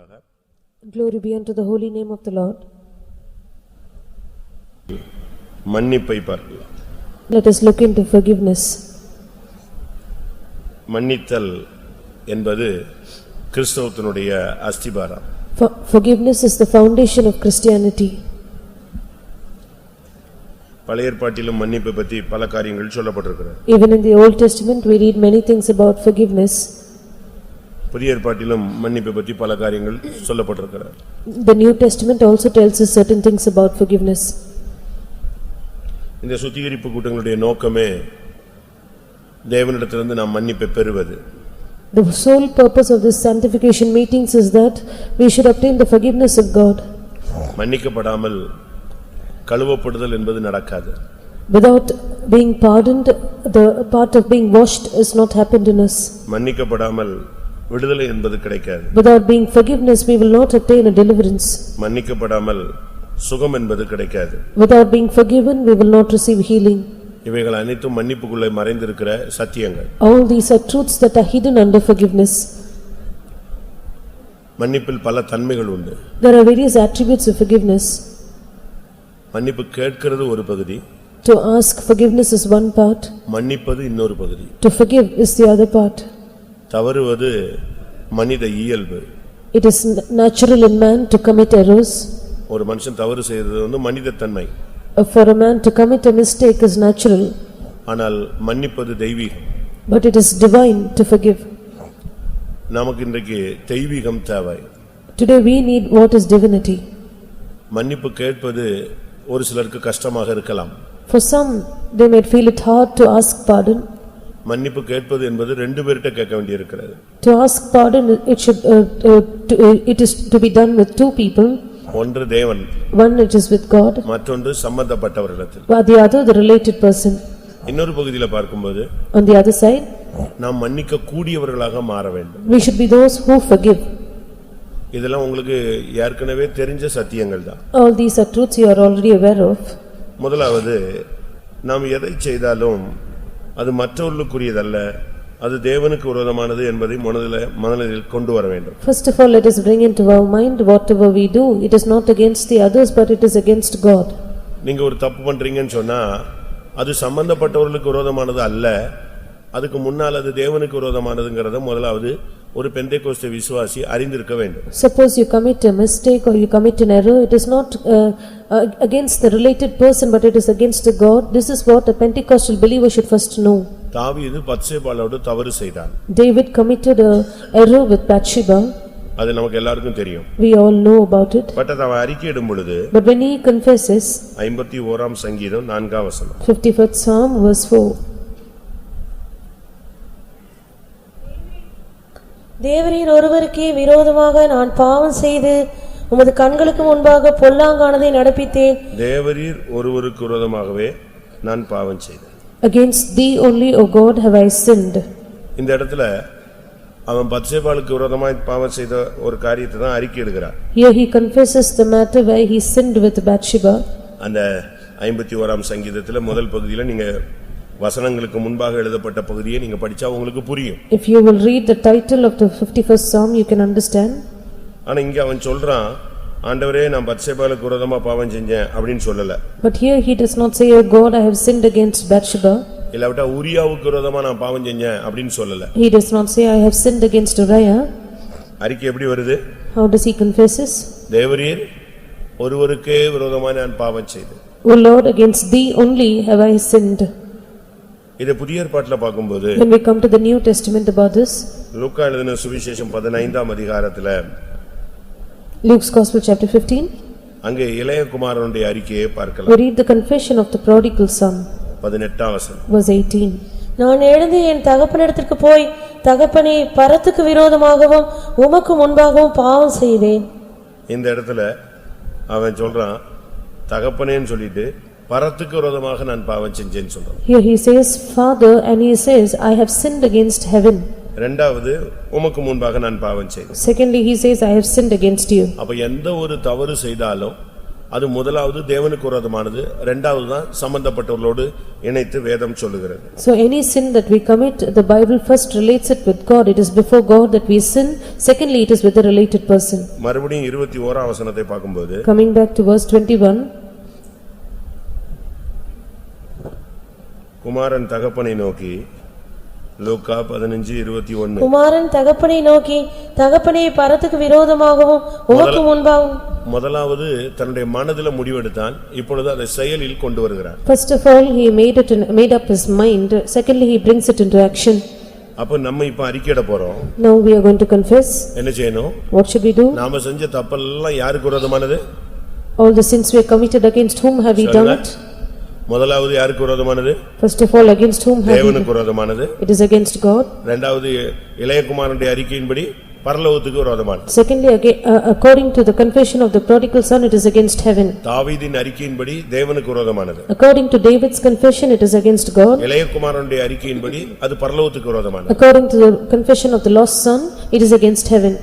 உண்டாவதாக. Glory be unto the holy name of the Lord. மன்னிப்பை பார்க்கலாம். Let us look into forgiveness. மன்னித்தல் என்பது கிறிஸ்தவத்தினுடைய அஸ்திபாரம். Forgiveness is the foundation of Christianity. பழைய ஏற்பாட்டிலும் மன்னிப்பை பற்றி பல காரியங்கள் சொல்லப்பட்டிருக்கிறது. Even in the Old Testament we read many things about forgiveness. புதிய ஏற்பாட்டிலும் மன்னிப்பை பற்றி பல காரியங்கள் சொல்லப்பட்டிருக்கிறது. The New Testament also tells us certain things about forgiveness. இந்த சுத்திகரிப்பு கூட்டங்களுடைய நோக்கமே தேவனிடத்திலிருந்து நாம் மன்னிப்பை பெறுவது. The sole purpose of this sanctification meetings is that we should obtain the forgiveness of God. மன்னிக்கப்படாமல் கழுவப்படுதல் என்பது நடக்காது. Without being pardoned, the part of being washed is not happened in us. மன்னிக்கப்படாமல் விடுதலை என்பது கிடைக்காது. Without being forgiveness, we will not obtain a deliverance. மன்னிக்கப்படாமல் சுகம் என்பது கிடைக்காது. Without being forgiven, we will not receive healing. இவைகள் அனைத்தும் மன்னிப்புக்குள்ளே மறைந்திருக்கிற சத்தியங்கள். All these are truths that are hidden under forgiveness. மன்னிப்பில் பல தன்மைகள் உண்டு. There are various attributes of forgiveness. மன்னிப்பு கேட்கிறது ஒரு பகுதி. To ask forgiveness is one part. மன்னிப்பது இன்னொரு பகுதி. To forgive is the other part. தவறுவது மனித இயல்பு. It is natural in man to commit errors. ஒரு மனுஷன் தவறு செய்வது மனித தன்மை. For a man to commit a mistake is natural. ஆனால் மன்னிப்பது தெய்வீகம். But it is divine to forgive. நமக்கு இன்றைக்கு தெய்வீகம் தேவை. Today we need what is divinity. மன்னிப்பு கேட்பது ஒரு சிலருக்கு கஷ்டமாக இருக்கலாம். For some they may feel it hard to ask pardon. மன்னிப்பு கேட்பது என்பது ரெண்டு பேர்கிட்ட கேட்க வேண்டியிருக்கிறது. To ask pardon it is to be done with two people. ஒன்று தேவன். One it is with God. மற்றொன்று சம்பந்தப்பட்டவரிடத்தில். But the other the related person. இன்னொரு பகுதியில் பார்க்கும்போது on the other side நாம் மன்னிக்க கூடியவர்களாக மாற வேண்டும். We should be those who forgive. இதெல்லாம் உங்களுக்கு ஏற்கனவே தெரிஞ்ச சத்தியங்கள் தான். All these are truths you are already aware of. முதலாவது நாம் எதை செய்தாலும் அது மற்றவர்களுக்குரியதல்ல, அது தேவனுக்கு விரோதமானது என்பதை மனதில் கொண்டு வர வேண்டும். First of all, let us bring into our mind whatever we do, it is not against the others but it is against God. நீங்க ஒரு தப்பு பண்றீங்கன்னு சொன்னா அது சம்பந்தப்பட்டவர்களுக்கு விரோதமானது அல்ல, அதுக்கு முன்னால் அது தேவனுக்கு விரோதமானதுங்கறத முதலாவது ஒரு பெந்தேகோஸ்தே விசுவாசி அறிந்திருக்க வேண்டும். Suppose you commit a mistake or you commit an error, it is not against the related person but it is against God. This is what a Pentecostal believer should first know. தாவீது பத்சேபாளோடு தவறு செய்தான். David committed a error with Bathsheba. அது நமக்கு எல்லாருக்கும் தெரியும். We all know about it. But அவன் அறிக்கையிடும் பொழுது But when he confesses 51ஆம் சங்கீதம் 4ஆம் வசனம் 51st Psalm verse 4 தேவரீர் ஒருவருக்கே விரோதமாக நான் பாவம் செய்து உமது கண்களுக்கு முன்பாக பொல்லாங்கானதை நடப்பித்தேன். தேவரீர் ஒருவருக்கு விரோதமாகவே நான் பாவம் செய்தேன். Against thee only, O God, have I sinned. இந்த இடத்துல அவன் பத்சேபாளுக்கு விரோதமாய் பாவம் செய்த ஒரு காரியத்தை தான் அறிக்கையிடுகிறார். Here he confesses the matter where he sinned with Bathsheba. அந்த 51ஆம் சங்கீதத்துல முதல் பகுதியில நீங்க வசனங்களுக்கு முன்பாக எழுதப்பட்ட பகுதியை நீங்க படிச்சா உங்களுக்கு புரியும். If you will read the title of the 51st Psalm, you can understand. ஆனா இங்க அவன் சொல்றான், ஆண்டவரே நான் பத்சேபாளுக்கு விரோதமா பாவம் செஞ்சேன் அப்படினு சொல்லல. But here he does not say, "Oh God, I have sinned against Bathsheba." இல்லவிட்டா உரியாவுக்கு விரோதமா நான் பாவம் செஞ்சேன் அப்படினு சொல்லல. He does not say, "I have sinned against Uriah." அறிக்கை எப்படி வருது? How does he confesses? தேவரீர் ஒருவருக்கே விரோதமா நான் பாவம் செய்தேன். O Lord, against thee only have I sinned. இத புதிய ஏற்பாட்டில பாக்கும்போது When we come to the New Testament about this, லூக்கா எழுதின சுவிசேஷம் 15ஆம் அதிகாரத்துல Luke's Gospel chapter 15, அங்கே இளைய குமாரனுடைய அறிக்கையை we பார்க்கலாம். read the confession of the prodigal son, 18ஆம் வசனம். verse 18. நான் எழுந்து என் தகப்பனிடத்திற்கு போய் தகப்பனே பரத்துக்கு விரோதமாகவும் உமக்கு முன்பாகவும் பாவம் செய்தேன். இந்த இடத்துல அவன் சொல்றான் தகப்பனேன்னு சொல்லிட்டு பரத்துக்கு விரோதமாக நான் பாவம் செஞ்சேன்னு சொல்றான். Here he says father and he says I have sinned against heaven. இரண்டாவது உமக்கு முன்பாக நான் பாவம் செய்தேன். Secondly he says I have sinned against you. அப்ப எந்த ஒரு தவறு செய்தாலும் அது முதலாவது தேவனுக்கு விரோதமானது, இரண்டாவது தான் சம்பந்தப்பட்டவர்களோடு இணைத்து வேதம் சொல்லுகிறது. So any sin that we commit, the Bible first relates it with God. It is before God that we sin. Secondly, it is with the related person. மறுபடியும் 21ஆம் வசனத்தை பார்க்கும்போது Coming back to verse 21. குமாரன் தகப்பனை நோக்கி, லூக்கா 15:21. குமாரன் தகப்பனை நோக்கி, தகப்பனே பரத்துக்கு விரோதமாகவும் உமக்கு முன்பாகவும். முதலாவது தன்னுடைய மனதில முடிவெடுத்தான், இப்பொழுது அதை செயலில் கொண்டு வருகிறார். First of all, he made up his mind. Secondly, he brings it into action. அப்ப நம்ம இப்ப அறிக்கையிட போறோம். Now we are going to confess. என்ன செய்யணும்? What should we do? நாம செஞ்ச தப்பெல்லாம் யாருக்கு விரோதமானது? All the sins we have committed, against whom have we done it? முதலாவது யாருக்கு விரோதமானது? First of all, against whom have we? தேவனுக்கு விரோதமானது. It is against God. இரண்டாவது இளையகுமாரனுடைய அறிக்கையின்படி பரலோகத்துக்கு விரோதமானது. Secondly, according to the confession of the prodigal son, it is against heaven. தாவீதின் அறிக்கையின்படி தேவனுக்கு விரோதமானது. According to David's confession, it is against God. இளையகுமாரனுடைய அறிக்கையின்படி அது பரலோகத்துக்கு விரோதமானது. According to the confession of the lost son, it is against heaven.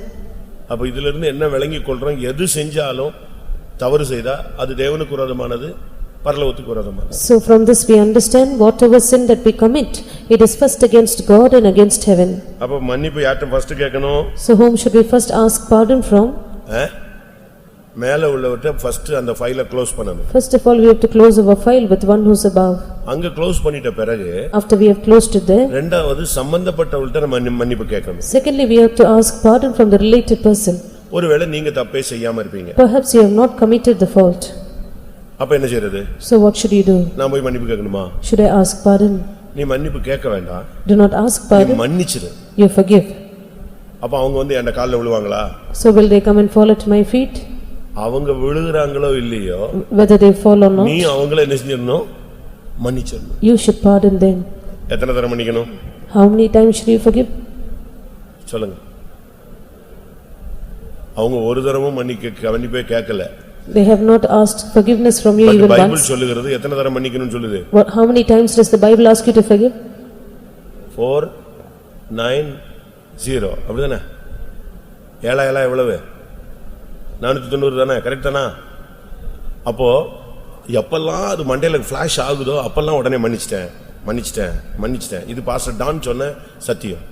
அப்ப இதிலிருந்து என்ன விளங்கிக் கொள்றோம்? எது செஞ்சாலும் தவறு செய்தா அது தேவனுக்கு விரோதமானது, பரலோகத்துக்கு விரோதமானது. So from this we understand whatever sin that we commit, it is first against God and against heaven. அப்ப மன்னிப்பு யார்ட்ட ஃபர்ஸ்ட் கேட்கணும்? So whom should we first ask pardon from? மேல உள்ளவர்ட்ட ஃபர்ஸ்ட் அந்த ஃபைலை க்ளோஸ் பண்ணணும். First of all, we have to close our file with one who is above. அங்க close பண்ணிட்ட பிறகு After we have closed it there, இரண்டாவது சம்பந்தப்பட்டவர்ட்ட நம்ம மன்னிப்பு கேட்கணும். secondly we have to ask pardon from the related person. ஒருவேளை நீங்க தப்பே செய்யாம இருப்பீங்க. Perhaps you have not committed the fault. அப்ப என்ன செய்யறது? So what should you do? நான் போய் மன்னிப்பு கேட்கணுமா? Should I ask pardon? நீ மன்னிப்பு கேட்க வேண்டாம். Do not ask நீ pardon. மன்னிச்சிரு. You forgive. அப்ப அவங்க வந்து என் கால்ல விழுவாங்களா? So will they come and fall at my feet? அவங்க விழுகுறாங்களோ இல்லையோ, Whether they fall or not, நீ அவங்கள என்ன செஞ்சிரணும்? மன்னிச்சிரணும். you should pardon them. எத்தனை தடவை மன்னிக்கணும்? How many times should you forgive? சொல்லுங்க. அவங்க ஒரு தடவையும் மன்னிப்பே கேட்கல. They have not asked forgiveness from you even Bible once. சொல்லுகிறது எத்தனை தடவை மன்னிக்கணும்னு சொல்லுது? How many times does the Bible ask you to forgive? 4 9 0 அப்படிதானே? ஏழா எவ்வளவு? 490 தானே? கரெக்ட் தானா? அப்போ எப்பெல்லாம் அது மண்டையில ஃபிளாஷ் ஆகுதோ அப்பெல்லாம் உடனே மன்னிச்சிட்டேன். இது பாஸ்டர் டான் சொன்ன சத்தியம்.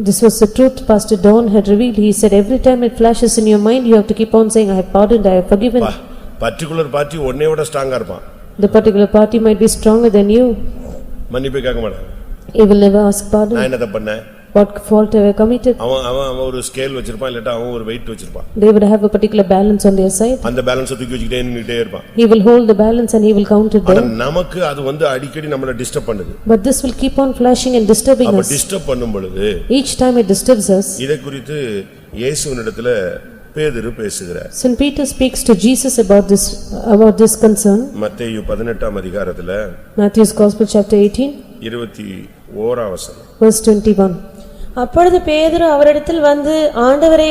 This was the truth Pastor Don had revealed. He said every time it flashes in your mind, you have to keep on saying, I have pardoned, I have forgiven. Particular party ஒண்ணே விட ஸ்ட்ராங்கா இருப்பான். The particular party might be stronger than you. மன்னிப்பு கேட்க மாட்டான். He will never ask pardon. நான் என்ன தப்பு பண்ணேன்? What fault have I committed? அவன் ஒரு ஸ்கேல் வச்சிருப்பான், இல்லட்டா அவன் ஒரு weight வச்சிருப்பான். They would have a particular balance on their side. அந்த பேலன்ஸ் தூக்கி வச்சிட்டே நின்னுட்டே இருப்பான். He will hold the balance and he will count it there. நமக்கு அது வந்து அடிக்கடி நம்மள டிஸ்டர்ப் பண்ணுது. But this will keep on flashing and disturbing அப்ப us. டிஸ்டர்ப் பண்ணும் பொழுது Each time it disturbs us. இதை குறித்து இயேசுவினிடத்துல பேதுரு பேசுகிறார். St. Peter speaks to Jesus about this concern. மத்தேயு 18ஆம் அதிகாரத்துல Matthew's Gospel chapter 18 21ஆம் வசனம். verse 21. அப்பொழுது பேதுரு அவரிடத்தில் வந்து, ஆண்டவரே,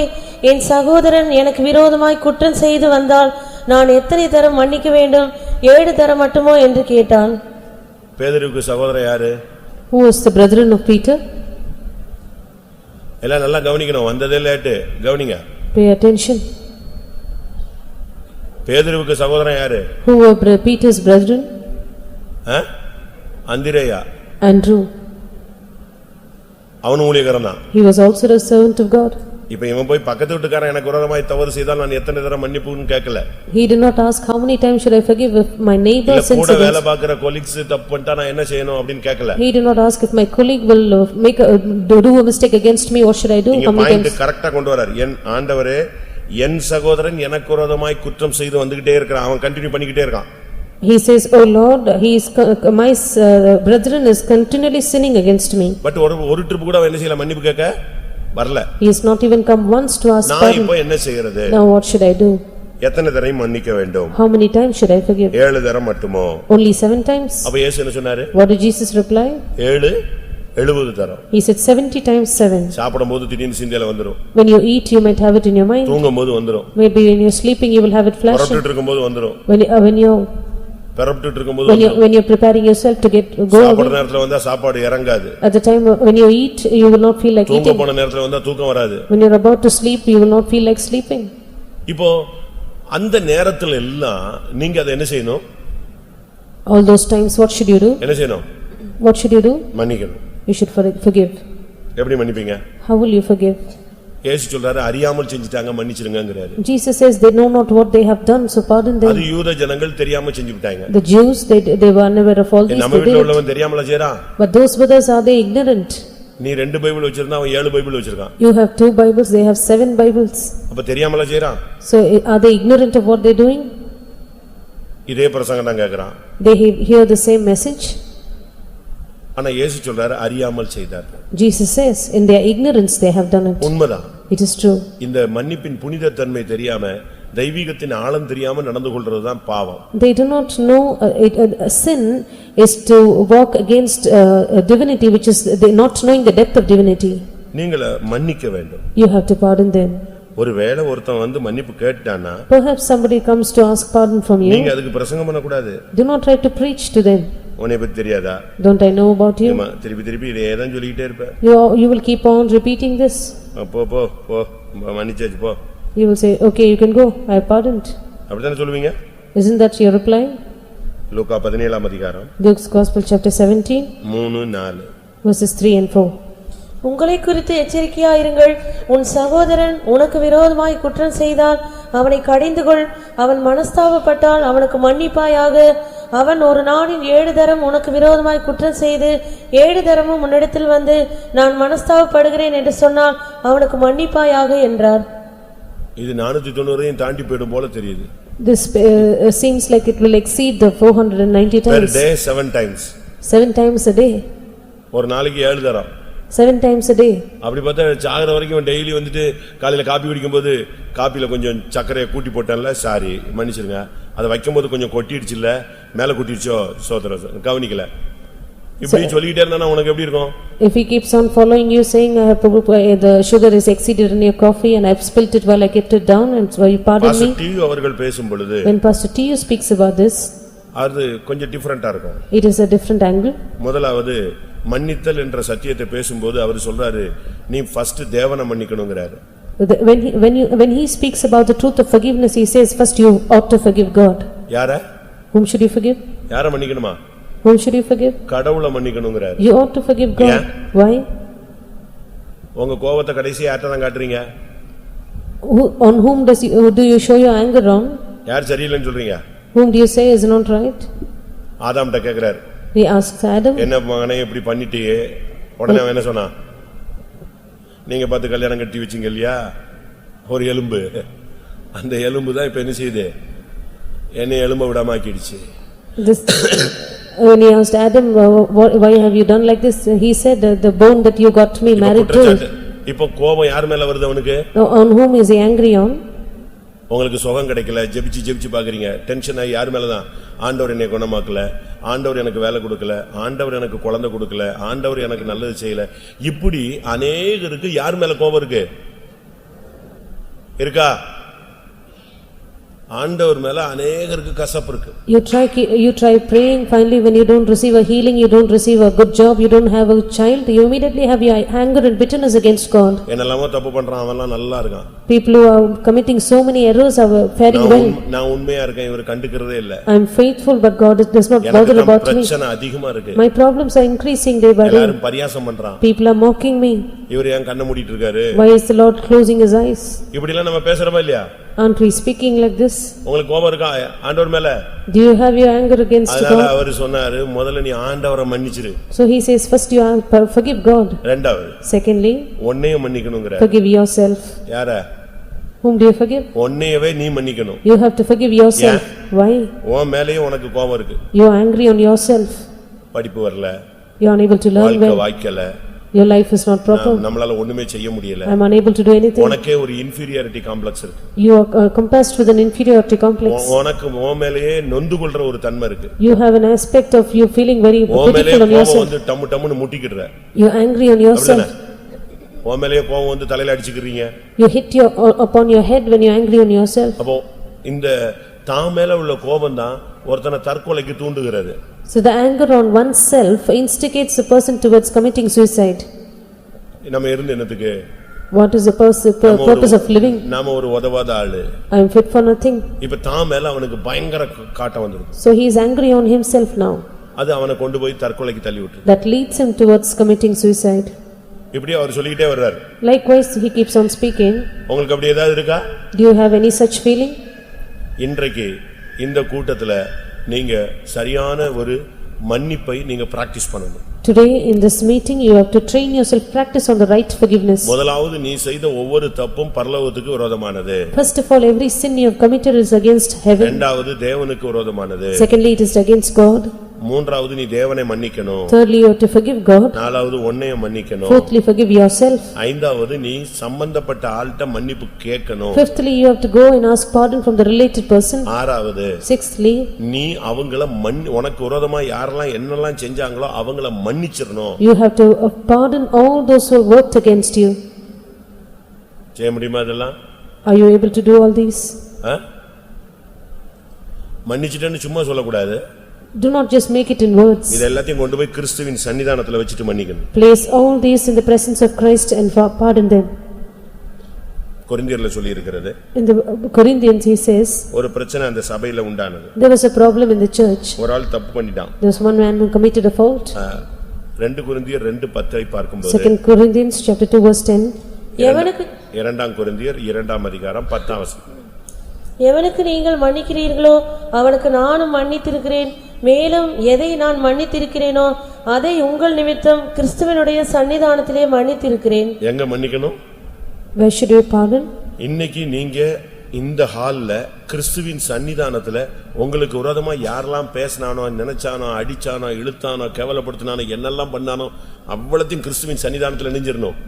என் சகோதரன் எனக்கு விரோதமாய் குற்றம் செய்து வந்தால் நான் எத்தனை தரம் மன்னிக்க வேண்டும்? 7 தரம் மட்டுமோ என்று கேட்டான். பேதுருவுக்கு சகோதரன் யாரு? Who was the brethren of Peter? எல்லாம் நல்லா கவனிக்கணும், வந்ததே லேட், கவனிங்க. Pay attention. பேதுருவுக்கு சகோதரன் யாரு? Who were Peter's brethren? அந்திரேயா. Andrew. அவனும் ஊழியக்காரன் தான். He was also a servant of God. இப்ப இவன் போய் பக்கத்து வீட்டுக்காரன் எனக்கு விரோதமாய் தவறு செய்தால் நான் எத்தனை தடவை மன்னிப்புன்னு கேட்கல. He did not ask how many times should I forgive if my neighbor sins கூட வேலை against. பார்க்கிற கொலீக்ஸ் தப்பு பண்ணிட்டா நான் என்ன செய்யணும் அப்படினு கேட்கல. He did not ask if my colleague will do a mistake against me, what should I do? How many times? கரெக்ட்டா கொண்டு வரார். என் ஆண்டவரே, என் சகோதரன் எனக்கு விரோதமாய் குற்றம் செய்து வந்துட்டே இருக்கான், அவன் கண்டினியூ பண்ணிக்கிட்டே இருக்கான். He says, oh Lord, my brethren is continually sinning against me. But ஒரு ட்ரிப் கூட என்ன செய்யல, மன்னிப்பு கேட்க வரல. He has not even come once to ask நான் pardon. இப்போ என்ன செய்யறது? Now what should I do? எத்தனை தடவை மன்னிக்க வேண்டும்? How many times should I forgive? 7 தடவை மட்டுமோ? Only 7 times. அப்ப இயேசு என்ன சொன்னாரு? What did Jesus reply? 70 தடவை. He said 70 times 7. சாப்பிடும்போது திடீர்னு சிந்தையில வந்துரும். When you eat, you might have it in your mind. தூங்கும்போது வந்துரும். Maybe when you're sleeping, you will have it flashing. புறப்பட்டுட்டு இருக்கும்போது வந்துரும். When you're preparing yourself to go சாப்பிடுற நேரத்துல வந்தா சாப்பாடு இறங்காது. At the time when you eat, you will not feel like eating. தூங்க போன நேரத்துல வந்தா தூக்கம் வராது. When you're about to sleep, you will not feel like sleeping. இப்போ அந்த நேரத்துல எல்லாம் நீங்க அதை என்ன செய்யணும்? All those times what should you do? என்ன செய்யணும்? What should you do? மன்னிக்கணும். You should forgive. எப்படி மன்னிப்பீங்க? How will you forgive? இயேசு சொல்றாரு அறியாமல் செஞ்சிட்டாங்க மன்னிச்சிருங்கங்கறாரு. Jesus says they know not what they have done, so pardon them. அது யூத ஜனங்கள் தெரியாம செஞ்சுட்டாங்க. The Jews they were unaware of all these. நம்ம வீட்ல உள்ளவன் தெரியாமல செய்றான். But those brothers, are they ignorant? நீ 2 பைபிள் வச்சிருந்தா அவன் 7 பைபிள் வச்சிருக்கான். You have 2 Bibles, they have 7 Bibles. அப்ப தெரியாமல செய்றான். So are they ignorant of what they are doing? இதே பிரசங்கம் தான் கேக்குறான். They hear the same message. ஆனா இயேசு சொல்றாரு அறியாமல் செய்தார்கள். Jesus says in their ignorance they have done it. உண்மைதான். It is true. இந்த மன்னிப்பின் புனித தன்மை தெரியாம தெய்வீகத்தின் ஆழம் தெரியாம நடந்து கொள்றதுதான் பாவம். They do not know sin is to walk against divinity, which is they not knowing the depth of divinity. நீங்கள மன்னிக்க வேண்டும். You have to pardon them. ஒருவேளை ஒருத்தன் வந்து மன்னிப்பு கேட்டானா Perhaps somebody comes to ask pardon from you. நீங்க அதுக்கு பிரசங்கம் பண்ண கூடாது. Do not try to preach to them. உன்னை பத்தி தெரியாதா? Don't I know about you? திருப்பி இதே தான் சொல்லிட்டே இருப்ப. You will keep on repeating this. போ மன்னிச்சாச்சு போ. You will say, okay, you can go, I have pardoned. அப்படிதானே சொல்லுவீங்க? Isn't that your reply? லூக்கா 17ஆம் அதிகாரம் Luke's Gospel chapter 17 3-4 verses 3 and 4. உங்களை குறித்து எச்சரிக்கையாயிருங்கள். உன் சகோதரன் உனக்கு விரோதமாய் குற்றம் செய்தால் அவனை கடிந்துகொள். அவன் மனஸ்தாபப்பட்டால் அவனுக்கு மன்னிப்பாயாக. அவன் ஒரு நாளில் 7 தரம் உனக்கு விரோதமாய் குற்றம் செய்து 7 தரமும் உன்னிடத்தில் வந்து நான் மனஸ்தாபப்படுகிறேன் என்று சொன்னால் அவனுக்கு மன்னிப்பாயாக என்றார். இது 490 தாண்டி போய்டும் போல தெரியுது. This seems like it will exceed the 490 per times. day 7 times. 7 times a day. ஒரு நாளைக்கு 7 தரம். 7 times a day. அப்படி பார்த்தா சாகர வரைக்கும் டெய்லி வந்துட்டு காலையில காபி குடிக்கும்போது காபில கொஞ்சம் சர்க்கரையை கூட்டி போட்டேன்ல சாரி மன்னிச்சிருங்க. அதை வைக்கும்போது கொஞ்சம் கொட்டிடுச்சு இல்ல மேல கொட்டிடுச்சோ சோதரம் கவனிக்கல. இப்படி சொல்லிட்டே இருந்தா உனக்கு எப்படி இருக்கும்? If he keeps on following you saying the sugar is exceeded in your coffee and I have spilt it while I kept it down and so you pardon me. Pastor T அவர்கள் பேசும் பொழுது When Pastor T speaks about this, அது கொஞ்சம் டிஃபரண்டா இருக்கும். it is a different angle. முதலாவது மன்னித்தல் என்ற சத்தியத்தை பேசும்போது அவர் சொல்றாரு நீ ஃபர்ஸ்ட் தேவனை மன்னிக்கணும்ங்கறாரு. When he speaks about the truth of forgiveness, he says first you ought to forgive God. யார? Whom should you forgive? யார மன்னிக்கணுமா? Whom should you forgive? கடவுளை மன்னிக்கணும்ங்கறாரு. You ought to forgive God. Yeah. Why? உங்க கோபத்தை கடைசியா யார்ட்ட தான் காட்டுறீங்க? On whom do you show your anger on? யார் சரியில்லைன்னு சொல்றீங்க? Whom do you say is not right? ஆதாம்ட்ட கேக்குறாரு. He asks Adam. என்ன மகனே இப்படி பண்ணிட்டியே? உடனே அவன் என்ன சொன்னா? நீங்க பார்த்து கல்யாணம் கட்டி வச்சீங்க இல்லையா ஒரு எலும்பு, அந்த எலும்பு தான் இப்ப என்ன செய்யுது? என்னை எலும்ப விடாம ஆக்கிடுச்சு. When he asked Adam, why have you done like this? He said, the bone that you got me married to. இப்போ கோபம் யார் மேல வருது அவனுக்கு? On whom is he angry on? உங்களுக்கு சுகம் கிடைக்கல, ஜெபிச்சு பாக்குறீங்க, டென்ஷன் ஆகி யார் மேலதான்? ஆண்டவர் என்னை குணமாக்கல, ஆண்டவர் எனக்கு வேலை கொடுக்கல, ஆண்டவர் எனக்கு குழந்தை கொடுக்கல, ஆண்டவர் எனக்கு நல்லது செய்யல. இப்படி அநேகருக்கு யார் மேல கோபம் இருக்கு? இருக்கா? ஆண்டவர் மேல அநேகருக்கு கசப்பு இருக்கு. You try praying, finally when you don't receive a healing, you don't receive a good job, you don't have a child, you immediately have your anger and bitterness against God. என்னெல்லாமோ தப்பு பண்றான், அவன்லாம் நல்லா இருக்கான். People who are committing so many errors are faring well. நான் உண்மையா இருக்கேன், இவர் கண்டுக்கிறதே இல்ல. I am faithful but God does not bother about me. பிரச்சனை அதிகமா இருக்கு. My problems are increasing day by day. எல்லாரும் பரியாசம் பண்றான். People are mocking me. இவர் ஏன் கண்ணை மூடிட்டு இருக்காரு? Why is the Lord closing his eyes? இப்படி எல்லாம் நம்ம பேசுறோமா இல்லையா? Aren't we speaking like this? உங்களுக்கு கோபம் இருக்கா ஆண்டவர் மேல? Do you have your anger against God? அதனால அவர் சொன்னாரு முதல்ல நீ ஆண்டவரை மன்னிச்சிரு. So he says first you forgive God. இரண்டாவது Secondly, உன்னையே மன்னிக்கணும்ங்கற. forgive yourself. யார? Whom do you forgive? உன்னையவே நீ மன்னிக்கணும். You have to forgive yourself. Why? உன் மேலயே உனக்கு கோபம் இருக்கு. You are angry on yourself. படிப்பு வரல. You are unable to learn well. வாய்க்கல. Your life is not proper. நம்மளால ஒண்ணுமே செய்ய முடியல. I am unable to do anything. உனக்கே ஒரு inferiority complex இருக்கு. You are compassed with an inferiority complex. உனக்கு உன் மேலயே நொந்து கொள்ற ஒரு தன்மை இருக்கு. You have an aspect of you feeling very pitiful on yourself. வந்து டம்மு டம்முன்னு முட்டிக்கிற. You are angry on yourself. உன் மேலயே கோபம் வந்து தலையில அடிச்சிக்கிறீங்க. You hit upon your head when you are angry on yourself. அப்போ இந்த தான் மேல உள்ள கோபம் தான் ஒருத்தனை தற்கொலைக்கு தூண்டுகிறது. So the anger on oneself instigates a person towards committing suicide. நம்ம இருந்து என்னத்துக்கு? What is the purpose of living? நாம ஒரு உதவாத ஆளு. I am fit for nothing. இப்ப தான் மேல அவனுக்கு பயங்கர காட்டம் வந்துருது. So he is angry on himself now. அது அவனை கொண்டு போய் தற்கொலைக்கு தள்ளி விட்டுரு. That leads him towards committing suicide. இப்படி அவர் சொல்லிக்கிட்டே வர்றார். Likewise he keeps on speaking. உங்களுக்கு அப்படி ஏதாவது இருக்கா? Do you have any such feeling? இன்றைக்கு இந்த கூட்டத்துல நீங்க சரியான ஒரு மன்னிப்பை நீங்க பிராக்டீஸ் பண்ணணும். Today in this meeting you have to train yourself, practice on the right forgiveness. முதலாவது நீ செய்த ஒவ்வொரு தப்பும் பரலோகத்துக்கு விரோதமானது. First of all, every sin you have committed is against heaven. இரண்டாவது தேவனுக்கு விரோதமானது. Secondly, it is against God. மூன்றாவது நீ தேவனை மன்னிக்கணும். Thirdly, you have to forgive God. நாலாவது உன்னைய மன்னிக்கணும். Fourthly, forgive yourself. ஐந்தாவது நீ சம்பந்தப்பட்ட ஆள்கிட்ட மன்னிப்பு கேட்கணும். Fifthly, you have to go and ask pardon from the related person. ஆறாவது Sixthly, நீ அவங்கள உனக்கு விரோதமா யாரெல்லாம் என்னெல்லாம் செஞ்சாங்களோ அவங்கள மன்னிச்சிரணும். you have to pardon all those who worked against you. செய்ய முடியுமா இதெல்லாம்? Are you able to do all these? மன்னிச்சிட்டேன்னு சும்மா சொல்லக்கூடாது. Do not just make it in words. இது எல்லாத்தையும் கொண்டு போய் கிறிஸ்துவின் சன்னிதானத்துல வச்சிட்டு மன்னிக்கணும். Place all these in the presence of Christ and pardon them. கொரிந்தியர்ல சொல்லி இருக்கிறது. In the Corinthians he says, ஒரு பிரச்சனை அந்த சபையில உண்டானது. there was a problem in the church. ஒரு ஆள் தப்பு பண்ணிட்டான். There was one man who committed a fault. 2 கொரிந்தியர் 2:10 பார்க்கும்போது 2 Corinthians chapter 2 verse 10. எவனுக்கு 2 கொரிந்தியர் 2ஆம் அதிகாரம் 10ஆம் வசனம். எவனுக்கு நீங்கள் மன்னிக்கிறீர்களோ அவனுக்கு நானும் மன்னித்திருக்கிறேன். மேலும் எதை நான் மன்னித்திருக்கிறேனோ அதை உங்கள் நிமித்தம் கிறிஸ்துவினுடைய சன்னிதானத்திலே மன்னித்திருக்கிறேன். எங்க மன்னிக்கணும்? Where should you pardon? இன்னைக்கு நீங்க இந்த ஹால்ல கிறிஸ்துவின் சன்னிதானத்துல உங்களுக்கு விரோதமா யாரெல்லாம் பேசினானோ நினைச்சானோ அடிச்சானோ இழுத்தானோ கேவலப்படுத்தினானோ என்னெல்லாம் பண்ணானோ அவ்வளத்தையும் கிறிஸ்துவின் சன்னிதானத்துல நெஞ்சிரணும்,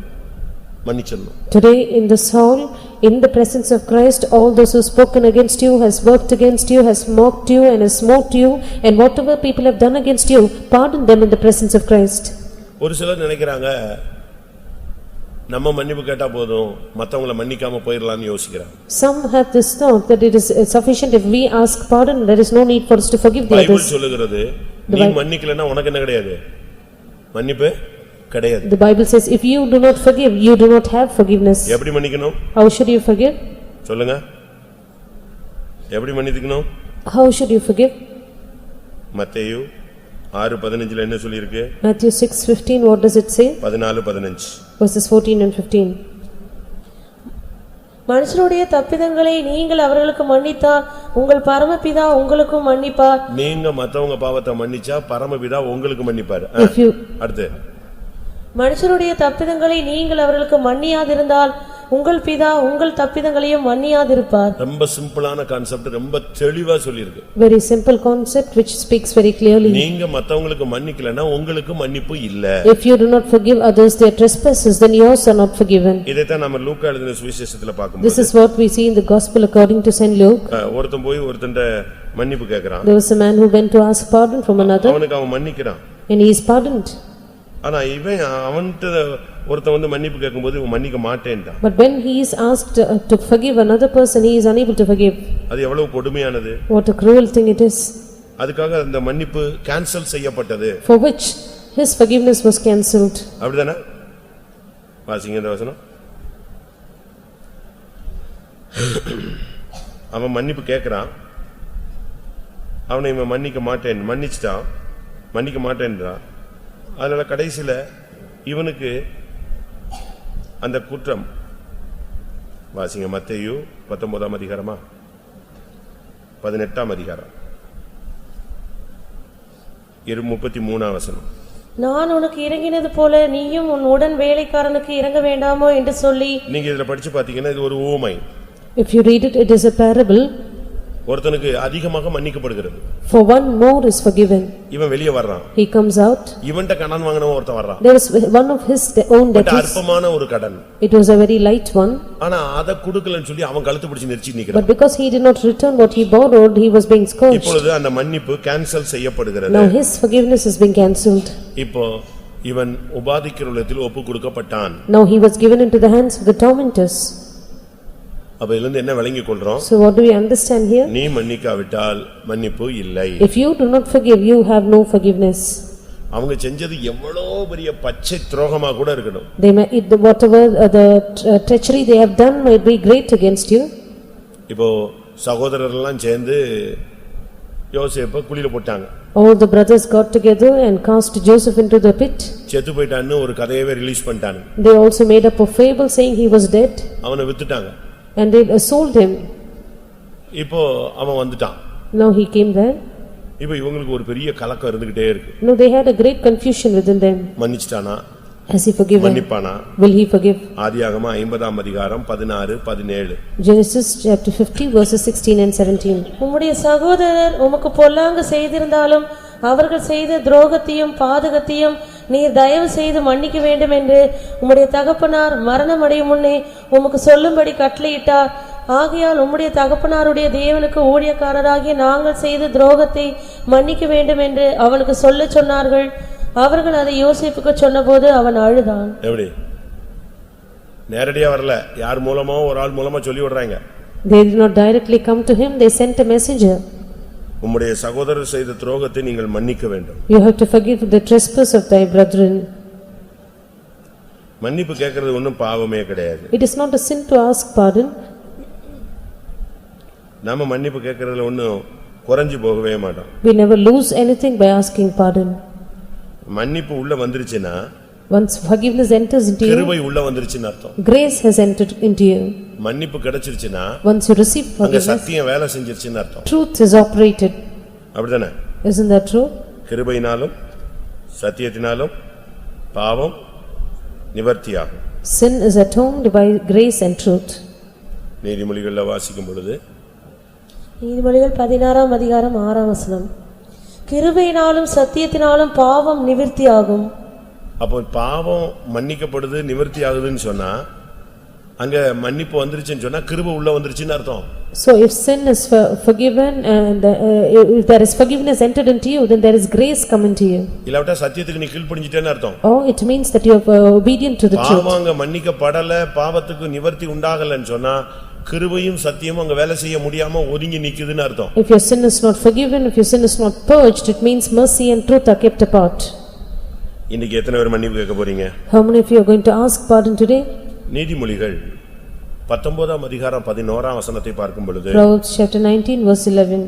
மன்னிச்சிரணும். Today in this hall, in the presence of Christ, all those who spoken against you, has worked against you, has mocked you and has smote you, and whatever people have done against you, pardon them in the presence of Christ. ஒரு சிலர் நினைக்கிறாங்க நம்ம மன்னிப்பு கேட்டா போதும் மத்தவங்கள மன்னிக்காம போயிரலாம்னு யோசிக்கிறாங்க. Some have this thought that it is sufficient if we ask pardon, there is no need for us to forgive the Bible others. சொல்லுகிறது நீ மன்னிக்கலனா உனக்கு என்ன கிடையாது? மன்னிப்பு கிடையாது. The Bible says if you do not forgive, you do not have forgiveness. எப்படி மன்னிக்கணும்? How should you forgive? சொல்லுங்க. எப்படி மன்னிக்கணும்? How should you forgive? மத்தேயு 6:15 என்ன சொல்லி இருக்கு? Matthew 6:15, what does it say? 14:15 verses 14 and 15. மனுஷருடைய தப்பிதங்களை நீங்கள் அவர்களுக்கு மன்னித்தால் உங்கள் பரமபிதா உங்களுக்கும் மன்னிப்பார். நீங்க மத்தவங்க பாவத்தை மன்னிச்சா பரமபிதா உங்களுக்கு மன்னிப்பார். அடுத்து மனுஷருடைய தப்பிதங்களை நீங்கள் அவர்களுக்கு மன்னியாதிருந்தால் உங்கள் பிதா உங்கள் தப்பிதங்களையும் மன்னியாதிருப்பார். ரொம்ப சிம்பிளான கான்செப்ட், ரொம்ப தெளிவா சொல்லிருக்கு. Very simple concept which speaks very clearly. நீங்க மத்தவங்களுக்கு மன்னிக்கலனா உங்களுக்கு மன்னிப்பு இல்ல. If you do not forgive others their trespasses, then yours are not forgiven. இதைத்தான் நம்ம லூக்கா எழுதின சுவிசேஷத்துல பார்க்கும்போது This is what we see in the gospel according to Saint Luke. ஒருத்தன் போய் ஒருத்தன்ட்ட மன்னிப்பு கேக்குறான். There was a man who went to ask pardon from another. அவனுக்கு அவன் மன்னிக்கிறான். And he is pardoned. ஆனா இவன் அவன்ட்ட ஒருத்தன் வந்து மன்னிப்பு கேக்கும்போது இவன் மன்னிக்க மாட்டேன்டான். But when he is asked to forgive another person, he is unable to forgive. அது எவ்வளவு கொடுமையானது. What a cruel thing it is. அதுக்காக அந்த மன்னிப்பு கேன்சல் செய்யப்பட்டது. For which his forgiveness was cancelled. அப்படிதானே? வாசிங்க இந்த வசனம். அவன் மன்னிப்பு கேக்குறான். அவனை இவன் மன்னிக்க மாட்டேன்றான். அதனால கடைசில இவனுக்கு அந்த குற்றம் வாசிங்க மத்தேயு 19ஆம் அதிகாரமா 18ஆம் அதிகாரம் 33ஆம் வசனம். நான் உனக்கு இறங்கினது போல நீயும் உன் உடன் வேலைக்காரனுக்கு இறங்க வேண்டாமோ என்று சொல்லி. நீங்க இதுல படிச்சு பாத்தீங்கன்னா இது ஒரு ஊமை. If you read it, it is a parable. ஒருத்தனுக்கு அதிகமாக மன்னிக்கப்படுகிறது. For one more is forgiven. இவன் வெளியே வர்றான். He comes out. இவன்ட்ட கடன் வாங்குனவன் ஒருத்தன் வர்றான். There is one of his own debtors. அற்பமான ஒரு கடன். It was a very light one. ஆனா அத கொடுக்கலன்னு சொல்லி அவன் கழுத்து பிடிச்சு நெரிச்சி நிக்கிறான். But because he did not return what he borrowed, he was being scourged. இப்பொழுது அந்த மன்னிப்பு கேன்சல் செய்யப்படுகிறது. Now his forgiveness is being cancelled. இப்போ இவன் உபாதிக்கிறவர்களிடத்தில் ஒப்பு கொடுக்கப்பட்டான். Now he was given into the hands of the tormentors. அப்ப இதிலிருந்து என்ன விளங்கிக் கொள்றோம்? So what do we understand here? நீ மன்னிக்காவிட்டால் மன்னிப்பு இல்லை. If you do not forgive, you have no forgiveness. அவங்க செஞ்சது எவ்வளவு பெரிய பச்சை துரோகமா கூட இருக்கணும். They may, whatever the treachery they have done might be great against you. இப்போ சகோதரரெல்லாம் சேர்ந்து யோசேப்பை குழியில போட்டாங்க. All the brothers got together and cast Joseph into the pit. செத்து போயிட்டான்னு ஒரு கதையவே ரிலீஸ் பண்ணிட்டாங்க. They also made up a fable saying he was dead. அவனை வித்துட்டாங்க. And they sold him. இப்போ அவன் வந்துட்டான். Now he came there. இப்போ இவங்களுக்கு ஒரு பெரிய கலக்கம் இருந்துகிட்டே இருக்கு. No, they had a great confusion within them. மன்னிச்சிட்டானா? Has he forgiven? மன்னிப்பானா? Will he forgive? ஆதியாகமம் 50ஆம் அதிகாரம் 16 17. Genesis chapter 50 verses 16 and 17. உம்முடைய சகோதரர் உமக்கு பொல்லாங்கு செய்திருந்தாலும் அவர்கள் செய்த துரோகத்தையும் பாதகத்தையும் நீர் தயவு செய்து மன்னிக்க வேண்டும் என்று உம்முடைய தகப்பனார் மரணமடையும் முன்னே உமக்கு சொல்லும்படி கட்டளையிட்டார். ஆகையால் உம்முடைய தகப்பனாருடைய தேவனுக்கு ஊழியக்காரராகிய நாங்கள் செய்த துரோகத்தை மன்னிக்க வேண்டும் என்று அவனுக்கு சொல்லச் சொன்னார்கள். அவர்கள் அதை யோசேப்புக்கு சொன்னபோது அவன் அழுதான். எப்படி? நேரடியா வரல, யார் மூலமோ ஒரு ஆள் மூலமா சொல்லி விடுறாங்க. They did not directly come to him, they sent a messenger. உம்முடைய சகோதரர் செய்த துரோகத்தை நீங்கள் மன்னிக்க வேண்டும். You have to forgive the trespass of thy brethren. மன்னிப்பு கேட்கிறது ஒண்ணும் பாவமே கிடையாது. It is not a sin to ask pardon. நாம மன்னிப்பு கேட்கிறதுல ஒண்ணும் குறைஞ்சு போகவே மாட்டோம். We never lose anything by asking pardon. மன்னிப்பு உள்ள வந்துருச்சுனா, once forgiveness enters into you, கிருபை உள்ள வந்துருச்சுன்னு அர்த்தம். grace has entered into you. மன்னிப்பு கிடைச்சிருச்சுனா, once you receive அங்க forgiveness, சத்தியம் வேலை செஞ்சிருச்சுன்னு அர்த்தம். truth is operated. அப்படிதானே? Isn't that true? கிருபையினாலும் சத்தியத்தினாலும் பாவம் நிவர்த்தியாகும். Sin is atoned by grace and truth. நீதிமொழிகள்ல வாசிக்கும் பொழுது நீதிமொழிகள் 16ஆம் அதிகாரம் 6ஆம் வசனம், கிருபையினாலும் சத்தியத்தினாலும் பாவம் நிவர்த்தியாகும். அப்போ பாவம் மன்னிக்கப்படுது நிவர்த்தி ஆகுதுன்னு சொன்னா, அங்க மன்னிப்பு வந்துருச்சுன்னு சொன்னா கிருபை உள்ள வந்துருச்சுன்னு அர்த்தம். So if sin is forgiven and if there is forgiveness entered into you, then there is grace coming to you. இல்லாவிட்டா சத்தியத்துக்கு நீ கீழ்ப்படிஞ்சிட்டேன்னு அர்த்தம். Oh, it means that you are obedient to the truth. பாவம் அங்க மன்னிக்கப்படல, பாவத்துக்கு நிவர்த்தி உண்டாகலன்னு சொன்னா கிருபையும் சத்தியமும் அங்க வேலை செய்ய முடியாம ஒதுங்கி நிக்குதுன்னு அர்த்தம். If your sin is not forgiven, if your sin is not purged, it means mercy and truth are kept apart. இன்னைக்கு எத்தனை பேர் மன்னிப்பு கேட்க போறீங்க? How many of you are going to ask pardon today? நீதிமொழிகள் 19ஆம் அதிகாரம் 11ஆம் வசனத்தை பார்க்கும் பொழுது, Proverbs chapter 19 verse 11.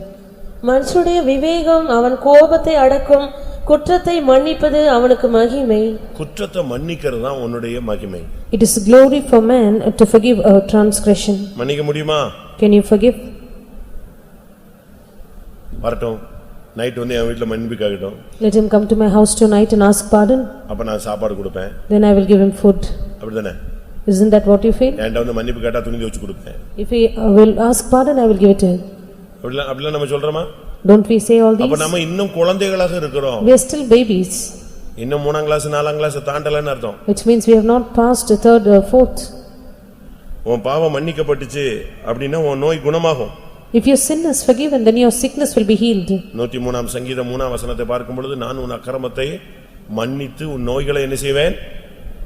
மனுஷனுடைய விவேகம் அவன் கோபத்தை அடக்கும், குற்றத்தை மன்னிப்பது அவனுக்கு மகிமை. குற்றத்தை மன்னிக்கிறது தான் உன்னுடைய மகிமை. It is glory for man to forgive a transgression. மன்னிக்க முடியுமா? Can you forgive? வரட்டும், நைட் வந்து என் வீட்டுல மன்னிப்பு கேட்கட்டும். Let him come to my house tonight and ask pardon. அப்ப நான் சாப்பாடு கொடுப்பேன். Then I will give him food. அப்படிதானே? Isn't that what you feel? என்கிட்ட வந்து மன்னிப்பு கேட்டா துணி வச்சு கொடுப்பேன். If he will ask pardon, I will give it to him. அப்படிலாம் நம்ம சொல்றோமா? Don't we say all அப்ப these? நம்ம இன்னும் குழந்தைகளாக இருக்கிறோம். We are still babies. இன்னும் 3ஆம் கிளாஸ் 4ஆம் கிளாஸ் தாண்டலன்னு அர்த்தம். Which means we have not passed the third or fourth. உன் பாவம் மன்னிக்கப்பட்டுச்சு அப்படின்னா உன் நோய் குணமாகும். If your sin is forgiven, then your sickness will be healed. 103ஆம் சங்கீதம் 3ஆம் வசனத்தை பார்க்கும் பொழுது, நான் உன் அக்கிரமத்தை மன்னித்து உன் நோய்களை என்ன செய்வேன்?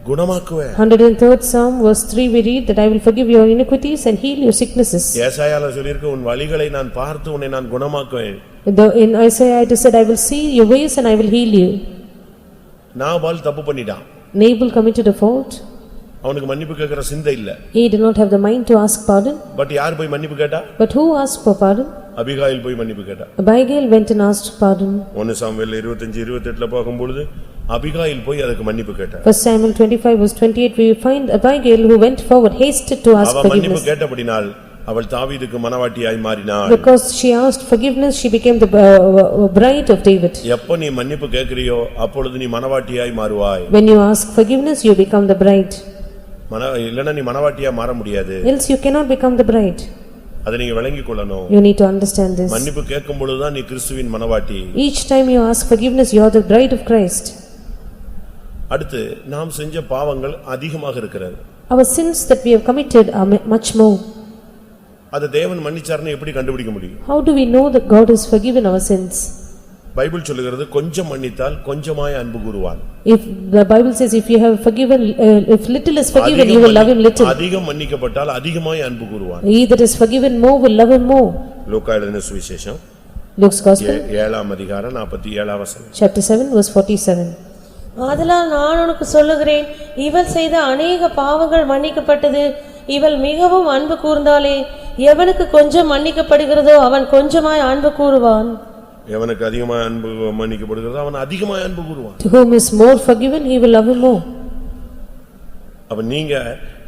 குணமாக்குவேன். 103rd Psalm verse 3 we read that I will forgive your iniquities and heal your sicknesses. ஏசாயால சொல்லிருக்கு, உன் வழிகளை நான் பார்த்து உன்னை நான் குணமாக்குவேன். In Isaiah it is said, I will see your ways and I will heal you. Nabal தப்பு பண்ணிட்டான். Nabal committed a fault. அவனுக்கு மன்னிப்பு கேட்கிற சிந்தை இல்ல. He did not have the mind to ask pardon. But யார் போய் மன்னிப்பு கேட்டா? But who asked for pardon? Abigail போய் மன்னிப்பு கேட்டா. Abigail went and asked pardon. 1 Samuel 25:28ல பார்க்கும்போது அபிகாயில் போய் அதுக்கு மன்னிப்பு கேட்டா. 1 Samuel 25 verse 28 we find Abigail who went forward hasted to ask அவ மன்னிப்பு forgiveness. கேட்டபடினால் அவள் தாவீதுக்கு மனவாட்டியாய் மாறினாள். Because she asked forgiveness, she became the bride of David. எப்ப நீ மன்னிப்பு கேட்கறியோ அப்பொழுது நீ மனவாட்டியாய் மாறுவாய். When you ask forgiveness, you become the bride. இல்லனா நீ மனவாட்டியா மாற முடியாது. Else you cannot become the bride. அதை நீங்க விளங்கிக் கொள்ளணும். You need to understand this. மன்னிப்பு கேட்கும் பொழுது தான் நீ கிறிஸ்துவின் மனவாட்டி. Each time you ask forgiveness, you are the bride of Christ. அடுத்து நாம் செஞ்ச பாவங்கள் அதிகமாக இருக்கிறது. Our sins that we have committed are much more. அது தேவன் மன்னிச்சார்னு எப்படி கண்டுபிடிக்க முடியும்? How do we know that God has forgiven our sins? Bible சொல்லுகிறது, கொஞ்சம் மன்னித்தால் கொஞ்சமாய் அன்பு கூறுவான். If the Bible says if you have forgiven, if little is forgiven, you will love him little. அதிகம் மன்னிக்கப்பட்டால் அதிகமாய் அன்பு கூறுவான். He that is forgiven more will love him more. லூக்கா எழுதின சுவிசேஷம் Luke's Gospel, 7ஆம் அதிகாரம் 47ஆம் வசனம். chapter 7 verse 47. ஆதலால் நான் உனக்கு சொல்லுகிறேன், இவள் செய்த அநேக பாவங்கள் மன்னிக்கப்பட்டது, இவள் மிகவும் அன்பு கூர்ந்தாளே. எவனுக்கு கொஞ்சம் மன்னிக்கப்படுகிறதோ அவன் கொஞ்சமாய் அன்பு கூறுவான். எவனுக்கு அதிகமாய் அன்பு மன்னிக்கப்படுகிறதோ அவன் அதிகமாய் அன்பு கூறுவான். To whom is more forgiven, he will love him more. அப்ப நீங்க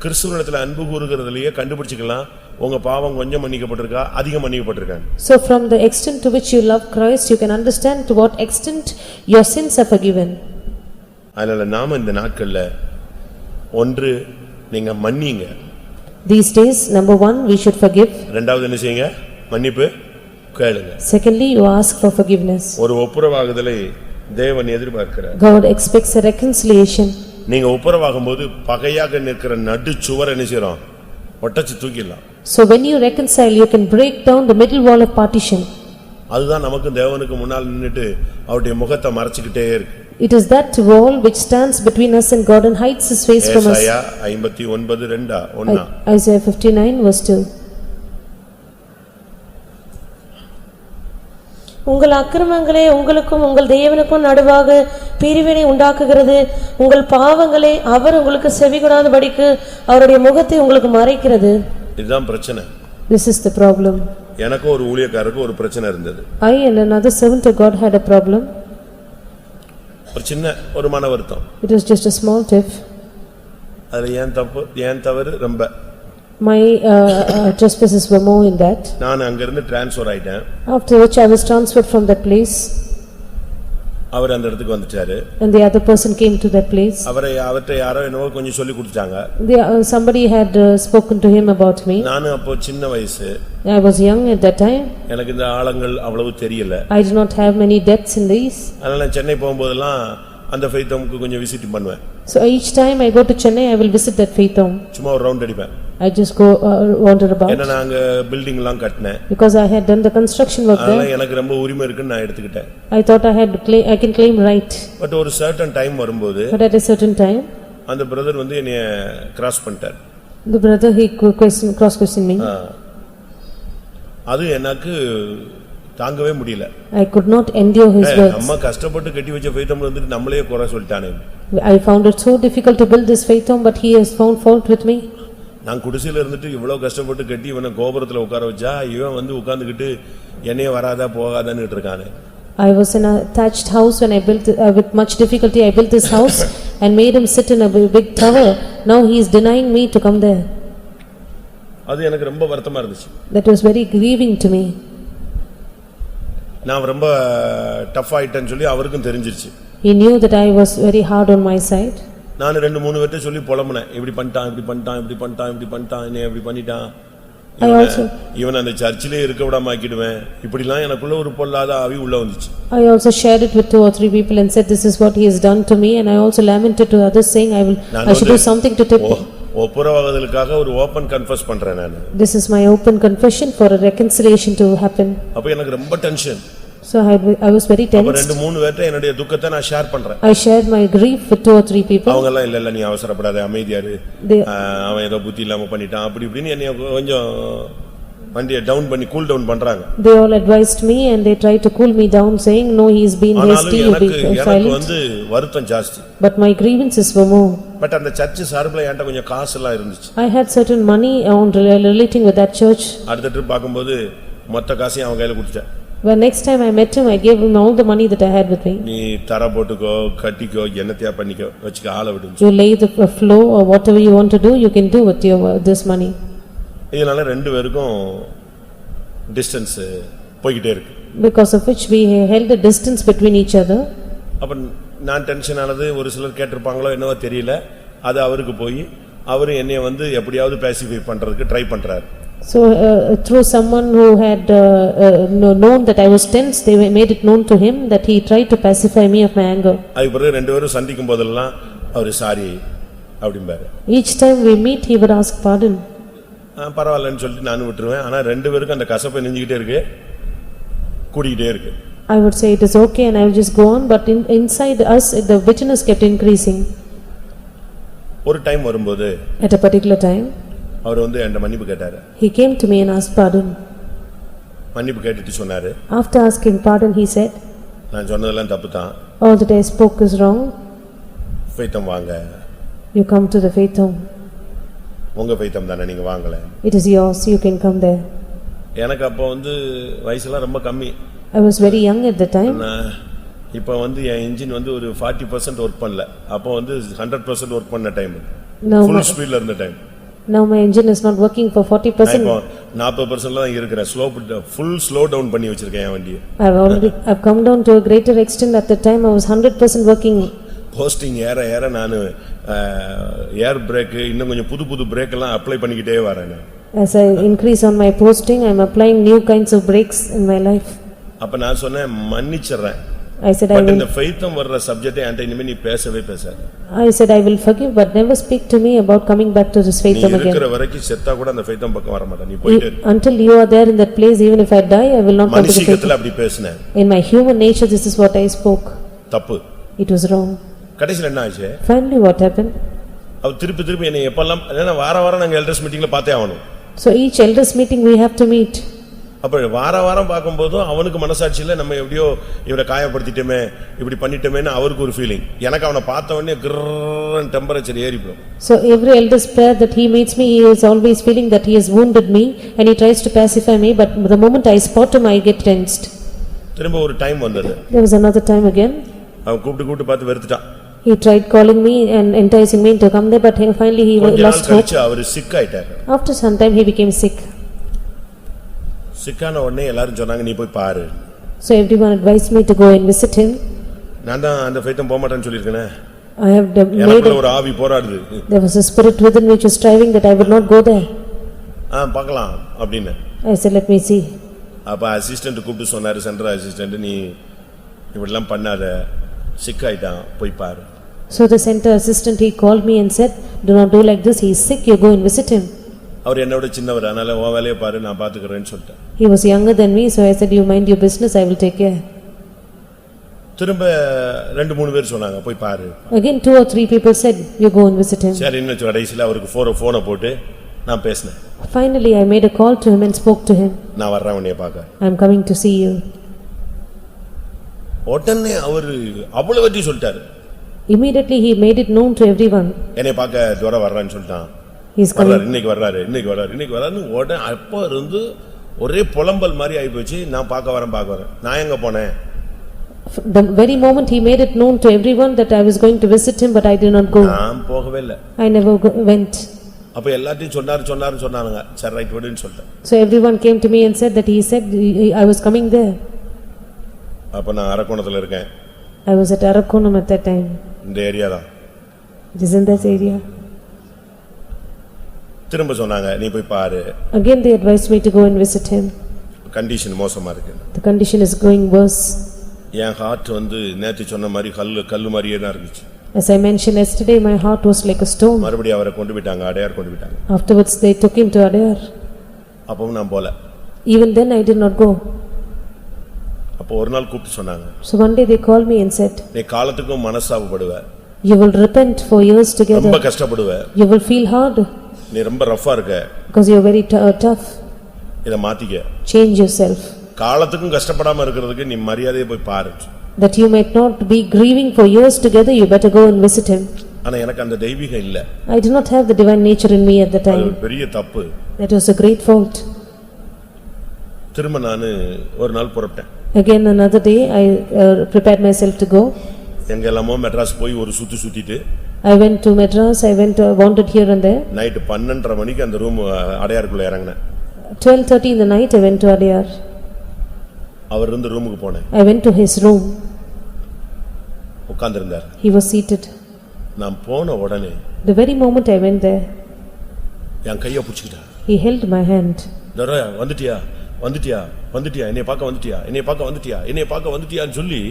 கிறிஸ்துவினிடத்தில் அன்பு கூறுகிறதுலயே கண்டுபிடிச்சுக்கலாம் உங்க பாவம் கொஞ்சம் மன்னிக்கப்பட்டிருக்கா அதிகம் மன்னிக்கப்பட்டிருக்கா. So from the extent to which you love Christ, you can understand to what extent your sins are forgiven. அதனால நாம இந்த நாட்கள்ல ஒன்று நீங்க மன்னிங்க. These days, number one, we should forgive. இரண்டாவது என்ன செய்யுங்க? மன்னிப்பு கேளுங்க. Secondly, you ask for forgiveness. ஒரு ஒப்புரவாகுதலை தேவன் எதிர்பார்க்கிறார். God expects a reconciliation. நீங்க ஒப்புரவாகும்போது பகையாக நிற்கிற நடு சுவர் என்ன செய்றோம்? ஒட்டச்சு தூக்கிடலாம். So when you reconcile, you can break down the middle wall of partition. அதுதான் நமக்கு தேவனுக்கு முன்னால் நின்னுட்டு அவருடைய முகத்தை மறைச்சிக்கிட்டே இருக்கு. It is that wall which stands between us and God and hides his face from us. ஏசாயா 59:2 Isaiah 59 verse 2. உங்கள் அக்கிரமங்களே உங்களுக்கும் உங்கள் தேவனுக்கும் நடுவாக பிரிவினை உண்டாக்குகிறது. உங்கள் பாவங்களே அவர் உங்களுக்கு செவிகொடாதபடிக்கு அவருடைய முகத்தை உங்களுக்கு மறைக்கிறது. இதுதான் பிரச்சனை. This is the problem. எனக்கு ஒரு ஊழியக்காரருக்கு ஒரு பிரச்சனை இருந்தது. I and another servant of God had a problem. ஒரு சின்ன ஒரு மன வருத்தம். It was just a small tiff. அதுல ஏன் தவறு ரொம்ப. My trespasses were more in that. நான் அங்க இருந்து ட்ரான்ஸ்ஃபர் ஆயிட்டேன். After which I was transferred from that place. அவர் அந்த இடத்துக்கு வந்துட்டாரு. And the other person came to that place. அவர்ட்ட யாரோ என்னவோ கொஞ்சம் சொல்லி கொடுத்தாங்க. Somebody had spoken to him about me. நானும் அப்போ சின்ன வயசு. I was young at that time. எனக்கு இந்த ஆழங்கள் அவ்வளவு தெரியல. I did not have many depths in these. அதனால நான் சென்னை போகும்போதெல்லாம் அந்த faith homeக்கு கொஞ்சம் விசிட் பண்ணுவேன். So each time I go to Chennai, I will visit that faith home. சும்மா ஒரு ரவுண்ட் அடிப்பேன். I just go wander about. ஏன்னா நான் அங்க பில்டிங் எல்லாம் கட்டினேன். Because I had done the construction work there. அதனால எனக்கு ரொம்ப உரிமை இருக்குன்னு நான் எடுத்துக்கிட்டேன். I thought I can claim right. But ஒரு certain டைம் வரும்போது But at a certain time, அந்த பிரதர் வந்து என்னைய கிராஸ் பண்ணிட்டார். the brother he cross-questioned me. அது எனக்கு தாங்கவே முடியல. I could not endure his words. நம்ம கஷ்டப்பட்டு கட்டி வச்ச faith home வந்துட்டு நம்மளே குறை சொல்லிட்டானே. I found it so difficult to build this faith home, but he has found fault with me. நான் குடிசையில இருந்துட்டு இவ்வளவு கஷ்டப்பட்டு கட்டி இவனை கோபுரத்துல உட்கார வச்சா இவன் வந்து உட்கார்ந்துகிட்டு என்னைய வராதா போகாதான்னு இருக்கானே. I was in a thatched house when I built with much difficulty I built this house and made him sit in a big tower. Now he is denying me to come there. அது எனக்கு ரொம்ப வருத்தமா இருந்துச்சு. That was very grieving to me. நான் ரொம்ப tough ஆயிட்டேன்னு சொல்லி அவருக்கும் தெரிஞ்சிருச்சு. He knew that I was very hard on my side. நான் 2-3 பேர்ட்ட சொல்லி புலம்புனேன். இப்படி பண்ணிட்டான் என்ன இப்படி பண்ணிட்டான். இவன் அந்த சர்ச்சிலே இருக்க விடாம ஆக்கிடுவேன். இப்படிலாம் எனக்குள்ள ஒரு பொல்லாத ஆவி உள்ள வந்துச்சு. I also shared it with 2 or 3 people and said this is what he has done to me, and I also lamented to others saying I should do something to take. ஒப்புரவாகுதலுக்காக ஒரு ஓபன் கன்ஃபஸ் பண்றேன் நான். This is my open confession for a reconciliation to happen. அப்ப எனக்கு ரொம்ப tension. So I was very tense. அப்ப 2-3 பேர்ட்ட என்னுடைய துக்கத்தை நான் ஷேர் பண்றேன். I shared my grief with 2 or 3 people. அவங்க எல்லாம் இல்ல நீ அவசரப்படாத அமைதியா இரு. அவன் ஏதோ புத்தி இல்லாம பண்ணிட்டான் அப்படி இப்படின்னு என்னைய கொஞ்சம் வண்டியை டவுன் பண்ணி கூல் டவுன் பண்றாங்க. They all advised me and they tried to cool me down saying no, he is being hasty, you be எனக்கு silent. வந்து வருத்தம் ஜாஸ்தி. But my grievances were more. But அந்த சர்ச் சார்புல என்கிட்ட கொஞ்சம் காசு எல்லாம் இருந்துச்சு. I had certain money on relating with that church. அடுத்த ட்ரிப் பாக்கும்போது மொத்த காசையும் அவன் கையில கொடுத்துட்டேன். When next time I met him, I gave him all the money that I had with me. நீ தர போட்டுக்கோ கட்டிக்கோ என்னத்தையா பண்ணிக்கோ வச்சுக்க ஆள விடு. You lay the floor or whatever you want to do, you can do with this money. இதனால ரெண்டு பேருக்கும் டிஸ்டன்ஸ் போயிட்டே இருக்கு. Because of which we held a distance between each other. அப்ப நான் டென்ஷன் ஆனது ஒரு சிலர் கேட்டிருப்பாங்களோ என்னவோ தெரியல. அது அவருக்கு போய் அவரு என்னைய வந்து எப்படியாவது பேசிஃபை பண்றதுக்கு ட்ரை பண்றாரு. So through someone who had known that I was tense, they made it known to him that he tried to pacify me of my anger. அதுக்கு பிறகு ரெண்டு பேரும் சந்திக்கும் போதெல்லாம் அவரு சாரி அப்படிம்பாரு. Each time we meet, he would ask pardon. பரவாயில்லன்னு சொல்லிட்டு நானும் விட்டுருவேன். ஆனா ரெண்டு பேருக்கும் அந்த கசப்பை நெஞ்சிக்கிட்டே இருக்கு, கூடிக்கிட்டே இருக்கு. I would say it is okay and I will just go on, but inside us the bitterness kept increasing. ஒரு டைம் வரும்போது At a particular time, அவர் வந்து என்கிட்ட மன்னிப்பு கேட்டாரு. he came to me and asked pardon. மன்னிப்பு கேட்டுட்டு சொன்னாரு, After asking pardon, he said, நான் சொன்னதெல்லாம் தப்பு தான், all that I spoke is wrong. ஃபெய்த்தம் வாங்க. You come to the faith home. உங்க ஃபெய்த்தம் தானே, நீங்க வாங்கல. It is yours, you can come there. எனக்கு அப்போ வயசுலாம் ரொம்ப கம்மி. I was very young at the time. இப்போ என் இன்ஜின் ஒரு 40% ஒர்க் பண்ணல. அப்போ 100% ஒர்க் பண்ண டைம். ஃபுல் ஸ்பீட்ல இருந்த time. Now my engine is not working for 40%. இப்போ 40%ல தான் இருக்கிறேன். ஃபுல் ஸ்லோ டவுன் பண்ணி வச்சிருக்கேன் என் வண்டியை. I've come down to a greater extent. At the time I was 100% working. Posting ஏற நான் ஏர் பிரேக் இன்னும் கொஞ்சம் புது பிரேக் எல்லாம் அப்ளை பண்ணிக்கிட்டே வரேன். As I increase on my posting, I am applying new kinds of brakes in my life. அப்ப நான் சொன்னேன், மன்னிச்சிடுறேன். I said I will. இந்த ஃபெய்த்தம் வர்ற சப்ஜெக்ட் என்கிட்ட இனிமே நீ பேசவே பேசாத. I said I will forgive, but never speak to me about coming back to this faith again. நீ இருக்கிற வரைக்கும் செத்தா கூட அந்த ஃபெய்த்தம் பக்கம் வர மாட்டே. நீ போயிடு. Until you are there in that place, even if I die, I will not come to the faith. மனுஷிகத்துல அப்படி பேசினேன். In my human nature, this is what I spoke. தப்பு. It was wrong. கடைசில என்ன ஆச்சு? Finally what happened? அவ திருப்பி என்னை எப்பல்லாம் வாரம் நாங்க எல்டர்ஸ் மீட்டிங்ல பார்த்தே ஆகணும். So each elders meeting we have to meet. அப்ப வாரம் பாக்கும்போது அவனுக்கு மனசாட்சியில நம்ம எப்படியோ இவரை காயப்படுத்திட்டோமே, இப்படி பண்ணிட்டோமேன்னு அவருக்கு ஒரு ஃபீலிங். எனக்கு அவனை பார்த்த உடனே கிரர்ன்னு டெம்பரேச்சர் ஏறி போகும். So every elder's prayer that he meets me, he is always feeling that he has wounded me and he tries to pacify me, but the moment I spot him I get tensed. திரும்ப ஒரு time வந்தது. There was another time again. அவன் கூப்பிட்டு பார்த்து வெறுத்துட்டான். He tried calling me and enticing me to come there, but finally he lost hope. Our sick ஆயிட்டார். After some time he became sick. சிக்கான உடனே எல்லாரும் சொன்னாங்க, நீ போய் பாரு. So everyone advised me to go and visit him. நான் தான் அந்த ஃபெய்த்தம் போக மாட்டேன்னு சொல்லிருக்கேனே. I have எனக்குள்ள ஒரு ஆவி போராடுது. There was a spirit within which was striving that I would not go there. பார்க்கலாம் அப்படினு. I said let me see. அப்ப அசிஸ்டன்ட் கூப்பிட்டு சொன்னாரு, சென்ட்ரல் அசிஸ்டன்ட், நீ இப்படிலாம் பண்ணாத, சிக் ஆயிட்டான், போய் பாரு. So the center assistant, he called me and said, do not do like this, he is sick, you go and visit him. அவர் என்னோட சின்னவர், அதனால உன் வேலையை பாரு, நான் பாத்துக்கறேன்னு சொல்லிட்டேன். He was younger than me, so I said, you mind your business, I will take care. திரும்ப 2-3 பேர் சொன்னாங்க, போய் பாரு. Again 2 or 3 people said, you go and visit him. சரி, இன்னும் கடைசில அவருக்கு போனை போட்டு நான் பேசினேன். Finally I made a call to him and spoke to him. நான் வர்றேன் உன்னைய பார்க்க. I am coming to see you. உடனே அவர் அவ்வளவுட்டி சொல்லிட்டாரு. Immediately he made it known to everyone. என்னை பார்க்க துரை வர்றான்னு சொல்லிட்டான். He is coming. இன்னைக்கு வர்றாரு. உடனே அப்ப இருந்து ஒரே புலம்பல் மாதிரி ஆயி போச்சு. நான் பார்க்க வரேன். நான் எங்க போனேன்? The very moment he made it known to everyone that I was going to visit him, but I did not go. நான் போகவே இல்ல. I never went. அப்ப எல்லாத்தையும் சொன்னாருங்க. சரி, ரைட், விடுன்னு சொல்லிட்டேன். So everyone came to me and said that he said I was coming there. அப்ப நான் அரக்கோணத்துல இருக்கேன். I was at Arakonam at that time. இந்த ஏரியா தான். It is in that area. திரும்ப சொன்னாங்க, நீ போய் பாரு. Again they advised me to go and visit him. Condition மோசமா இருக்கு. The condition is going worse. என் ஹார்ட் நேத்து சொன்ன மாதிரி கல்லு மாதிரியே தான் இருந்துச்சு. As I mentioned yesterday, my heart was like a stone. மறுபடியும் அவரை கொண்டு போயிட்டாங்க, அடையார் கொண்டு போயிட்டாங்க. Afterwards they took him to Adayar. அப்பவும் நான் போல. Even then I did not go. அப்போ ஒரு நாள் கூப்பிட்டு சொன்னாங்க, So one day they called me and said, நீ காலத்துக்கும் மனஸ்தாபப்படுவ, you will repent for years together. ரொம்ப கஷ்டப்படுவ, You will feel hard நீ ரொம்ப ரஃப்பா இருக்க, because you are very tough. இத மாத்திக்க. Change yourself. காலத்துக்கும் கஷ்டப்படாம இருக்கிறதுக்கு நீ மரியாதையை போய் பாரு. That you might not be grieving for years together, you better go and visit him. ஆனா எனக்கு அந்த தெய்வீகம் இல்ல. I did not have the divine nature in me at the அது time. பெரிய தப்பு. That was a great fault. திரும்ப நானு ஒரு நாள் புறப்பட்டேன். Again another day I prepared myself to go. எங்க எல்லாமோ மெட்ராஸ் போய் ஒரு சுத்திட்டு I went to Madras, I wandered here and there. Night 12:30 மணிக்கு அந்த ரூம் அடையாருக்குள்ள இறங்கினேன். 12:30 in the night I went to Adayar. அவர் இருந்த ரூமுக்கு போனேன். I went to his room. உட்கார்ந்திருந்தார். He was seated. நான் போன உடனே The very moment I went there, என் கையை பிடிச்சிட்டார். he held my hand. தரே, வந்துட்டியா என்னைய பார்க்க வந்துட்டியான்னு சொல்லி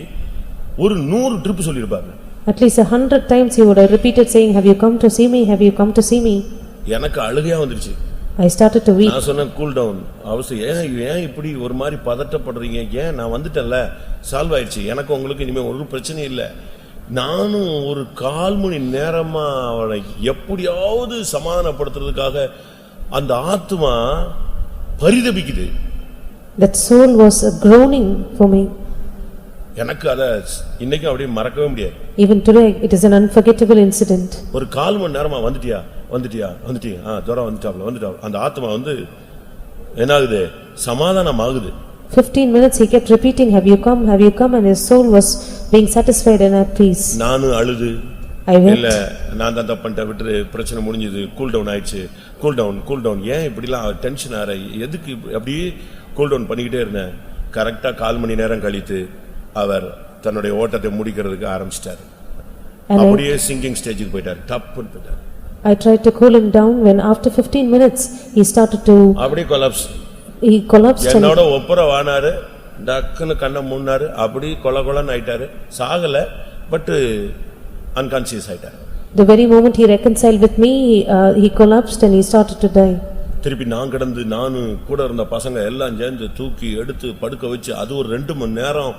ஒரு 100 trip சொல்லிருப்பாரு. At least 100 times he would have repeated saying, have you come to see me, have you come to see me. எனக்கு அழுகையா வந்துருச்சு. I started to weep. நான் சொன்னேன், கூல் டவுன், ஏன் இப்படி ஒரு மாதிரி பதட்டப்படுறீங்க, ஏன் நான் வந்துட்டேன்ல, சால்வ் ஆயிடுச்சு, எனக்கு உங்களுக்கு இனிமே ஒரு பிரச்சனை இல்ல. நானும் ஒரு 1/4 மணி நேரமா அவனை எப்படியாவது சமாதானப்படுத்துறதுக்காக அந்த ஆத்மா பரிதபிக்குது. That soul was groaning for me. எனக்கு அத இன்னைக்கும் அப்படியே மறக்கவே முடியாது. Even today, it is an unforgettable incident. ஒரு 4 மணி நேரமா வந்துட்டியா தூரம் வந்துட்டா அந்த ஆத்மா என்ன ஆகுது, சமாதானம் ஆகுது. 15 minutes he kept repeating, have you come, and his soul was being satisfied and at peace. நானும் அழுது, I wept. இல்ல நான் தான் தப்பு பண்ணிட்டேன், விட்டு பிரச்சனை முடிஞ்சது, கூல் டவுன் ஆயிடுச்சு, கூல் டவுன், ஏன் இப்படிலாம் டென்ஷன் ஆற, எதுக்கு அப்படியே கூல் டவுன் பண்ணிக்கிட்டே இருந்தேன். கரெக்டா 4 மணி நேரம் கழித்து அவர் தன்னுடைய ஓட்டத்தை முடிக்கிறதுக்கு ஆரம்பிச்சிட்டார். அப்படியே சிங்கிங் ஸ்டேஜுக்கு போயிட்டார், டப்புன்னு போயிட்டார். I tried to cool him down when after 15 minutes he started to அப்படியே கொலாப்ஸ். he collapsed. என்னோட ஒப்புற வானாரு, டக்குன்னு கண்ணை மூடினாரு, அப்படி கொலன்னு ஆயிட்டாரு. சாகல, பட் unconscious ஆயிட்டாரு. The very moment he reconciled with me, he collapsed and he started to die. திருப்பி நான் கிடந்து, நானு கூட இருந்த பசங்க எல்லாம் சேர்ந்து தூக்கி எடுத்து படுக்க வச்சு, அது ஒரு 2 மணி நேரம்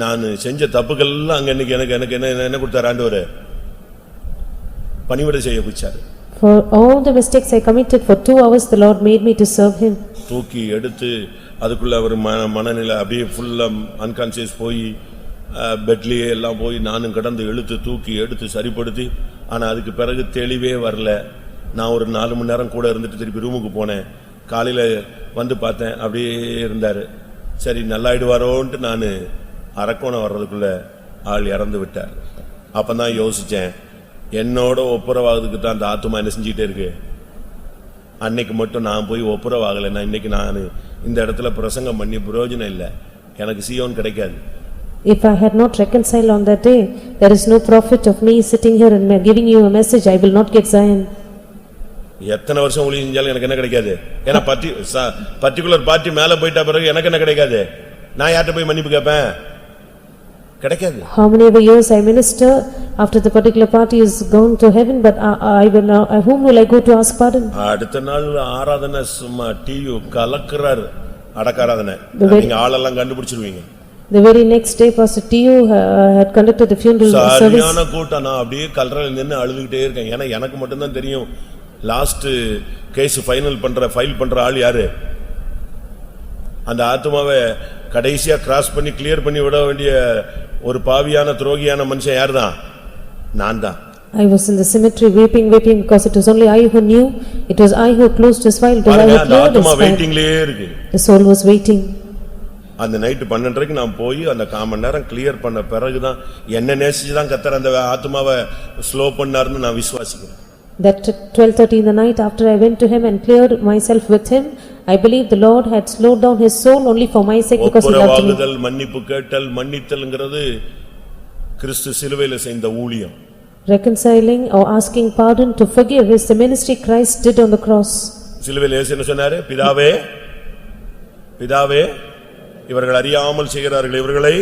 நான் செஞ்ச தப்புகள் எல்லாம் அங்க எனக்கு என்ன கொடுத்தாரு ஆண்டவரே, பணிவிடை செய்ய வச்சாரு. For all the mistakes I committed for 2 hours, the Lord made me to serve him. தூக்கி எடுத்து அதுக்குள்ள அவர் மனநிலை அப்படியே ஃபுல்லா அன்கான்சியஸ் போய் பெட்லயே எல்லாம் போய் நானும் கிடந்து இழுத்து தூக்கி எடுத்து சரிப்படுத்தி, ஆனா அதுக்கு பிறகு தெளிவே வரல. நான் ஒரு 4 மணி நேரம் கூட இருந்துட்டு திருப்பி ரூமுக்கு போனேன். காலையில வந்து பார்த்தேன், அப்படியே இருந்தாரு. சரி நல்லாயிடுவாரோன்ட்டு நான் அரக்கோணம் வர்றதுக்குள்ள ஆள் இறந்து விட்டார். அப்பதான் யோசிச்சேன், என்னோட ஒப்புரவாகிறதுக்கு தான் அந்த ஆத்துமா என்ன செஞ்சுட்டே இருக்கு. அன்னைக்கு மட்டும் நான் போய் ஒப்புரவாகலைன்னா இன்னைக்கு நான் இந்த இடத்துல பிரசங்கம் பண்ணி பிரயோஜனம் இல்லை, எனக்கு சீயோன் கிடைக்காது. If I had not reconciled on that day, there is no profit of me sitting here and giving you a message. I will not get Zion. எத்தனை வருஷம் ஊழியம் செஞ்சாலும் எனக்கு என்ன கிடைக்காது. ஏன்னா பர்టిక్యులர் பார்ட்டி மேல போயிட்ட பிறகு எனக்கு என்ன கிடைக்காது. நான் யார்கிட்ட போய் மன்னிப்பு கேட்பேன், கிடைக்காது. How many ever years I minister, after the particular party is gone to heaven, but I will now, whom will I go to ask pardon? அடுத்த நாள் ஆராதனை சும்மா டியூ கலக்குறாரு, அடக்காராதனை. நீங்க ஆளெல்லாம் கண்டுபிடிச்சிருவீங்க. The very next day, Pastor T.U. had conducted the funeral service. சரியான கூட்டம். நான் அப்படியே கல்றல நின்னு அழுதுகிட்டே இருக்கேன். ஏன்னா எனக்கு மட்டும் தான் தெரியும் லாஸ்ட் கேஸ் ஃபைல் பண்ற ஆள் யாரு. அந்த ஆத்துமாவை கடைசியா கிராஸ் பண்ணி கிளியர் பண்ணி விட வேண்டிய ஒரு பாவியான துரோகியான மனுஷன் யார்தான்? நான் தான். I was in the cemetery weeping because it was only I who knew. It was I who closed his file. அந்த ஆத்துமா வெயிட்டிங்லயே இருக்கு. The soul was waiting. அந்த நைட் 12:30க்கு நான் போய் அந்த 1/4 மணி நேரம் கிளியர் பண்ண பிறகுதான் என்ன நேசிச்சுதான் கர்த்தர் அந்த ஆத்துமாவை ஸ்லோ பண்ணாருன்னு நான் விசுவாசிக்கிறேன். That 12:30 in the night, after I went to him and cleared myself with him, I believe the Lord had slowed down his soul only for my sake because he loved me. ஒப்புரவாகுதல், மன்னிப்பு கேட்டல், மன்னித்தல்ங்கிறது கிறிஸ்து சிலுவையில செய்த ஊழியம். Reconciling or asking pardon to forgive is the ministry Christ did on the cross. சிலுவையில இயேசு என்ன சொன்னாரு? பிதாவே இவர்கள் அறியாமல் செய்கிறார்கள், இவர்களை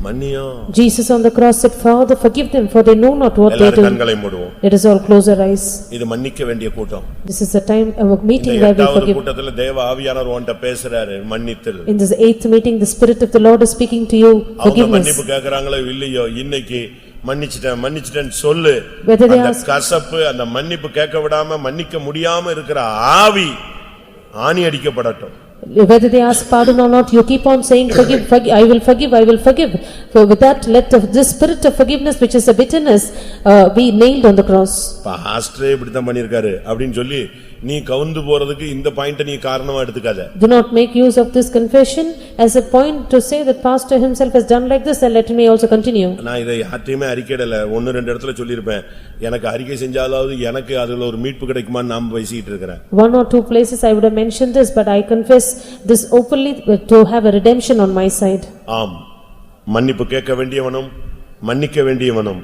மன்னியும். Jesus on the cross said, Father, forgive them, for they know not what they do. கண்களை மூடுவோம். Let us all close our eyes. இது மன்னிக்க வேண்டிய கூட்டம். This is the time of meeting where we forgive. கூட்டத்துல தேவ ஆவியானவர் உன்கிட்ட பேசுறாரு, மன்னித்தல். In this 8th meeting, the Spirit of the Lord is speaking to you, forgiveness. மன்னிப்பு கேக்குறாங்களோ இல்லையோ, இன்னைக்கு மன்னிச்சிட்டேன் சொல்லு. அந்த கசப்பு, அந்த மன்னிப்பு கேட்க விடாம மன்னிக்க முடியாம இருக்கிற ஆவி ஆணி அடிக்கப்படட்டும். Whether they ask pardon or not, you keep on saying, forgive, I will forgive. For with that, let the spirit of forgiveness, which is a bitterness, be nailed on the cross. பாஸ்டரே இப்படி தான் பண்ணிருக்காரு அப்படினு சொல்லி நீ கவுந்து போறதுக்கு இந்த பாயிண்ட நீ காரணமா எடுத்துக்காத. Do not make use of this confession as a point to say that pastor himself has done like this, and let me also continue. நான் இதை யார்ட்டையுமே அறிக்கையிடல, 1-2 இடத்துல சொல்லிருப்பேன். எனக்கு அறிக்கை செஞ்சாலாவது எனக்கு அதுல ஒரு மீட்பு கிடைக்குமான்னு நான் பேசிட்டு இருக்கேன். 1 or 2 places I would have mentioned this, but I confess this openly to have a redemption on my side. ஆம், மன்னிப்பு கேட்க வேண்டியவனும் மன்னிக்க வேண்டியவனும்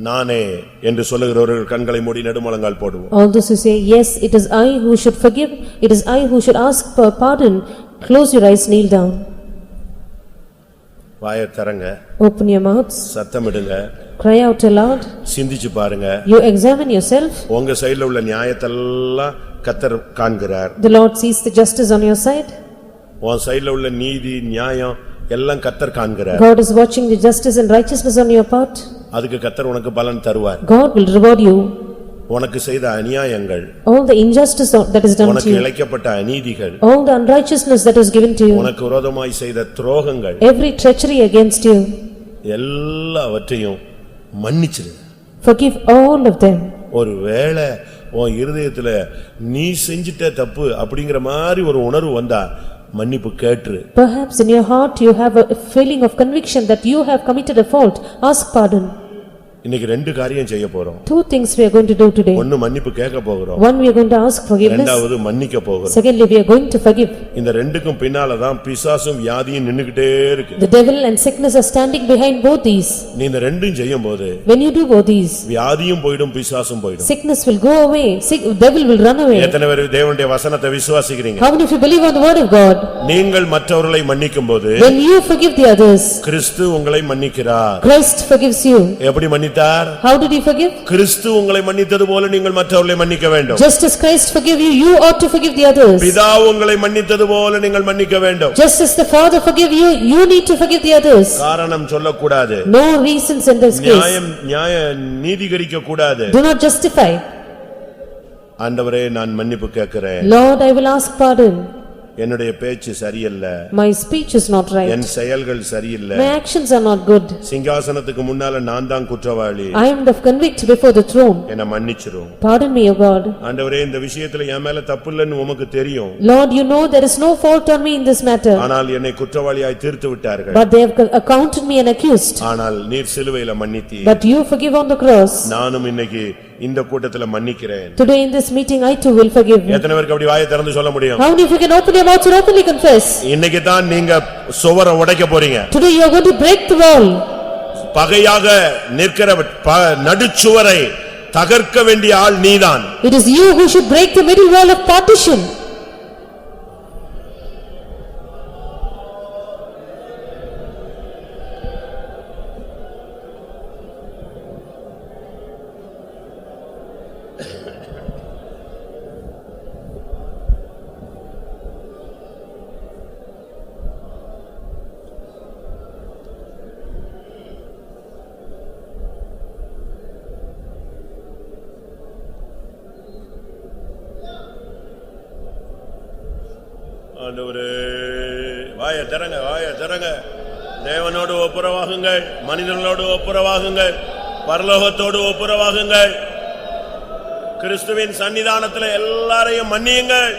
நானே என்று சொல்லுகிறவர்கள் கண்களை மூடி நெடுமுழங்கால் போடுவோம். All those who say, yes, it is I who should forgive, it is I who should ask for pardon, close your eyes, kneel down. வாயை திறங்க. Open your mouths. சத்தமிடுங்க. Cry out aloud. சிந்திச்சு பாருங்க. You examine yourself. உங்க சைடுல உள்ள நியாயத்தெல்லாம் கர்த்தர் காண்கிறார். The Lord sees the justice on your side. உன் சைடுல உள்ள நீதி நியாயம் எல்லாம் கர்த்தர் காண்கிறார். God is watching the justice and righteousness on your part. அதுக்கு கர்த்தர் உனக்கு பலன் தருவார். God will reward you. உனக்கு செய்த அநியாயங்கள், all the injustice that is done to உனக்கு you, இழைக்கப்பட்ட அநீதிகள், all the unrighteousness that is given to you, உனக்கு விரோதமாய் செய்த துரோகங்கள், every treachery against you, எல்லாவற்றையும் மன்னிச்சிரு. forgive all of them. ஒருவேளை உன் இருதயத்துல நீ செஞ்சிட்ட தப்பு அப்படிங்கிற மாதிரி ஒரு உணர்வு வந்தா மன்னிப்பு கேட்டுரு. Perhaps in your heart you have a feeling of conviction that you have committed a fault. Ask pardon. இன்னைக்கு ரெண்டு காரியம் செய்ய போறோம். Two things we are going to do today. ஒன்னு மன்னிப்பு கேட்க போகிறோம். One, we are going to ask forgiveness. இரண்டாவது மன்னிக்க போகிறோம். Secondly, we are going to forgive. இந்த ரெண்டுக்கும் பின்னால தான் பிசாசும் வியாதியும் நின்னுக்கிட்டே இருக்கு. The devil and sickness are standing behind both these. நீ இந்த ரெண்டும் செய்யும்போது When you do both these, வியாதியும் போய்டும் பிசாசும் போய்டும். sickness will go away, devil will run away. எத்தனை பேர் தேவனுடைய வசனத்தை விசுவாசிக்கிறீங்க? How many of you believe on the word of God? நீங்கள் மற்றவர்களை மன்னிக்கும்போது When you forgive the others, கிறிஸ்து உங்களை மன்னிக்கிறார். Christ forgives you. எப்படி மன்னித்தார்? How did he forgive? கிறிஸ்து உங்களை மன்னித்தது போல நீங்கள் மற்றவர்களை மன்னிக்க வேண்டும். Just as Christ forgave you, you ought to forgive the others. பிதா உங்களை மன்னித்தது போல நீங்கள் மன்னிக்க வேண்டும். Just as the Father forgave you, you need to forgive the others. காரணம் சொல்லக்கூடாது. No reasons in this case. நியாய நீதிகரிக்க கூடாது. Do not justify. ஆண்டவரே, நான் மன்னிப்பு கேட்கிறேன். Lord, I will ask pardon. என்னுடைய பேச்சு சரியில்ல. My speech is not right. என் செயல்கள் சரியில்லை. My actions are not good. சிங்காசனத்துக்கு முன்னால நான் தான் குற்றவாளி. I am the convict before the throne. என்னை மன்னிச்சிரும். Pardon me, O God. ஆண்டவரே, இந்த விஷயத்துல என் மேல தப்பு இல்லைன்னு உமக்கு தெரியும். Lord, you know there is no fault on me in this matter. ஆனால் என்னை குற்றவாளியாய் தீர்த்து விட்டார்கள். But they have accounted me an accused. ஆனால் நீர் சிலுவையில மன்னித்தீர். But you forgive on the cross. நானும் இன்னைக்கு இந்த கூட்டத்துல மன்னிக்கிறேன். Today in this meeting I too will forgive. எத்தனை பேருக்கு அப்படி வாயை திறந்து சொல்ல முடியும்? How many of you can open your mouth and openly confess? இன்னைக்கு தான் நீங்க சுவரை உடைக்க போறீங்க. Today you are going to break the wall. பகையாக நிற்கிற நடுச்சுவரை தகர்க்க வேண்டிய ஆள் நீதான். It is you who should break the middle wall of partition. ஆண்டவரே, வாயை திறங்க. தேவனோடு ஒப்புரவாகுங்கள், மனிதர்களோடு ஒப்புரவாகுங்கள், பரலோகத்தோடு ஒப்புரவாகுங்கள். கிறிஸ்துவின் சன்னிதானத்தில் எல்லாரையும் மன்னியுங்கள்.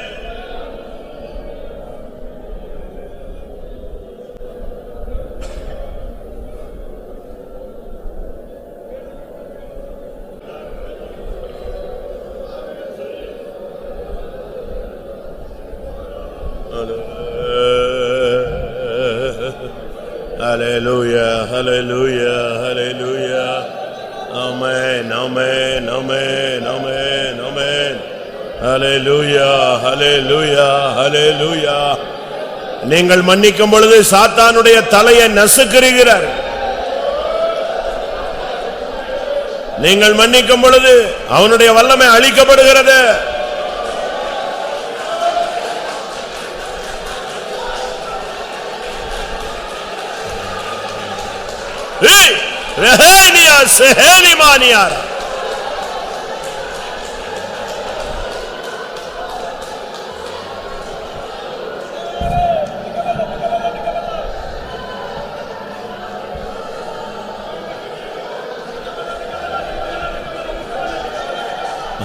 Hallelujah, hallelujah, hallelujah. Amen, amen, amen, amen, amen. Hallelujah, hallelujah, hallelujah. நீங்கள் மன்னிக்கும் பொழுது சாத்தானுடைய தலையை நசுக்குகிறார். நீங்கள் மன்னிக்கும் பொழுது அவனுடைய வல்லமை அழிக்கப்படுகிறது. Rehenia seheni maniara.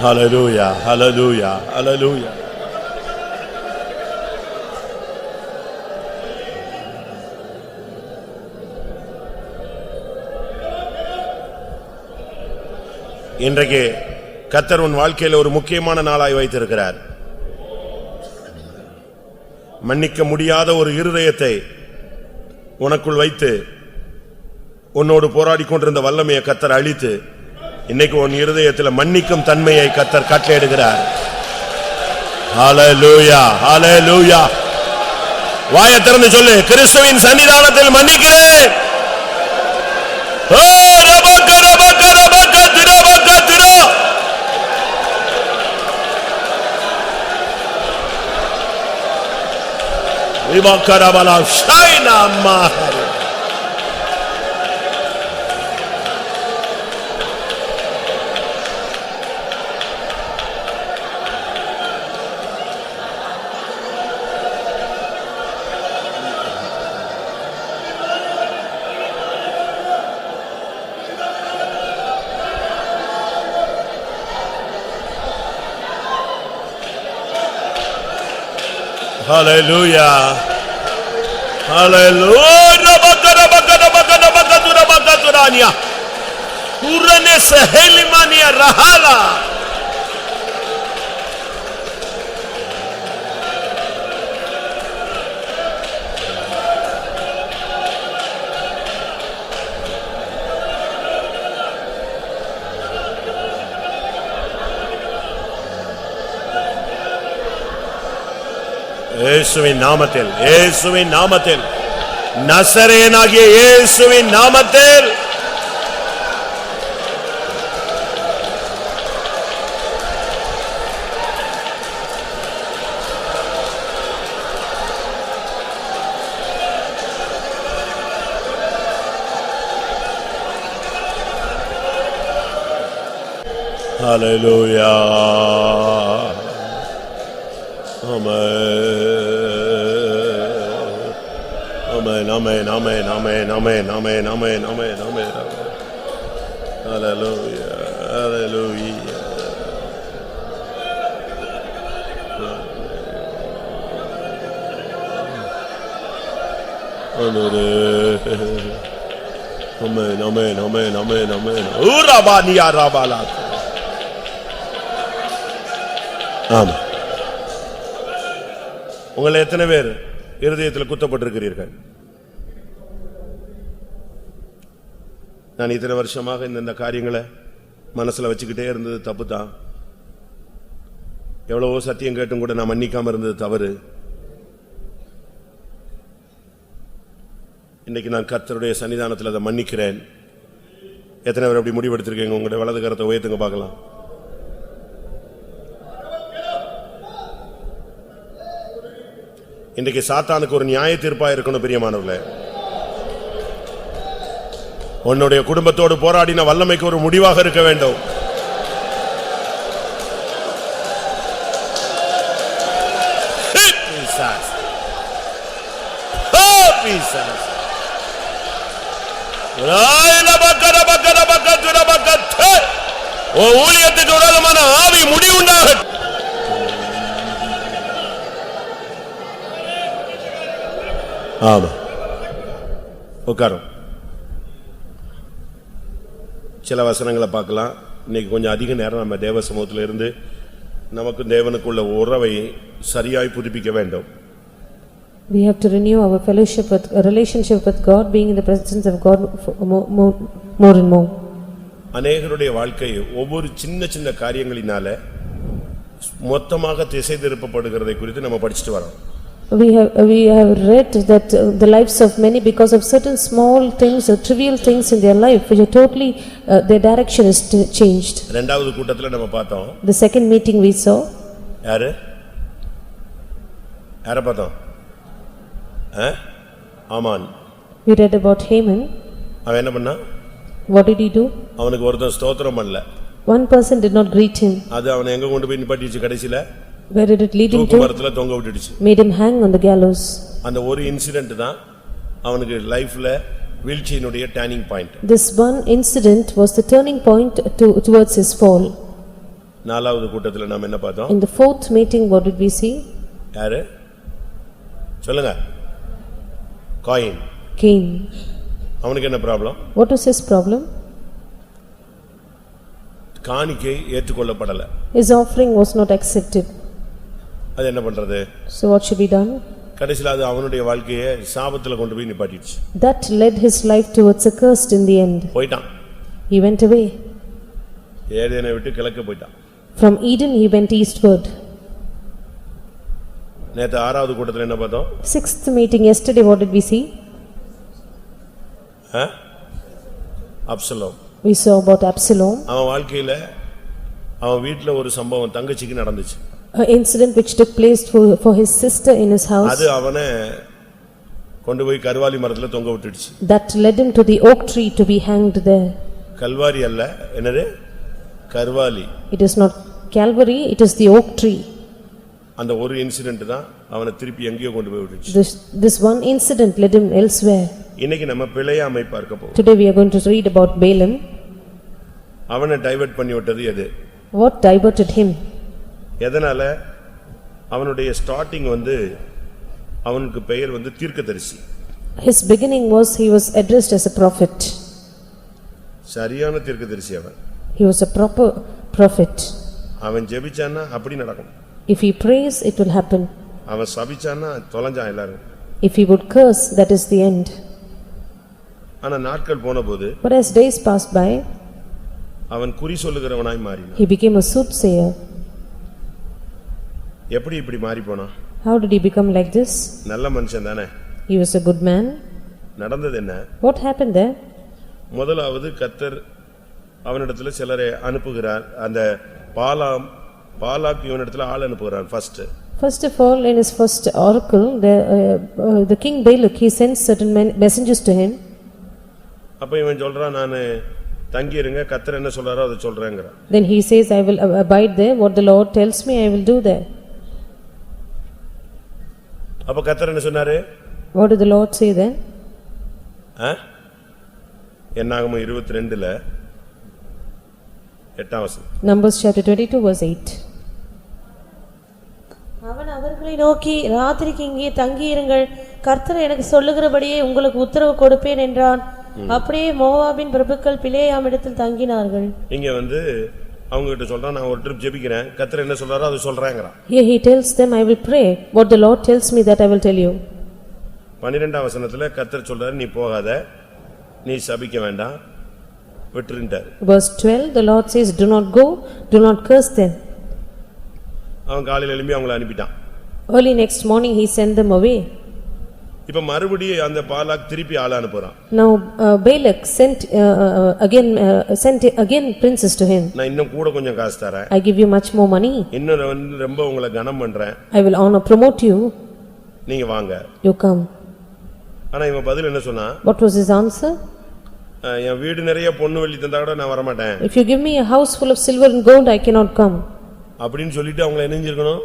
Hallelujah, hallelujah, hallelujah. இன்றைக்கு கர்த்தர் உன் வாழ்க்கையில் ஒரு முக்கியமான நாளாய் வைத்திருக்கிறார். மன்னிக்க முடியாத ஒரு இருதயத்தை உனக்குள் வைத்து உன்னோடு போராடிக் கொண்டிருந்த வல்லமையை கர்த்தர் அழித்து இன்னைக்கு உன் இருதயத்தில் மன்னிக்கும் தன்மையை கர்த்தர் கட்டளையிடுகிறார். ஹல்லேலூயா, ஹல்லேலூயா. வாயை திறந்து சொல்லு, கிறிஸ்துவின் சன்னிதானத்தில் மன்னிக்கிறேன். ஓ ரபக ரபக ரபக திரபக திர. விமக்கரபலா ஷைனா மாஹரி. Hallelujah. Hallelujah. Bakadurania. Urane Sahelimania Rahala. இயேசுவின் நாமத்தில், இயேசுவின் நாமத்தில், நசரேயனாகிய இயேசுவின் நாமத்தில் ஹல்லேலூயா. Amen, amen, amen, amen, amen, amen, amen, amen, amen. Hallelujah, hallelujah. Amen, amen, amen, amen, amen. Urabaniya rabalat. Amen. உங்களை எத்தனை பேர் இருதயத்தில் குத்தப்பட்டிருக்கிறீர்கள்? நான் இத்தனை வருஷமாக இந்த காரியங்களை மனசுல வச்சுக்கிட்டே இருந்தது தப்பு தான். எவ்வளவோ சத்தியம் கேட்டும் கூட நான் மன்னிக்காம இருந்தது தவறு. இன்னைக்கு நான் கர்த்தருடைய சன்னிதானத்தில் அதை மன்னிக்கிறேன். எத்தனை பேர் அப்படி முடிவெடுத்திருக்கீங்க? உங்களுடைய வலது கரத்தை உயர்த்துங்க பார்க்கலாம். இன்றைக்கு சாத்தானுக்கு ஒரு நியாய தீர்ப்பா இருக்கணும் பிரியமானவர்களே. உன்னுடைய குடும்பத்தோடு போராடின வல்லமைக்கு ஒரு முடிவாக இருக்க வேண்டும். ஊழியத்துக்கு விரோதமான ஆவி முடிவுண்டாக. ஆமா, உட்காரும். சில வசனங்களை பார்க்கலாம். இன்னைக்கு கொஞ்சம் அதிக நேரம் நம்ம தேவ சமூகத்தில் இருந்து நமக்கு தேவனுக்குள்ள உறவை சரியாய் புதுப்பிக்க வேண்டும். We have to renew our fellowship with a relationship with God, being in the presence of God more and more. அநேகருடைய வாழ்க்கை ஒவ்வொரு சின்ன சின்ன காரியங்களினால மொத்தமாக திசை திருப்பப்படுகிறதை குறித்து நம்ம படிச்சிட்டு வரோம். We have read that the lives of many, because of certain small things or trivial things in their life, which are totally their direction is changed. இரண்டாவது கூட்டத்துல நம்ம பார்த்தோம். The second meeting we saw. யார பார்த்தோம்? ஆமான். We read about Haman. அவன் என்ன பண்ணா? What did he do? அவனுக்கு ஒருத்தன் ஸ்தோத்திரம் பண்ணல. One person did not greet him. அது அவனை எங்க கொண்டு போய் நிப்பாட்டிச்சு? கடைசில where did it lead him to? மரத்துல தொங்க விட்டுடுச்சு. Made him hang on the gallows. அந்த ஒரு இன்சிடென்ட் தான் அவனுக்கு லைஃப்ல வீழ்ச்சியினுடைய turning point. This one incident was the turning point towards his fall. நாலாவது கூட்டத்துல நாம என்ன பார்த்தோம்? In the fourth meeting, what did we see? யாரு சொல்லுங்க? காயின். Cain. அவனுக்கு என்ன problem? What was his problem? காணிக்கை ஏற்றுக்கொள்ளப்படல. His offering was not accepted. அது என்ன பண்றது? So what should be done? கடைசில அது அவனுடைய வாழ்க்கையை சாபத்துல கொண்டு போய் நிப்பாட்டிடுச்சு. That led his life towards a curse in the end. போய்ட்டான். He went away. ஏதேனை விட்டு கிழக்கு போய்ட்டான். From Eden he went eastward. நேத்து ஆறாவது கூட்டத்துல என்ன பார்த்தோம்? Sixth meeting yesterday, what did we see? Absalom. We saw about Absalom. அவன் வாழ்க்கையில அவன் வீட்ல ஒரு சம்பவம் தங்கச்சிக்கு நடந்துச்சு. An incident which took place for his sister in his house. அது அவனை கொண்டு போய் கர்வாலி மரத்துல தொங்க விட்டுடுச்சு. That led him to the oak tree to be hanged there. Kalvari அல்ல, என்னது? கர்வாலி. It is not Calvary, it is the oak tree. அந்த ஒரு இன்சிடென்ட் தான் அவனை திருப்பி எங்கேயோ கொண்டு போய் விட்டுச்சு. This one incident led him elsewhere. இன்னைக்கு நம்ம பிழையாமை பார்க்க போறோம். Today we are going to read about Balaam. அவனை டைவர்ட் பண்ணி விட்டது எது? What diverted him? எதனால? அவனுடைய ஸ்டார்டிங் அவனுக்கு பெயர் தீர்க்கதரிசி. His beginning was he was addressed as a prophet. சரியான தீர்க்கதரிசி அவன். He was a proper prophet. அவன் ஜெபிச்சான்னா அப்படி நடக்கும். If he prays, it will happen. அவன் சபிச்சான்னா தொலைஞ்சான் எல்லாரும். If he would curse, that is the end. ஆனா நாட்கள் போனபோது But as days passed by, அவன் குறி சொல்லுகிறவனாய் மாறினான். he became a soothsayer. எப்படி இப்படி மாறி போனான்? How did he become like this? நல்ல மனுஷன் தானே. He was a good man. நடந்தது என்ன? What happened there? முதலாவது கர்த்தர் அவனிடத்துல சிலரை அனுப்புகிறார். அந்த பாலாக் இவனிடத்துல ஆள் அனுப்புகிறான் first. First of all, in his first oracle, the king Balak, he sent certain messengers to him. அப்ப இவன் சொல்றான், நான் தங்கி இருங்க, கர்த்தர் என்ன சொல்றாரோ அதை சொல்றேங்கறான். Then he says, I will abide there, what the Lord tells me I will do there. அப்ப கர்த்தர் என்ன சொன்னாரு? What did the Lord say then? என்னாகமம் 22ல 8ஆம் வசனம். Numbers chapter 22 verse 8. அவன் அவர்களை நோக்கி, ராத்திரிக்கு இங்கே தங்கியிருங்கள், கர்த்தர் எனக்கு சொல்லுகிறபடியே உங்களுக்கு உத்தரவு கொடுப்பேன் என்றான். அப்படியே மோவாபின் பிரபுக்கள் பிலேயாமிடத்தில் தங்கினார்கள். இங்க அவங்க கிட்ட சொல்றான், நான் ஒரு ட்ரிப் ஜெபிக்கிறேன், கர்த்தர் என்ன சொல்றாரோ அதை சொல்றேங்கறான். Here he tells them, I will pray, what the Lord tells me that I will tell you. 12ஆம் வசனத்துல கர்த்தர் சொல்றாரு, நீ போகாத, நீ சபிக்க வேண்டாம், விட்டுருன்றார். Verse 12, the Lord says, do not go, do not curse them. அவன் காலையில எழும்பி அவங்களை அனுப்பிட்டான். Early next morning he sent them away. இப்ப மறுபடியும் அந்த பாலாக் திருப்பி ஆள அனுப்புறான். Now Balak sent again princes to him. நான் இன்னும் கூட கொஞ்சம் காசு தரேன். I give you much more money. இன்னும் ரொம்ப உங்களை கனம் பண்றேன். I will honor promote you. நீங்க வாங்க. You come. ஆனா இவன் பதில் என்ன சொன்னா? What was his answer? என் வீடு நிறைய பொன்னு வெள்ளி தந்தா கூட நான் வர மாட்டேன். If you give me a house full of silver and gold, I cannot come. அப்படினு சொல்லிட்டு அவங்களை என்ன செஞ்சிருக்கணும்?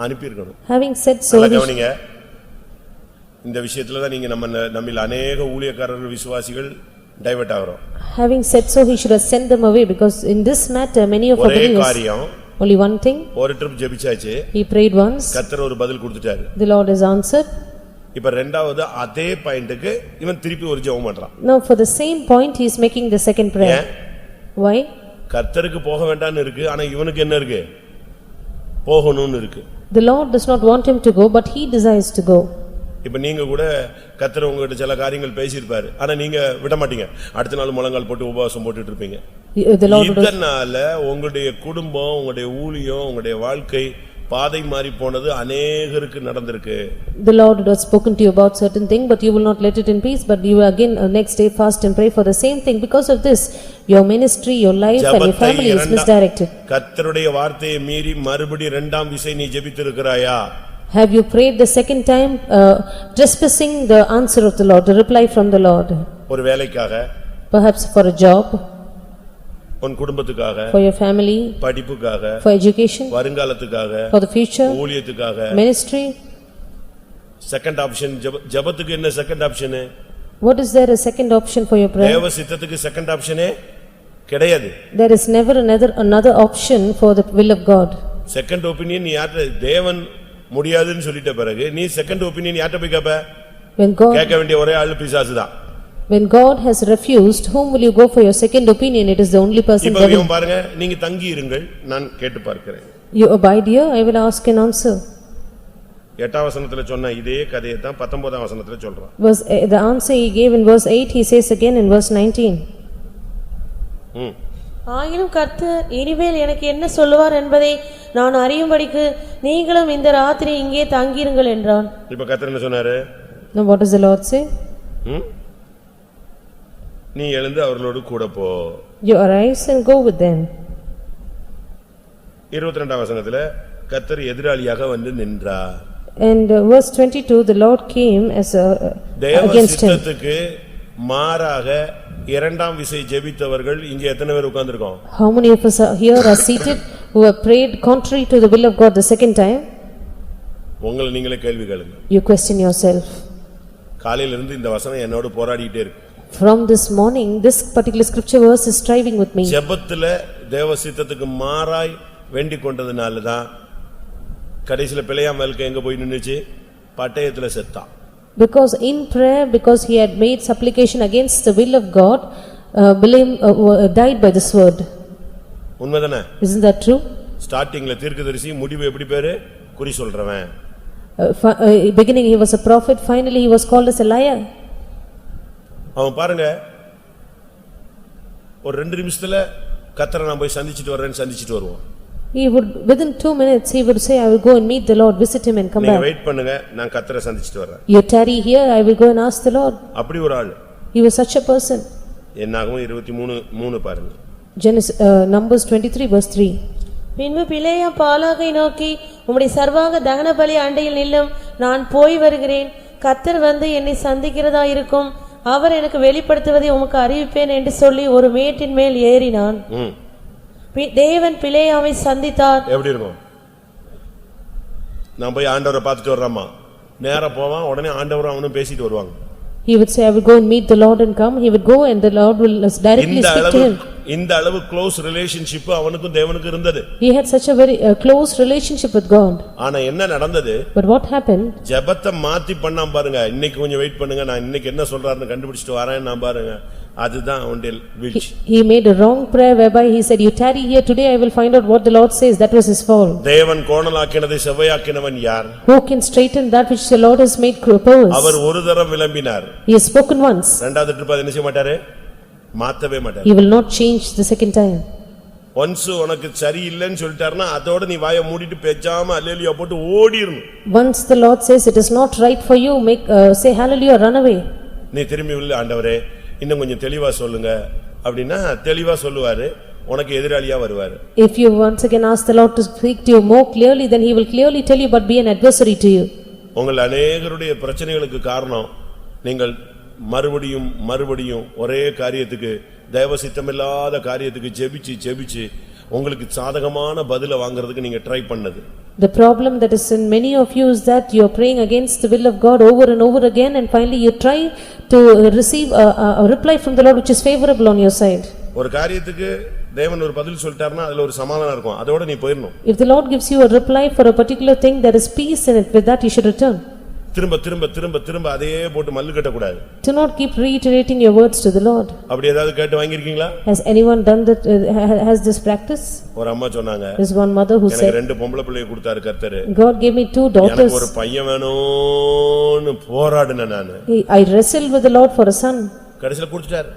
அனுப்பி இருக்கணும். Having said so, கவனிங்க, இந்த விஷயத்துல தான் நீங்க நம்மில் अनेक ஊழியக்காரர்கள் விசுவாசிகள் divert ஆகறோம். Having said so, he should have sent them away, because in this matter many of our believers, only one thing, ஒரு ட்ரிப் ஜெபிச்சாச்சு, he prayed once, கர்த்தர் ஒரு பதில் கொடுத்துட்டாரு, the Lord has answered. இப்ப இரண்டாவது அதே பாயிண்ட்க்கு இவன் திருப்பி ஒரு ஜெபம் பண்றான். Now for the same point he is making the second prayer. Why? கர்த்தருக்கு போக வேண்டாம்னு இருக்கு, ஆனா இவனுக்கு என்ன இருக்கு? போகணும்னு இருக்கு. The Lord does not want him to go, but he desires to go. இப்ப நீங்க கூட கர்த்தர் உங்ககிட்ட சில காரியங்கள் பேசியிருப்பாரு, ஆனா நீங்க விட மாட்டீங்க, அடுத்த நாள் முழங்கால் போட்டு உபவாசம் போட்டுட்டு இருப்பீங்க. இதனால உங்களுடைய குடும்பம், உங்களுடைய ஊழியம், உங்களுடைய வாழ்க்கை பாதை மாறி போனது அநேகருக்கு நடந்திருக்கு. The Lord has spoken to you about certain thing, but you will not let it in peace, but you again next day fast and pray for the same thing. Because of this, your ministry, your life and your family is misdirected. கர்த்தருடைய வார்த்தையை மீறி மறுபடி இரண்டாம் விசை நீ ஜெபித்திருக்கிறாயா? Have you prayed the second time, trespassing the answer of the Lord, the reply from the Lord? ஒரு வேலைக்காக, Perhaps for a job, உன் குடும்பத்துக்காக, for your family, படிப்புக்காக, for education, வருங்காலத்துக்காக, for the future, ஊழியத்துக்காக, ministry. Second option ஜெபத்துக்கு என்ன second option? What is there a second option for your prayer? தேவ சித்தத்துக்கு second ஆப்ஷனே கிடையாது. There is never another option for the will of God. Second opinion யார்ட்ட? தேவன் முடியாதுன்னு சொல்லிட்ட பிறகு நீ செகண்ட் ஒபினியன் யார்ட்ட போய் கேப்ப? கேட்க வேண்டிய ஒரே ஆளு பிசாசுதான். When God has refused, whom will you go for your second opinion? It is the only person. இப்போ இவன் பாருங்க, நீங்க தங்கி இருங்கள், நான் கேட்டு பார்க்கிறேன். You abide here, I will ask and answer. 8ஆம் வசனத்துல சொன்ன இதே கதையை தான் 19ஆம் வசனத்துல சொல்றான். The answer he gave in verse 8, he says again in verse 19. ஆயினும் கர்த்தர் இனிமேல் எனக்கு என்ன சொல்லுவார் என்பதை நான் அறியும்படிக்கு நீங்களும் இந்த ராத்திரி இங்கே தங்கியிருங்கள் என்றான். இப்ப கர்த்தர் என்ன சொன்னாரு? Now what does the Lord say? நீ எழுந்து அவர்களோடு கூட போ. You arise and go with them. 22ஆம் வசனத்துல கர்த்தர் எதிராளியாக வந்து நின்றார். And verse 22, the Lord came as against him. தேவசித்தத்துக்கு மாறாக இரண்டாம் விசை ஜெபித்தவர்கள் இங்க எத்தனை பேர் உட்கார்ந்திருக்கோம்? How many of us are here are seated who have prayed contrary to the will of God the second time? உங்களை நீங்களே கேள்வி கேளுங்க. You question yourself. காலையில இருந்து இந்த வசனம் என்னோட போராடிட்டே இருக்கு. From this morning, this particular scripture verse is striving with me. ஜெபத்துல தேவ சித்தத்துக்கு மாறாய் வேண்டிக் கொண்டதனால தான் கடைசில பிழையாமலுக்கு எங்க போய் நின்னுச்சு? பட்டயத்துல செத்தான். Because in prayer, because he had made supplication against the will of God, Balaam died by the sword. உண்மைதானே? Isn't that true? ஸ்டார்டிங்ல தீர்க்கதரிசி, முடிவு எப்படி பேரு? குறி சொல்றவன். Beginning he was a prophet, finally he was called as a liar. அவன் பாருங்க, ஒரு 2 நிமிஷத்துல கர்த்தரை நான் போய் சந்திச்சிட்டு வரேன்னு சந்திச்சிட்டு வருவான். He would, within 2 minutes, he would say, I will go and meet the Lord, visit him and come நீங்க back. வெயிட் பண்ணுங்க, நான் கர்த்தரை சந்திச்சிட்டு வரேன். You tarry here, I will go and ask the Lord. அப்படி ஒரு ஆள். He was such a person. என்னாகும் 23:3 பாருங்க. Numbers 23 verse 3. பின்பு பிலேயாம் பாலாகை நோக்கி, உம்முடைய சர்வாங்க தகன பலி அண்டையில் நில்லும், நான் போய் வருகிறேன். கர்த்தர் வந்து என்னை சந்திக்கிறதா இருக்கும், அவர் எனக்கு வெளிப்படுத்துவதை உமக்கு அறிவிப்பேன் என்று சொல்லி ஒரு மேட்டின் மேல் ஏறினான். தேவன் பிலேயாமை சந்தித்தார். எப்படி இருக்கும்? நான் போய் ஆண்டவரை பார்த்துட்டு வர்றேம்மா, நேரா போவான், உடனே ஆண்டவரும் அவனும் பேசிட்டு வருவாங்க. He would say, I will go and meet the Lord and come. He would go and the Lord will directly speak to him. இந்த அளவு க்ளோஸ் ரிலேஷன்ஷிப் அவனுக்கும் தேவனுக்கும் இருந்தது. He had such a very close relationship with God. ஆனா என்ன நடந்தது? But what happened? ஜெபத்தை மாத்தி பண்ணாம பாருங்க. இன்னைக்கு கொஞ்சம் வெயிட் பண்ணுங்க, நான் இன்னைக்கு என்ன சொல்றாருன்னு கண்டுபிடிச்சிட்டு வரேன் நான் பாருங்க. அதுதான் அவனுடைய வீழ்ச்சி. He made a wrong prayer whereby he said, you tarry here today, I will find out what the Lord says. That was his fall. தேவன் கோணலாக்கினதை செவ்வையாக்கினவன் யார்? Who can straighten that which the Lord has made crooked? அவர் ஒரு தரம் விளம்பினார். He has spoken once. இரண்டாவது trip என்ன செய்ய மாட்டாரு? மாத்தவே மாட்டாரு. He will not change the second time. Once உனக்கு சரி இல்லைன்னு சொல்லிட்டாருன்னா அதோட நீ வாயை மூடிட்டு பேசாம அல்லேலூயா போட்டு ஓடிரணும். Once the Lord says it is not right for you, say hallelujah, run away. நீ திரும்பி உள்ள ஆண்டவரே இன்னும் கொஞ்சம் தெளிவா சொல்லுங்க அப்படின்னா தெளிவா சொல்லுவாரு, உனக்கு எதிராளியா வருவாரு. If you once again ask the Lord to speak to you more clearly, then he will clearly tell you but be an adversary to you. உங்கள் அநேகருடைய பிரச்சனைகளுக்கு காரணம் நீங்கள் மறுபடியும் மறுபடியும் ஒரே காரியத்துக்கு, தேவ சித்தமில்லாத காரியத்துக்கு ஜெபிச்சு உங்களுக்கு சாதகமான பதில வாங்குறதுக்கு நீங்க ட்ரை பண்ணது. The problem that is in many of you is that you are praying against the will of God over and over again, and finally you try to receive a reply from the Lord which is favorable on your side. ஒரு காரியத்துக்கு தேவன் ஒரு பதில் சொல்லிட்டாருன்னா அதுல ஒரு சமாதானம் இருக்கும், அதோட நீ போயிரணும். If the Lord gives you a reply for a particular thing, there is peace in it. With that you should return. திரும்ப திரும்ப திரும்ப திரும்ப அதே போட்டு மல்லு கட்ட கூடாது. Do not keep reiterating your words to the Lord. அப்படி ஏதாவது கேட்டு வாங்கிருக்கீங்களா? Has anyone done that, has this practice? ஒரு அம்மா சொன்னாங்க, There's one mother who எனக்கு said, 2 பொம்பளை பிள்ளையை கொடுத்தாரு கர்த்தர், God gave me 2 daughters. எனக்கு ஒரு பையன் வேணும்னு போராடுனேன் நானு. I wrestled with the Lord for a son. கடைசில கொடுத்துட்டாரு.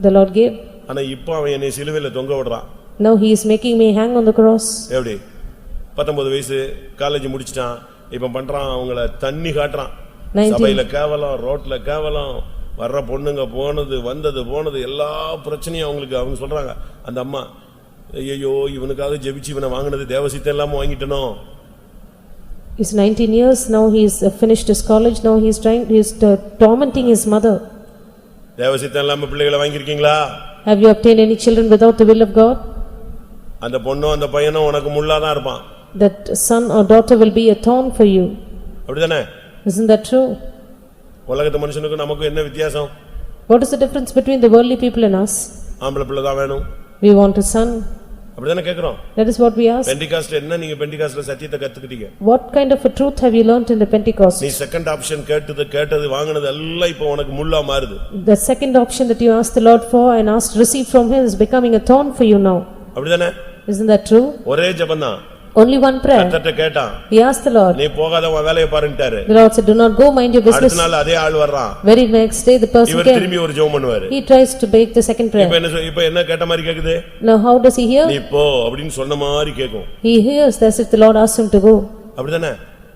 The Lord gave. ஆனா இப்போ அவன் என்னை சிலுவையில தொங்க விடுறான். Now he is making me hang on the cross. எப்படி? 19 வயசு, காலேஜ் முடிச்சிட்டான், இப்ப பண்றான், அவங்கள தண்ணி காட்டுறான். சபையில கேவலம், ரோட்ல கேவலம், வர்ற பொண்ணுங்க போனது வந்தது போனது எல்லா பிரச்சனையும் அவங்களுக்கு. அவங்க சொல்றாங்க அந்த அம்மா, ஐயோ இவனுக்காக ஜெபிச்சு இவனை வாங்கினது தேவசித்தம் இல்லாம வாங்கிட்டனோ. He's 19 years now, he is finished his college, now he is tormenting his mother. தேவசித்தம் இல்லாம பிள்ளைகளை வாங்கிருக்கீங்களா? Have you obtained any children without the will of God? அந்த பொண்ணும் அந்த பையனும் உனக்கு முள்ளாதான் இருப்பான். That son or daughter will be a thorn for you. அப்படிதானே? Isn't that true? உலகத்து மனுஷனுக்கு நமக்கு என்ன வித்தியாசம்? What is the difference between the worldly people and us? ஆம்பளை பிள்ளை தான் வேணும். We want a son. அப்படிதானே கேக்குறோம். That is what we ask. Pentecost என்ன, நீங்க பெண்டிகாஸ்ட்ல சத்தியத்தை கத்துக்கிட்டீங்க? What kind of a truth have you learnt in the Pentecost? நீ செகண்ட் ஆப்ஷன் கேட்டது வாங்குனது எல்லாம் இப்போ உனக்கு முள்ளா மாறுது. The second option that you asked the Lord for and asked receive from him is becoming a thorn for you now. அப்படிதானே? Isn't that true? ஒரே ஜெபம்தான். Only one prayer. கர்த்தர்ட்ட கேட்டான். He asked the Lord. நீ போகாத உன் வேலைய பாருன்ட்டாரு. The Lord said, do not go, mind your business. அடுத்த நாள் அதே ஆள் வர்றான். Very next day the person இவர் came. திரும்பி ஒரு ஜெபம் பண்ணுவாரு. He tries to make the second prayer. இப்போ என்ன கேட்ட மாதிரி கேக்குது? Now how does he hear? நீ போ அப்படினு சொன்ன மாதிரி கேக்கும். He hears as if the Lord asked him to go. அப்படிதானே?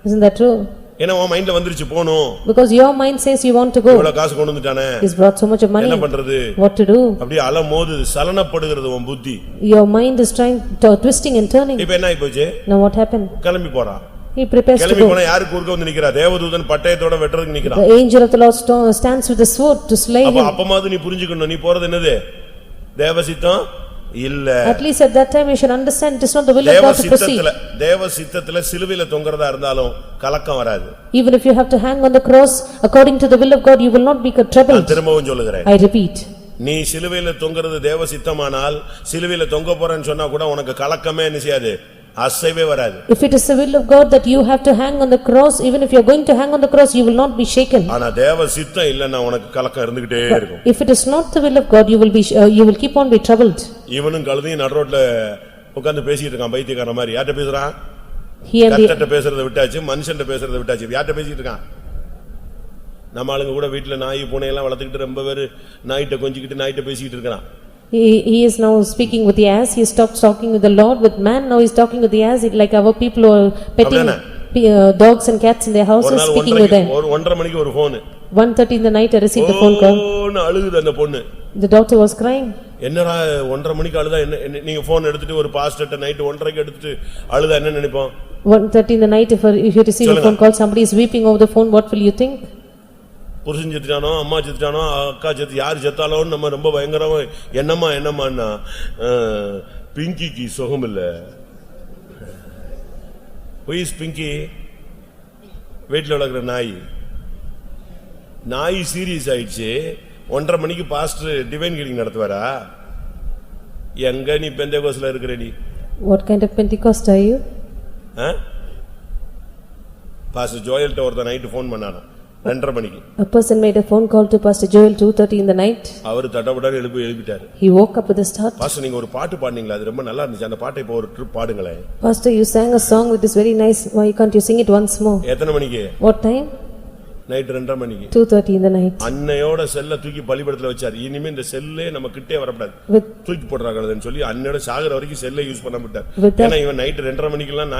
Isn't that true? ஏன்னா உன் மைண்ட்ல வந்துருச்சு போணும். Because your mind says you want to go. இவ்வளவு காசு கொண்டு வந்துட்டானே. He's brought so much of money. என்ன பண்றது? What to do? அப்படியே அலமோது சலனப்படுகிறது உன் புத்தி. Your mind is trying to twisting and turning. இப்போ என்ன ஆயிப்போச்சு? Now what happened? கிளம்பி போறான். He prepares to கிளம்பி go. போனா யாரு குறுக்க வந்து நிக்கிறா? தேவதூதன் பட்டயத்தோட வெட்டறதுக்கு நிக்கிறான். The angel of the Lord stands with the sword to slay him. அப்பமாவது நீ புரிஞ்சுக்கணும், நீ போறது என்னது? தேவசித்தம் இல்ல. At least at that time you should understand it is not the will of God to proceed. தேவ சித்தத்துல சிலுவையில தொங்கறதா இருந்தாலும் கலக்கம் வராது. Even if you have to hang on the cross according to the will of God, you will not be troubled. நான் திரும்பவும் சொல்லுகிறேன். I repeat. நீ சிலுவையில தொங்கறது தேவ சித்தமானால் சிலுவையில தொங்க போறேன்னு சொன்னா கூட உனக்கு கலக்கமே என்ன செய்யாது? அசைவே வராது. If it is the will of God that you have to hang on the cross, even if you are going to hang on the cross, you will not be shaken. ஆனா தேவ சித்தம் இல்லன்னா உனக்கு கலக்கம் இருந்துகிட்டே இருக்கும். If it is not the will of God, you will keep on be troubled. இவனும் கழுதையும் நடு ரோட்ல உட்கார்ந்து பேசிட்டு இருக்கான் பைத்தியக்காரன் மாதிரி. யார்ட்ட பேசுறான்? Here கர்த்தர்ட்ட பேசுறதை விட்டாச்சு, மனுஷன்ட்ட பேசுறதை விட்டாச்சு. யார்ட்ட பேசிட்டு இருக்கான்? நம்ம ஆளுங்க கூட வீட்டுல நாய் பூனை எல்லாம் வளர்த்துக்கிட்டு ரொம்ப பேரு நாய்ட்ட கொஞ்சிக்கிட்டு நாய்ட்ட பேசிக்கிட்டு இருக்கான். He is now speaking with the ass. He stopped talking with the Lord with man. Now he is talking with the ass. It like our people who are petting dogs and cats in their houses, speaking with them. ஒரு 1:30 மணிக்கு ஒரு phone. 1:30 in the night I received the phone call. ஓன்னு அழுகுது அந்த பொண்ணு. The daughter was crying. என்னடா 1:30 மணிக்கு அழுதா என்ன? நீங்க போன் எடுத்துட்டு ஒரு பாஸ்டர்ட்ட நைட் 1:30க்கு எடுத்துட்டு அழுதா என்ன நினைப்போம்? 1:30 in the night if you receive a phone call, somebody is weeping over the phone, what will you think? புருஷன் செத்துட்டானோ, அம்மா செத்துட்டானோ, அக்கா செத்து, யாரு செத்தாலோன்னு நம்ம ரொம்ப பயங்கரமா என்னம்மா பிங்கிக்கு சுகம் இல்ல. Who is Pinki? வீட்டுல வளர்க்குற நாய் சீரியஸ் ஆயிடுச்சு. 1:30 மணிக்கு பாஸ்டர் டிவைன் ஹீலிங் நடத்துவாரா? எங்க நீ பெந்தேகோஸ்ல இருக்கிற நீ? What kind of Pentecost are you? Pastor ஜோயல்ட்ட ஒருத்த நைட் போன் பண்ணானா 2:30 மணிக்கு. A person made a phone call to Pastor Joel 2:30 in the night. அவர் தடபடன்னு எழுப்பிட்டாரு. He woke up with a start. Pastor நீங்க ஒரு பாட்டு பாடுனீங்களா? அது ரொம்ப நல்லா இருந்துச்சு. அந்த பாட்டை இப்போ ஒரு ட்ரிப் பாடுங்களே. Pastor, you sang a song which is very nice. Why can't you sing it once more? எத்தனை மணிக்கு? What time? நைட் 2:30 மணிக்கு. 2:30 in the night. அன்னையோட செல்ல தூக்கி பலிபீடத்துல வச்சார். இனிமே இந்த செல்லே நம்ம கிட்டே வரக்கூடாது, தூக்கி போடுறாங்கன்னு சொல்லி அன்னையோட சாகர வரைக்கும் செல்லை யூஸ் பண்ண விட்டார். ஏன்னா இவன் நைட் 2:30 மணிக்கெல்லாம்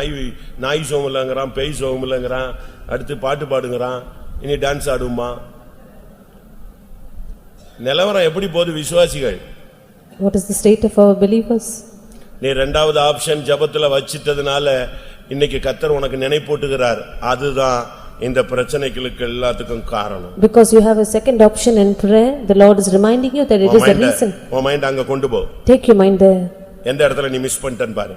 நாய் சோகம் இல்லங்கிறான், பேய் சோகம் இல்லங்கிறான், அடுத்து பாட்டு பாடுங்கிறான், இனி டான்ஸ் ஆடுமா. நிலவரம் எப்படி போகுது விசுவாசிகள்? What is the state of our believers? நீ இரண்டாவது ஆப்ஷன் ஜெபத்துல வச்சிட்டதனால இன்னைக்கு கர்த்தர் உனக்கு நினைப்பூட்டுகிறார். அதுதான் இந்த பிரச்சனைகளுக்கு எல்லாத்துக்கும் காரணம். Because you have a second option in prayer, the Lord is reminding you that it is the reason. உன் மைண்ட் அங்க கொண்டு போ. Take your mind there. எந்த இடத்துல நீ மிஸ் பண்ணிட்டேன்னு பாரு.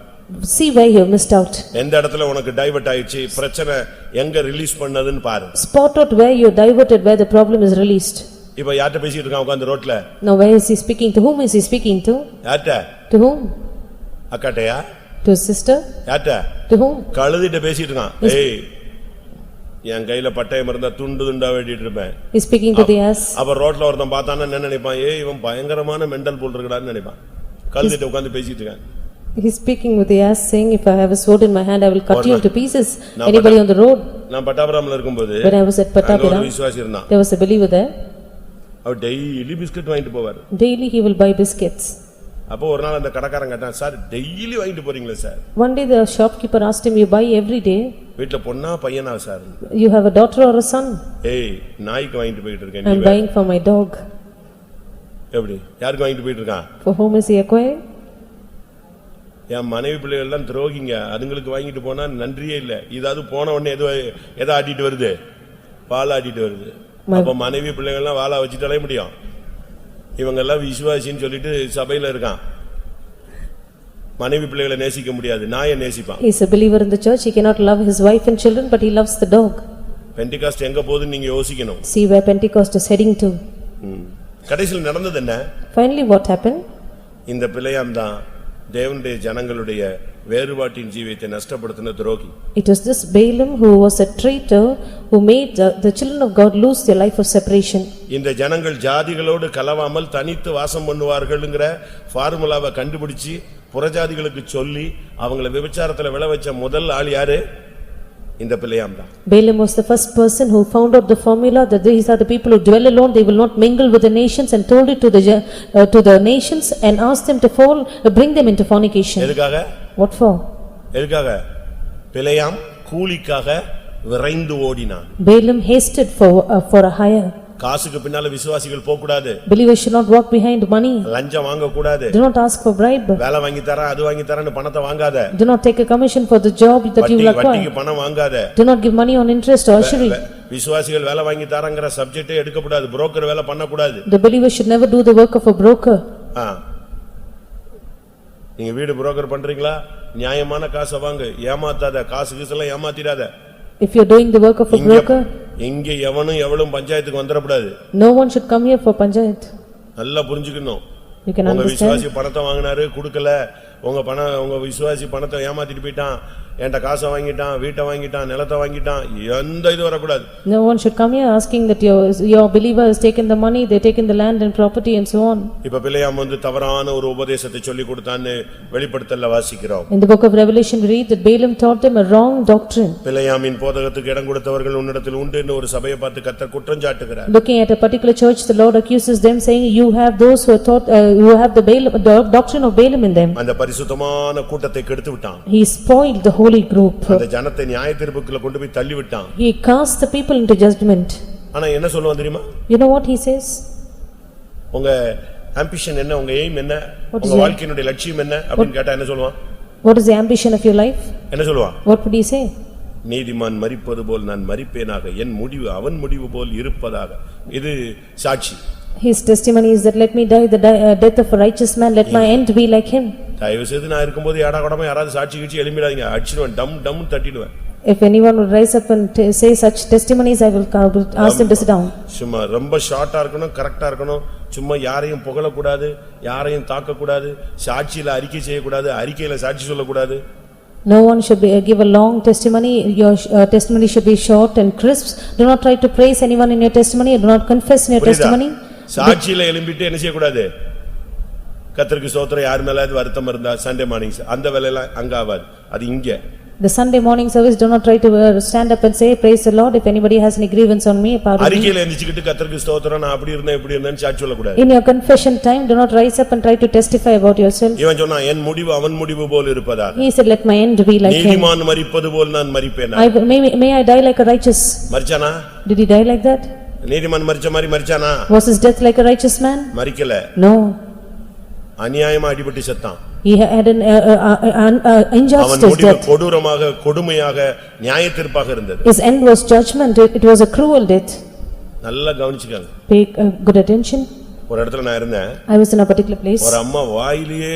See where you missed out. எந்த இடத்துல உனக்கு டைவர்ட் ஆயிடுச்சு, பிரச்சனை எங்க ரிலீஸ் பண்ணதுன்னு பாரு. Spot out where you diverted, where the problem is released. இப்ப யார்ட்ட பேசிட்டு இருக்கான் உட்கார்ந்து ரோட்ல? Now where is he speaking to? Whom is he speaking to? யார்ட்ட? To whom? அக்காட்டையா? To his sister? யார்ட்ட? To whom? கழுதிட்ட பேசிட்டு இருக்கான். ஏய் என் கையில பட்டயம் இருந்தா துண்டு துண்டா வெட்டிட்டு இருப்பேன். He is speaking to the ass. அப்ப ரோட்ல ஒருத்தன் பார்த்தானா என்ன நினைப்பான்? ஏய் இவன் பயங்கரமான மெண்டல் போல் இருக்கடான்னு நினைப்பான். கழுதிட்ட உட்கார்ந்து பேசிட்டு இருக்கான். He is speaking with the ass, saying, if I have a sword in my hand, I will cut you into pieces. Anybody on the road? நான் பட்டாபுரம்ல இருக்கும்போது When I was at Pattabhiram, ஒரு விசுவாசி இருந்தான். there was a believer there. அவர் daily biscuit வாங்கிட்டு போவார். Daily he will buy biscuits. அப்போ ஒரு நாள் அந்த கடைக்காரன் கேட்டான், சார் டெய்லி வாங்கிட்டு போறீங்களா sir? One day the shopkeeper asked him, you buy every day? வீட்ல பொண்ணா பையனா sir? You have a daughter or a son? ஏய் நாய்க்கு வாங்கிட்டு போயிட்டு இருக்கேன். I am buying for my dog. எப்படி? யாருக்கு வாங்கிட்டு போயிட்டு இருக்கான்? For whom is he acquiring? என் மனைவி பிள்ளைகள் எல்லாம் துரோகிங்க, அதுங்களுக்கு வாங்கிட்டு போனா நன்றியே இல்ல. இதாவது போன உடனே எதை ஆட்டிட்டு வருது? பால் ஆட்டிட்டு வருது. அப்ப மனைவி பிள்ளைகள் எல்லாம் வாழ வச்சுட்டாலே முடியும். இவங்க எல்லாம் விசுவாசின்னு சொல்லிட்டு சபையில இருக்கான். மனைவி பிள்ளைகளை நேசிக்க முடியாது, நாயை நேசிப்பான். He is a believer in the church. He cannot love his wife and children, but he loves the dog. Pentecost எங்க போகுதுன்னு நீங்க யோசிக்கணும். See where Pentecost is heading to. கடைசியில் நடந்தது என்ன? Finally what happened? இந்த பிள்ளையாம் தான் தேவனுடைய ஜனங்களுடைய வேறுபாட்டின் ஜீவியத்தை நஷ்டப்படுத்தின துரோகி. It was this Balaam who was a traitor who made the children of God lose their life of separation. இந்த ஜனங்கள் ஜாதிகளோடு கலவாமல் தனித்து வாசம் பண்ணுவார்கள்ங்கற ஃபார்முலாவை கண்டுபிடிச்சு புறஜாதிகளுக்கு சொல்லி அவங்களை விபச்சாரத்துல விழ வச்ச முதல் ஆள் யாரு? இந்த பிள்ளையாம் தான். Balaam was the first person who found out the formula that these are the people who dwell alone, they will not mingle with the nations, and told it to the nations and asked them to bring them into fornication. எதுக்காக? What for? எதுக்காக? பிள்ளையாம் கூலிக்காக விரைந்து ஓடினான். Balaam hasted for a hire. காசுக்கு பின்னால விசுவாசிகள் போக கூடாது. Believers should not walk behind money. லஞ்சம் வாங்க கூடாது. Do not ask for bribe. வேலை வாங்கி தரேன் அது வாங்கி தரேன்னு பணத்தை வாங்காத. Do not take a commission for the job that you will acquire. வட்டிக்கு பணம் வாங்காத. Do not give money on interest or usury. விசுவாசிகள் வேலை வாங்கி தரங்கற சப்ஜெக்ட்டே எடுக்க கூடாது. புரோக்கர் வேலை பண்ண கூடாது. The believers should never do the work of a broker. நீங்க வீடு புரோக்கர் பண்றீங்களா? நியாயமான காசை வாங்கு, ஏமாத்தாத. காசு எல்லாம் ஏமாத்திடாத. If you are doing the work of a broker, இங்க எவனும் எவளும் பஞ்சாயத்துக்கு வந்துடக்கூடாது. no one should come here for panchayat. நல்லா புரிஞ்சுக்கணும். You can உங்க understand. விசுவாசி பணத்தை வாங்குனாரு, கொடுக்கல, உங்க விசுவாசி பணத்தை ஏமாத்திட்டு போயிட்டான், என்கிட்ட காசை வாங்கிட்டான், வீட்டை வாங்கிட்டான், நிலத்தை வாங்கிட்டான், எந்த இது வரக்கூடாது. No one should come here asking that your believer has taken the money, they taken the land and property and so on. இப்ப பிலேயாம் தவறான ஒரு உபதேசத்தை சொல்லி கொடுத்தான்னு வெளிப்படுத்தல்ல வாசிக்கிறோம். In the book of Revelation we read that Balaam taught them a wrong doctrine. பிலேயாமின் போதகத்துக்கு இடம் கொடுத்தவர்கள் உன்னிடத்தில் உண்டுன்னு ஒரு சபையை பார்த்து கர்த்தர் குற்றம் சாட்டுகிறார். Looking at a particular church, the Lord accuses them saying, you have those who are taught, you have the doctrine of Balaam in them. அந்த பரிசுத்தமான கூட்டத்தை கெடுத்து விட்டான். He spoiled the holy group. அந்த ஜனத்தை நியாயத்தீர்ப்புக்குள்ள கொண்டு போய் தள்ளி விட்டான். He cast the people into judgment. ஆனா என்ன சொல்லுவான் தெரியுமா? You know what he says? உங்க ambition என்ன, உங்க aim என்ன, உங்க வாழ்க்கையினுடைய லட்சியம் என்ன அப்படினு கேட்டா என்ன சொல்லுவான்? What is the ambition of your life? என்ன சொல்லுவான்? What would he say? நீதிமான் மரிப்பது போல் நான் மரிப்பேனாக, என் முடிவு அவன் முடிவு போல் இருப்பதாக. இது சாட்சி. His testimony is that let me die the death of a righteous man, let my end be like him. தயவு செய்து நான் இருக்கும்போது யாரா கூடமா யாராவது சாட்சி கிச்சி எழும்பிடாதீங்க, அடிச்சிடுவேன், டம் டம் தட்டிடுவேன். If anyone would rise up and say such testimonies, I will ask them to sit down. சும்மா ரொம்ப ஷார்ட்டா இருக்கணும், கரெக்டா இருக்கணும், சும்மா யாரையும் புகழக்கூடாது, யாரையும் தாக்கக்கூடாது, சாட்சியில அறிக்கை செய்யக்கூடாது, அறிக்கையில சாட்சி சொல்லக்கூடாது. No one should give a long testimony, your testimony should be short and crisp. Do not try to praise anyone in your testimony, do not confess in your testimony. சாட்சியில எழும்பிட்டு என்ன செய்யக்கூடாது? கர்த்தருக்கு ஸ்தோத்திரம், யார் மேலாவது வருத்தம் இருந்தா சண்டே மார்னிங் அந்த வேலையெல்லாம் அங்க ஆகாது, அது இங்க. The Sunday morning service, do not try to stand up and say praise the Lord if anybody has any grievance on me, pardon me. அறிக்கையில எந்திச்சிட்டு கர்த்தருக்கு ஸ்தோத்திரம், நான் அப்படி இருந்தேன் இப்படி இருந்தேன்னு சாட்சி சொல்லக்கூடாது. In your confession time, do not rise up and try to testify about yourself. இவன் சொன்னா என் முடிவு அவன் முடிவு போல் இருப்பதாக. He said, let my end be like him. நீதிமான் மரிப்பது போல் நான் மரிப்பேனா. May I die like a righteous. மரிச்சானா? Did he die like that? நீதிமான் மரிச்ச மாதிரி மரிச்சானா? Was his death like a righteous man? மரிக்கல. No. அநியாயமா அடிபட்டு செத்தான். He had an injustice அவன் முடிவு death. கொடூரமாக கொடுமையாக நியாயத்தீர்ப்பாக இருந்தது. His end was judgment, it was a cruel death. நல்லா கவனிச்சுக்கங்க. Pay good attention. ஒரு இடத்துல நான் இருந்தேன். I was in a particular place. ஒரு அம்மா வாயிலேயே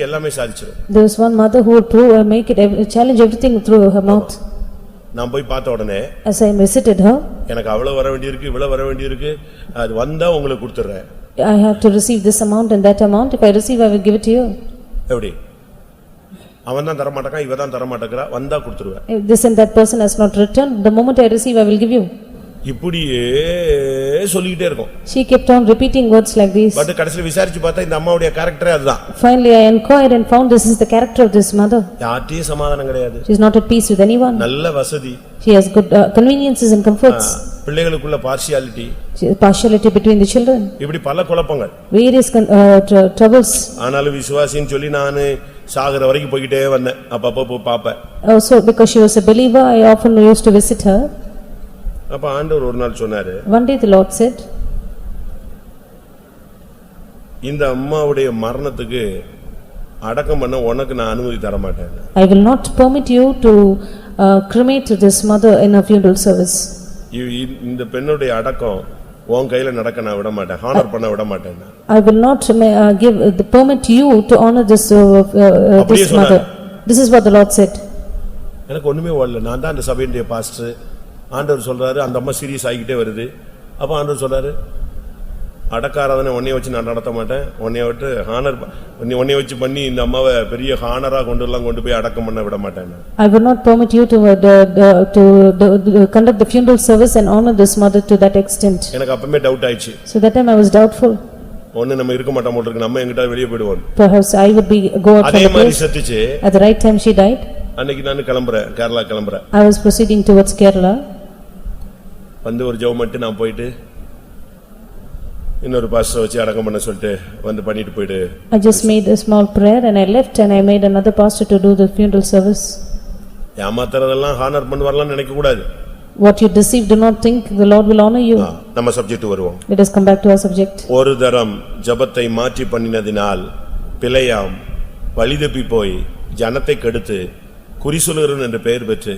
எல்லாமே சாதிச்சிரும். There was one mother who would make it challenge everything through her mouth. நான் போய் பார்த்த உடனே As I visited her, எனக்கு அவ்வளவு வர வேண்டியிருக்கு, இவ்வளவு வர வேண்டியிருக்கு, அது வந்தா உங்களுக்கு கொடுத்துறேன். I have to receive this amount and that amount. If I receive, I will give it to you. எப்படி? அவன் தான் தர மாட்டேங்கான், இவ தான் தர மாட்டேங்கறா, வந்தா கொடுத்துருவேன். If this and that person has not returned, the moment I receive, I will give you. இப்படியே சொல்லிட்டே இருக்கும். She kept on repeating words like these. But கடைசில விசாரிச்சு பார்த்தா இந்த அம்மாவுடைய கரெக்டரே அதுதான். Finally I inquired and found this is the character of this mother. யார்ட்டயும் சமாதானம் கிடையாது. She is not at peace with anyone. நல்ல வசதி. She has good conveniences and comforts. பிள்ளைகளுக்குள்ள partiality. Partiality between the children. இப்படி பல குழப்பங்கள். Various troubles. ஆனாலும் விசுவாசின்னு சொல்லி நான் சாகர வரைக்கும் போயிட்டே வந்தேன். அப்பப்போ போய் பாப்பேன். Also because she was a believer, I often used to visit her. அப்ப ஆண்டவர் ஒரு நாள் சொன்னாரு. One day the Lord said, இந்த அம்மாவுடைய மரணத்துக்கு அடக்கம் பண்ண உனக்கு நான் அனுமதி தர மாட்டேன். I will not permit you to cremate this mother in a funeral service. இந்த பெண்ணுடைய அடக்கம் உன் கையில நடக்க நான் விட மாட்டேன், ஹானர் பண்ண விட மாட்டேன். I will not give the permit you to honor this mother. This is what the Lord said. எனக்கு ஒண்ணுமே வரல. நான் தான் அந்த சபையுடைய பாஸ்டர். ஆண்டவர் சொல்றாரு அந்த அம்மா சீரியஸ் ஆகிட்டே வருது. அப்ப ஆண்டவர் சொல்றாரு அடக்காராதனை உன்னைய வச்சு நான் நடத்த மாட்டேன், உன்னைய விட்டு ஹானர் உன்னைய வச்சு பண்ணி இந்த அம்மாவை பெரிய ஹானரா கொண்டு போய் அடக்கம் பண்ண விட மாட்டேன். I will not permit you to conduct the funeral service and honor this mother to that extent. எனக்கு அப்பவே டவுட் ஆயிடுச்சு. So that time I was doubtful. ஒண்ணு நம்ம இருக்க மாட்டோம் போல இருக்கு, நம்ம எங்கிட்ட வெளிய போய்டுவோம். Perhaps I would go out from the place. செத்துச்சு. At the right time she died. அன்னைக்கு நான் கிளம்புறேன், கேரளா கிளம்புறேன். I was proceeding towards Kerala. வந்து ஒரு ஜெபம் பண்ணிட்டு நான் போயிட்டு இன்னொரு பாஸ்டர் வச்சு அடக்கம் பண்ண சொல்லிட்டு வந்து பண்ணிட்டு போயிடு. I just made a small prayer and I left and I made another pastor to do the funeral service. ஏமாத்துறதெல்லாம் ஹானர் பண்ணுவார்லாம் நினைக்க கூடாது. What you deceive, do not think the Lord will honor you. நம்ம subject வருவோம். Let us come back to our subject. ஒரு தரம் ஜெபத்தை மாற்றி பண்ணினதினால் பிலேயாம் வழிதப்பி போய் ஜனத்தை கெடுத்து குறிசொல்லுகிறவன் என்று பெயர் பெற்று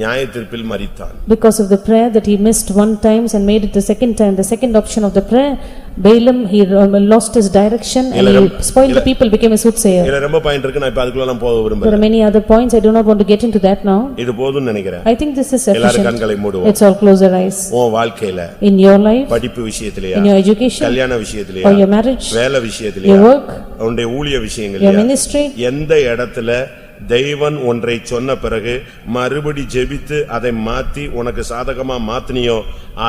நியாயத்தீர்ப்பில் மரித்தான். Because of the prayer that he missed one time and made it the second time, the second option of the prayer, Balaam, he lost his direction and he spoiled the people, became a soothsayer. இதுல ரொம்ப point இருக்கு, நான் இப்ப அதுக்குள்ள போக There விரும்புறேன். are many other points, I do not want to get into that now. இது போதும்னு நினைக்கிறேன். I think this is எல்லாரும் sufficient. கண்களை மூடுவோம். Let's all close our eyes. உன் வாழ்க்கையில, In your life, படிப்பு விஷயத்திலயா, in your education, கல்யாண விஷயத்திலயா, or your marriage, வேலை விஷயத்திலயா, your work, உன்னுடைய ஊழிய your விஷயங்கள்லயா, ministry, எந்த இடத்துல தெய்வன் ஒன்றை சொன்ன பிறகு மறுபடி ஜெபித்து அதை மாத்தி உனக்கு சாதகமா மாத்தினியோ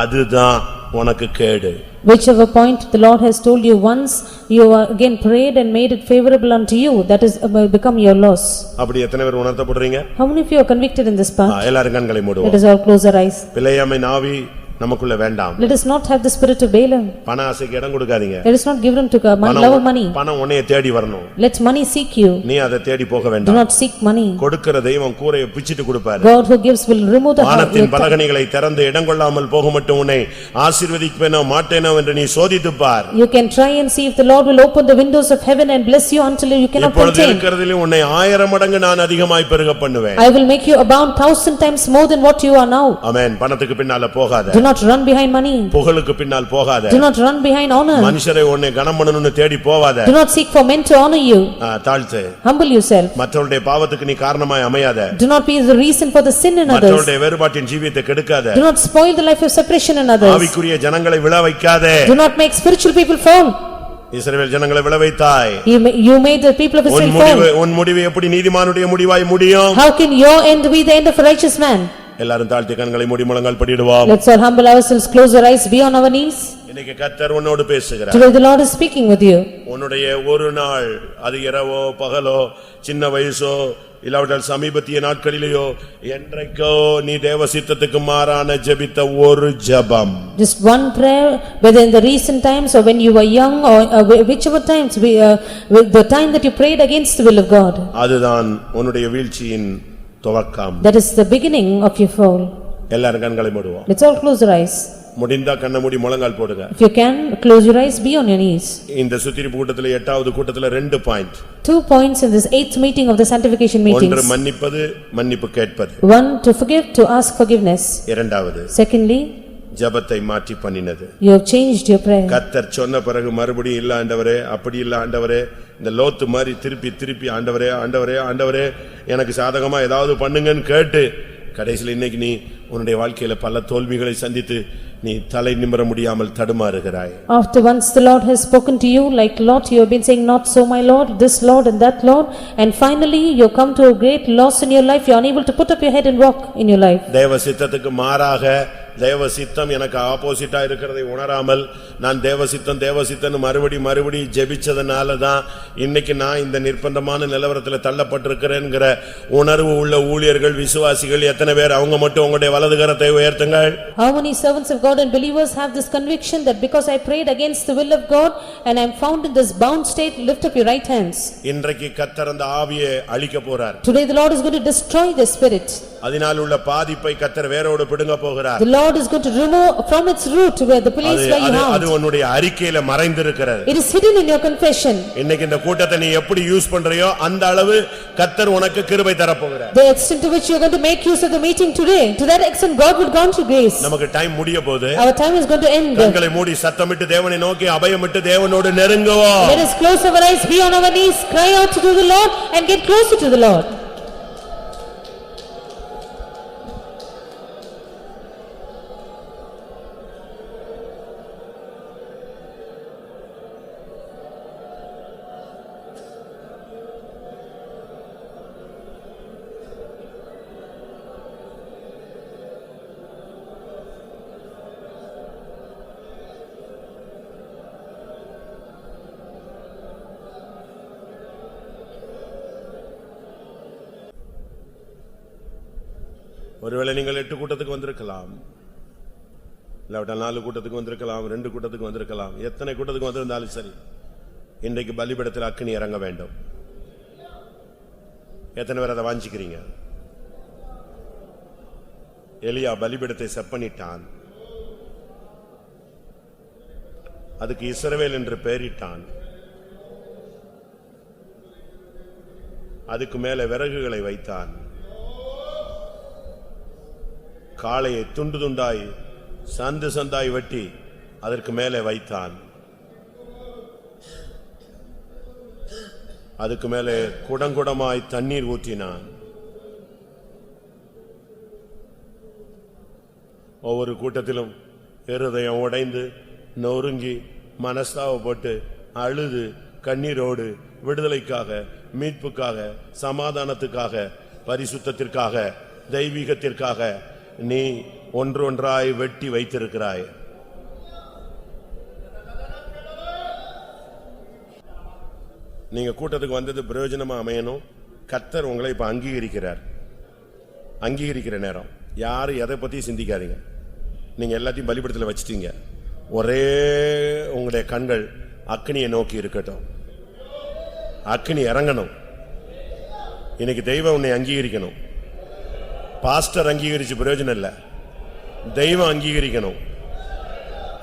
அதுதான் உனக்கு கேடு. whichever point the Lord has told you once, you are again prayed and made it favorable unto you, that is become your loss. அப்படி எத்தனை பேர் உணர்த்தப்படுறீங்க? How many of you are convicted in this part? எல்லாரும் கண்களை Let மூடுவோம். us all close our eyes. பிள்ளையாமை நாவி நமக்குள்ள வேண்டாம். Let us not have the spirit of Balaam. பண ஆசைக்கு இடம் கொடுக்காதீங்க. Let us not give room to love of money. பணம் உன்னைய தேடி வரணும். Let money seek you. நீ அதை தேடி போக Do வேண்டாம். not seek money. கொடுக்கிற தெய்வம் கூரையை பிச்சிட்டு கொடுப்பாரு. God who gives will remove the வானத்தின் பலகணிகளை திறந்து இடம் கொள்ளாமல் போக மட்டும் உன்னை ஆசீர்வதிப்பேனோ மாட்டேனோ என்று நீ சோதித்துப் பார். You can try and see if the Lord will open the windows of heaven and bless you until you cannot இப்பொழுது contain. இருக்கிறதிலே உன்னை 1000 மடங்கு நான் அதிகமாய் பெருக பண்ணுவேன். I will make you abound 1,000 times more than what you are now. ஆமென். பணத்துக்கு பின்னால போகாத. Do not run behind money. புகழுக்கு பின்னால் போகாத. Do not run behind honor. மனுஷரை உன்னை கனம் பண்ணனும்னு தேடி போவாத. Do not seek for men to honor you. தாழ்த்து. Humble yourself. மற்றவருடைய பாவத்துக்கு நீ காரணமாய் அமையாத. Do not be the reason for the sin in others. மற்றவருடைய வேறுபாட்டின் ஜீவியத்தை கெடுக்காத. Do not spoil the life of separation in others. ஆவிக்குரிய ஜனங்களை விழ வைக்காதே. Do not make spiritual people fall. இஸ்ரவேல் ஜனங்களை விழ வைத்தாய். You made the people of Israel fall. உன் முடிவு எப்படி நீதிமானுடைய முடிவாய் முடியும்? How can your end be the end of a righteous man? எல்லாரும் தாழ்த்தி கண்களை மூடி முழங்கால் படிடுவோம். Let's all humble ourselves, close our eyes, be on our knees. இன்னைக்கு கர்த்தர் உன்னோடு பேசுகிறார். Today the Lord is speaking with you. உன்னுடைய ஒரு நாள், அது இரவோ பகலோ சின்ன வயசோ இல்லாவிட்டால் சமீபத்திய நாட்களிலேயோ என்றைக்கோ நீ தேவ சித்தத்துக்கு மாறான ஜெபித்த ஒரு ஜெபம், Just one prayer, whether in the recent times or when you were young or whichever times, the time that you prayed against the will of God. அதுதான் உன்னுடைய வீழ்ச்சியின் துவக்கம். That is the beginning of your fall. எல்லாரும் கண்களை மூடுவோம். Let's all close our eyes. முடிந்தா கண்ணை மூடி முழங்கால் போடுங்க. If you can, close your eyes, be on your knees. இந்த சுத்திரிப்பு கூட்டத்திலே 8வது கூட்டத்திலே 2 point. 2 points in this 8th meeting of the sanctification meetings. ஒன்று மன்னிப்பது, மன்னிப்பு கேட்பது. 1 to forgive, to ask forgiveness. இரண்டாவது Secondly, ஜெபத்தை மாற்றி பண்ணினது. you have changed your prayer. கர்த்தர் சொன்ன பிறகு மறுபடியும் இல்ல ஆண்டவரே, அப்படி இல்ல ஆண்டவரே, இந்த லோத்து மாதிரி திருப்பி ஆண்டவரே ஆண்டவரே ஆண்டவரே எனக்கு சாதகமா ஏதாவது பண்ணுங்கன்னு கேட்டு கடைசியில் இன்னைக்கு நீ உன்னுடைய வாழ்க்கையில பல தோல்விகளை சந்தித்து நீ தலை நிமிர முடியாமல் தடுமாறுகிறாய். After once the Lord has spoken to you like Lot, you have been saying not so my Lord, this Lord and that Lord, and finally you come to a great loss in your life, you are unable to put up your head and walk in your life. தேவ சித்தத்துக்கு மாறாக தேவ சித்தம் எனக்கு ஆப்போசிட்டா இருக்கிறதை உணராமல் நான் தேவ சித்தம் மறுபடி ஜெபிச்சதனாலதான் இன்னைக்கு நான் இந்த நிர்பந்தமான நிலவரத்துல தள்ளப்பட்டிருக்கிறேன்ங்கிற உணர்வு உள்ள ஊழியர்கள் விசுவாசிகள் எத்தனை பேர்? அவங்க மட்டும் உங்களுடைய வலது கரத்தை உயர்த்துங்கள். How many servants of God and believers have this conviction that because I prayed against the will of God and I am found in this bound state, lift up your right hands. இன்றைக்கு கர்த்தர் அந்த ஆவியை அழிக்க போறார். Today the Lord is going to destroy the spirit. அதனால் உள்ள பாதிப்பை கர்த்தர் வேரோடு பிடுங்க போகிறார். The Lord is going to remove from its root where the place where you அது have. உன்னுடைய அறிக்கையில மறைந்திருக்கிறது. It is hidden in your confession. இன்னைக்கு இந்த கூட்டத்தை நீ எப்படி யூஸ் பண்றியோ அந்த அளவு கர்த்தர் உனக்கு கிருபை தரப் போகிறார். The extent to which you are going to make use of the meeting today, to that extent God will grant you grace. நமக்கு டைம் முடிய போகுது. Our time is going to end. கண்களை மூடி சத்தமிட்டு தேவனை நோக்கி அபயமிட்டு தேவனோடு நெருங்குவோம். Let us close our eyes, be on our knees, cry out to the Lord and get closer to the Lord. ஒருவேளை நீங்கள் 8 கூட்டத்துக்கு வந்திருக்கலாம், இல்லாவிட்டால் 4 கூட்டத்துக்கு வந்திருக்கலாம், 2 கூட்டத்துக்கு வந்திருக்கலாம், எத்தனை கூட்டத்துக்கு வந்திருந்தாலும் சரி, இன்றைக்கு பலிபீடத்தில் அக்கினி இறங்க வேண்டும். எத்தனை பேர் அதை வாஞ்சிக்கிறீங்க? எலியா பலிபீடத்தை செப்பனிட்டான், அதுக்கு இஸ்ரவேல் என்று பெயரிட்டான். அதுக்கு மேலே விறகுகளை வைத்தான். காளையை துண்டு துண்டாய் சந்தாய் வெட்டி அதற்கு மேலே வைத்தான். அதுக்கு மேலே குடங்குடமாய் தண்ணீர் ஊற்றினான். ஒவ்வொரு கூட்டத்திலும் இருதயம் உடைந்து நொறுங்கி மனஸ்தாபப்பட்டு அழுது கண்ணீரோடு விடுதலைக்காக, மீட்புக்காக, சமாதானத்துக்காக, பரிசுத்தத்திற்காக, தெய்வீகத்திற்காக நீ ஒன்றொன்றாய் வெட்டி வைத்திருக்கிறாய். நீங்க கூட்டத்துக்கு வந்தது பிரயோஜனமா அமையணும். கர்த்தர் உங்களை இப்ப அங்கீகரிக்கிறார். அங்கீகரிக்கிற நேரம். யாரு எதை பத்தி சிந்திக்காதீங்க. நீங்க எல்லாத்தையும் பலிபீடத்துல வச்சிட்டீங்க. ஒரே உங்களுடைய கண்கள் அக்னியை நோக்கி இருக்கட்டும். அக்னி இறங்கணும். இன்னைக்கு தெய்வம் உன்னை அங்கீகரிக்கணும். பாஸ்டர் அங்கீகரிச்சு பிரயோஜனம் இல்ல, தெய்வம் அங்கீகரிக்கணும்.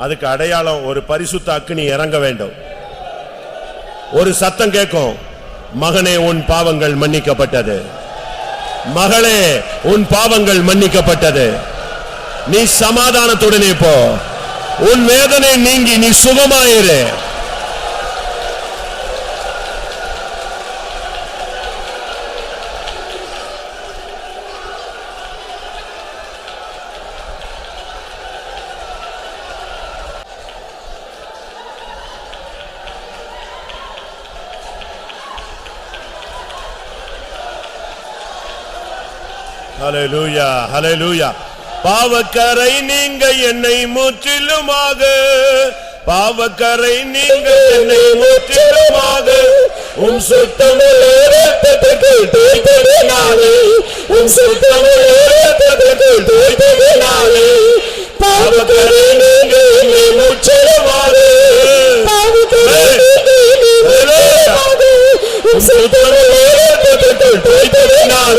அதுக்கு அடையாளம் ஒரு பரிசுத்த அக்னி இறங்க வேண்டும். ஒரு சத்தம் கேட்கும், மகனே உன் பாவங்கள் மன்னிக்கப்பட்டது, மகளே உன் பாவங்கள் மன்னிக்கப்பட்டது, நீ சமாதானத்துடனே போ, உன் வேதனை நீங்கி நீ சுகமாயிரு. ஹல்லேலூயா, ஹல்லேலூயா. பாவக்கரை நீங்க என்னை முற்றிலுமாக, பாவக்கரை நீங்க என்னை முற்றிலுமாக, உம் சுத்தமுள்ள இரத்தத்துக்குள் தோய்த்ததினாலே, உம் சுத்தமுள்ள இரத்தத்துக்குள் தோய்த்ததினாலே, பாவக்கரை நீங்க என்னை முற்றிலுமாக, பாவக்கரை நீங்க என்னை முற்றிலுமாக, உம் சுத்தமுள்ள இரத்தத்துக்குள் தோய்த்ததினாலே,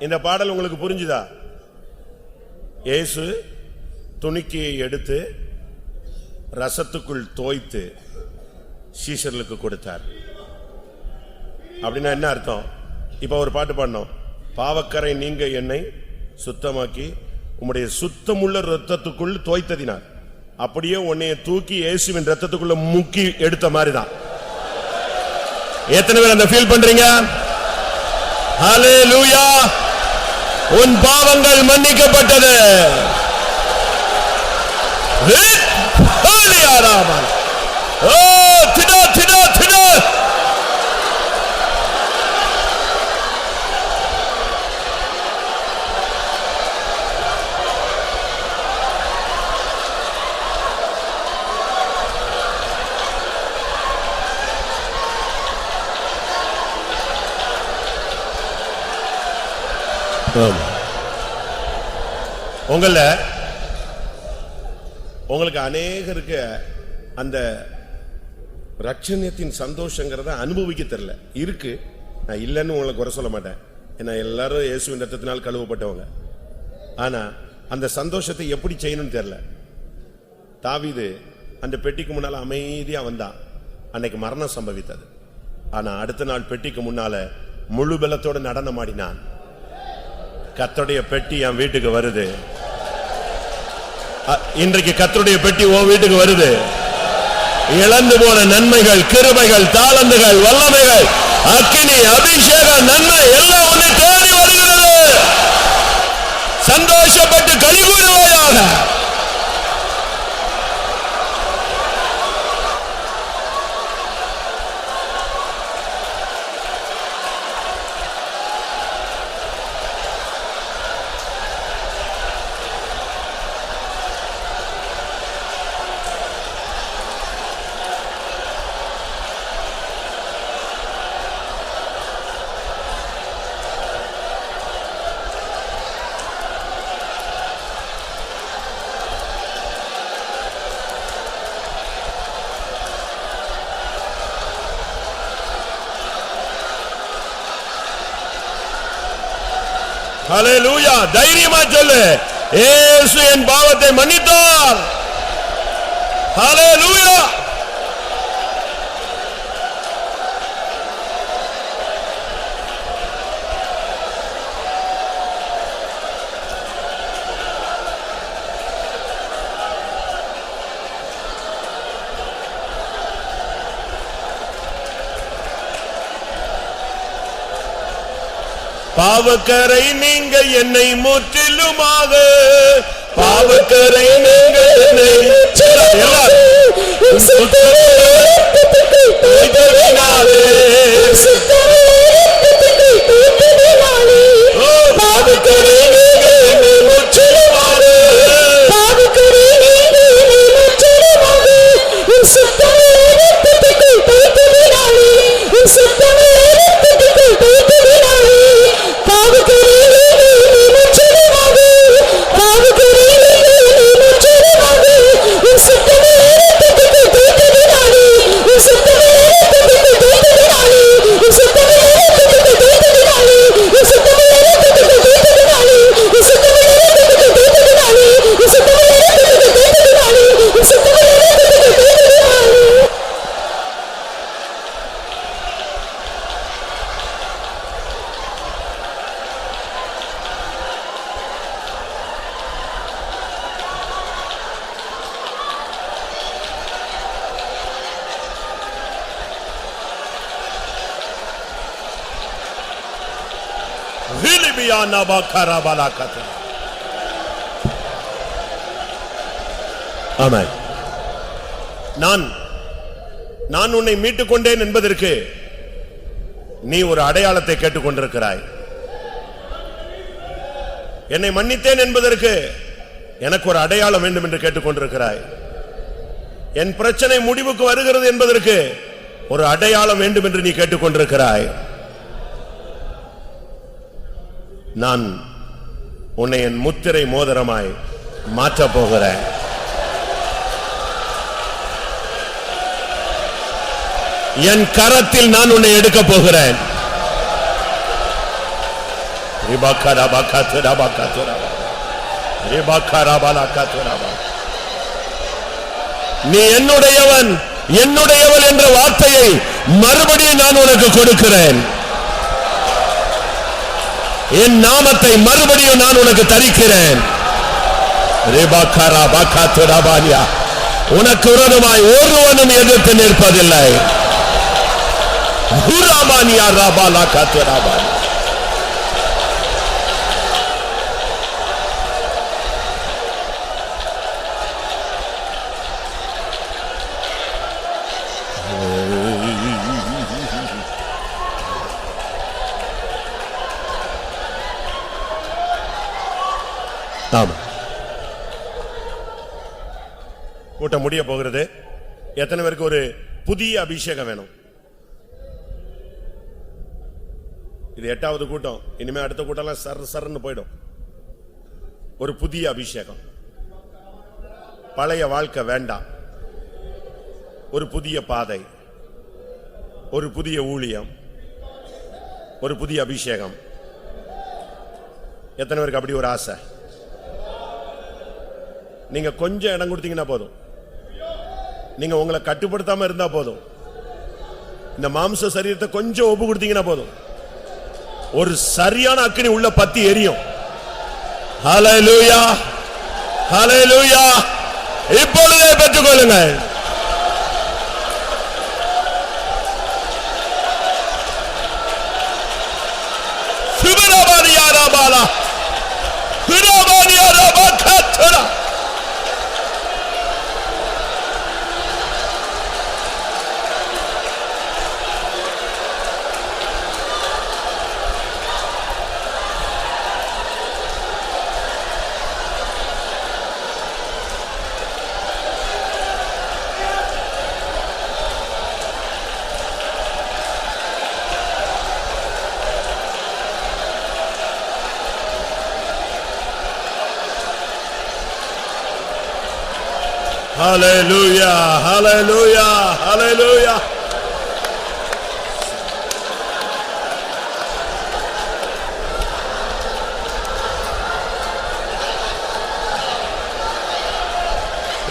இந்த பாடல் உங்களுக்கு புரிஞ்சுதா? இயேசு துணிக்கையை எடுத்து ரசத்துக்குள் தோய்த்து சீஷர்களுக்கு கொடுத்தார். அப்படின்னா என்ன அர்த்தம்? இப்ப ஒரு பாட்டு பாடணும். பாவக்கரை நீங்க என்னை சுத்தமாக்கி உம்முடைய சுத்தமுள்ள ரத்தத்துக்குள் தோய்த்ததினார். அப்படியே உன்னைய தூக்கி இயேசுவின் ரத்தத்துக்குள்ள முக்கி எடுத்த மாதிரிதான். எத்தனை பேர் அந்த ஃபீல் பண்றீங்க? ஹல்லேலூயா. உன் பாவங்கள் மன்னிக்கப்பட்டது. ஓ திடா திடா திடா. உங்களுக்கு அநேகருக்கு அந்த ரட்சணியத்தின் சந்தோஷங்கிறத அனுபவிக்க தெரியல. இருக்கு, நான் இல்லைன்னு உங்களுக்கு குறை சொல்ல மாட்டேன். ஏன்னா எல்லாரும் இயேசுவின் ரத்தத்தினால் கழுவப்பட்டவங்க. ஆனா அந்த சந்தோஷத்தை எப்படி செய்யணும்னு தெரியல. தாவீது அந்த பெட்டிக்கு முன்னால அமைதியா வந்தான். அன்னைக்கு மரணம் சம்பவித்தது. ஆனா அடுத்த நாள் பெட்டிக்கு முன்னால முழு பலத்தோட நடனம் ஆடினான். கர்த்தருடைய பெட்டி என் வீட்டுக்கு வருது. இன்றைக்கு கர்த்தருடைய பெட்டி உன் வீட்டுக்கு வருது. இழந்து போன நன்மைகள், கிருபைகள், தாளந்துகள், வல்லமைகள், அக்கினி, அபிஷேகம், நன்மை எல்லாம் உன்னை தேடி வருகிறது. சந்தோஷப்பட்டு களிகூறுவாயாக. ஹல்லேலூயா. தைரியமா சொல்லு, இயேசு என் பாவத்தை மன்னித்தார். ஹல்லேலூயா. பாவக்கரை நீங்க என்னை முற்றிலுமாக, பாவக்கரை நீங்க என்னை ஆமென். நான் உன்னை மீட்டுக் கொண்டேன் என்பதற்கு நீ ஒரு அடையாளத்தை கேட்டுக்கொண்டிருக்கிறாய். என்னை மன்னித்தேன் என்பதற்கு எனக்கு ஒரு அடையாளம் வேண்டும் என்று கேட்டுக்கொண்டிருக்கிறாய். என் பிரச்சனை முடிவுக்கு வருகிறது என்பதற்கு ஒரு அடையாளம் வேண்டும் என்று நீ கேட்டுக்கொண்டிருக்கிறாய். நான் உன்னை என் முத்திரை மோதிரமாய் மாற்றப் போகிறேன். என் கரத்தில் நான் உன்னை எடுக்கப் போகிறேன். நீ என்னுடையவன் என்னுடையவள் என்ற வார்த்தையை மறுபடியும் நான் உனக்கு கொடுக்கிறேன். என் நாமத்தை மறுபடியும் நான் உனக்கு தரிக்கிறேன். உனக்கு விரோதமாய் ஒருவனும் எதிர்த்து நிற்பதில்லை. கூட்டம் முடிய போகிறது. எத்தனை பேருக்கு ஒரு புதிய அபிஷேகம் வேணும்? இது 8வது கூட்டம். இனிமே அடுத்த கூட்டம்லாம் சர்ன்னு போயிடும். ஒரு புதிய அபிஷேகம். பழைய வாழ்க்கை வேண்டாம். ஒரு புதிய பாதை, ஒரு புதிய ஊழியம், ஒரு புதிய அபிஷேகம். எத்தனை பேருக்கு அப்படி ஒரு ஆசை? நீங்க கொஞ்சம் இடம் கொடுத்தீங்கன்னா போதும். நீங்க உங்களை கட்டுப்படுத்தாம இருந்தா போதும். இந்த மாம்ச சரீரத்தை கொஞ்சம் ஒப்பு கொடுத்தீங்கன்னா போதும். ஒரு சரியான அக்கினி உள்ள பத்தி எரியும். ஹல்லேலூயா, ஹல்லேலூயா. இப்பொழுதே பெற்றுக்கொள்ளுங்கள். சுபரபாலியாராபாலா சுபரபாலியாராபாகத்ரா. Hallelujah, hallelujah, hallelujah.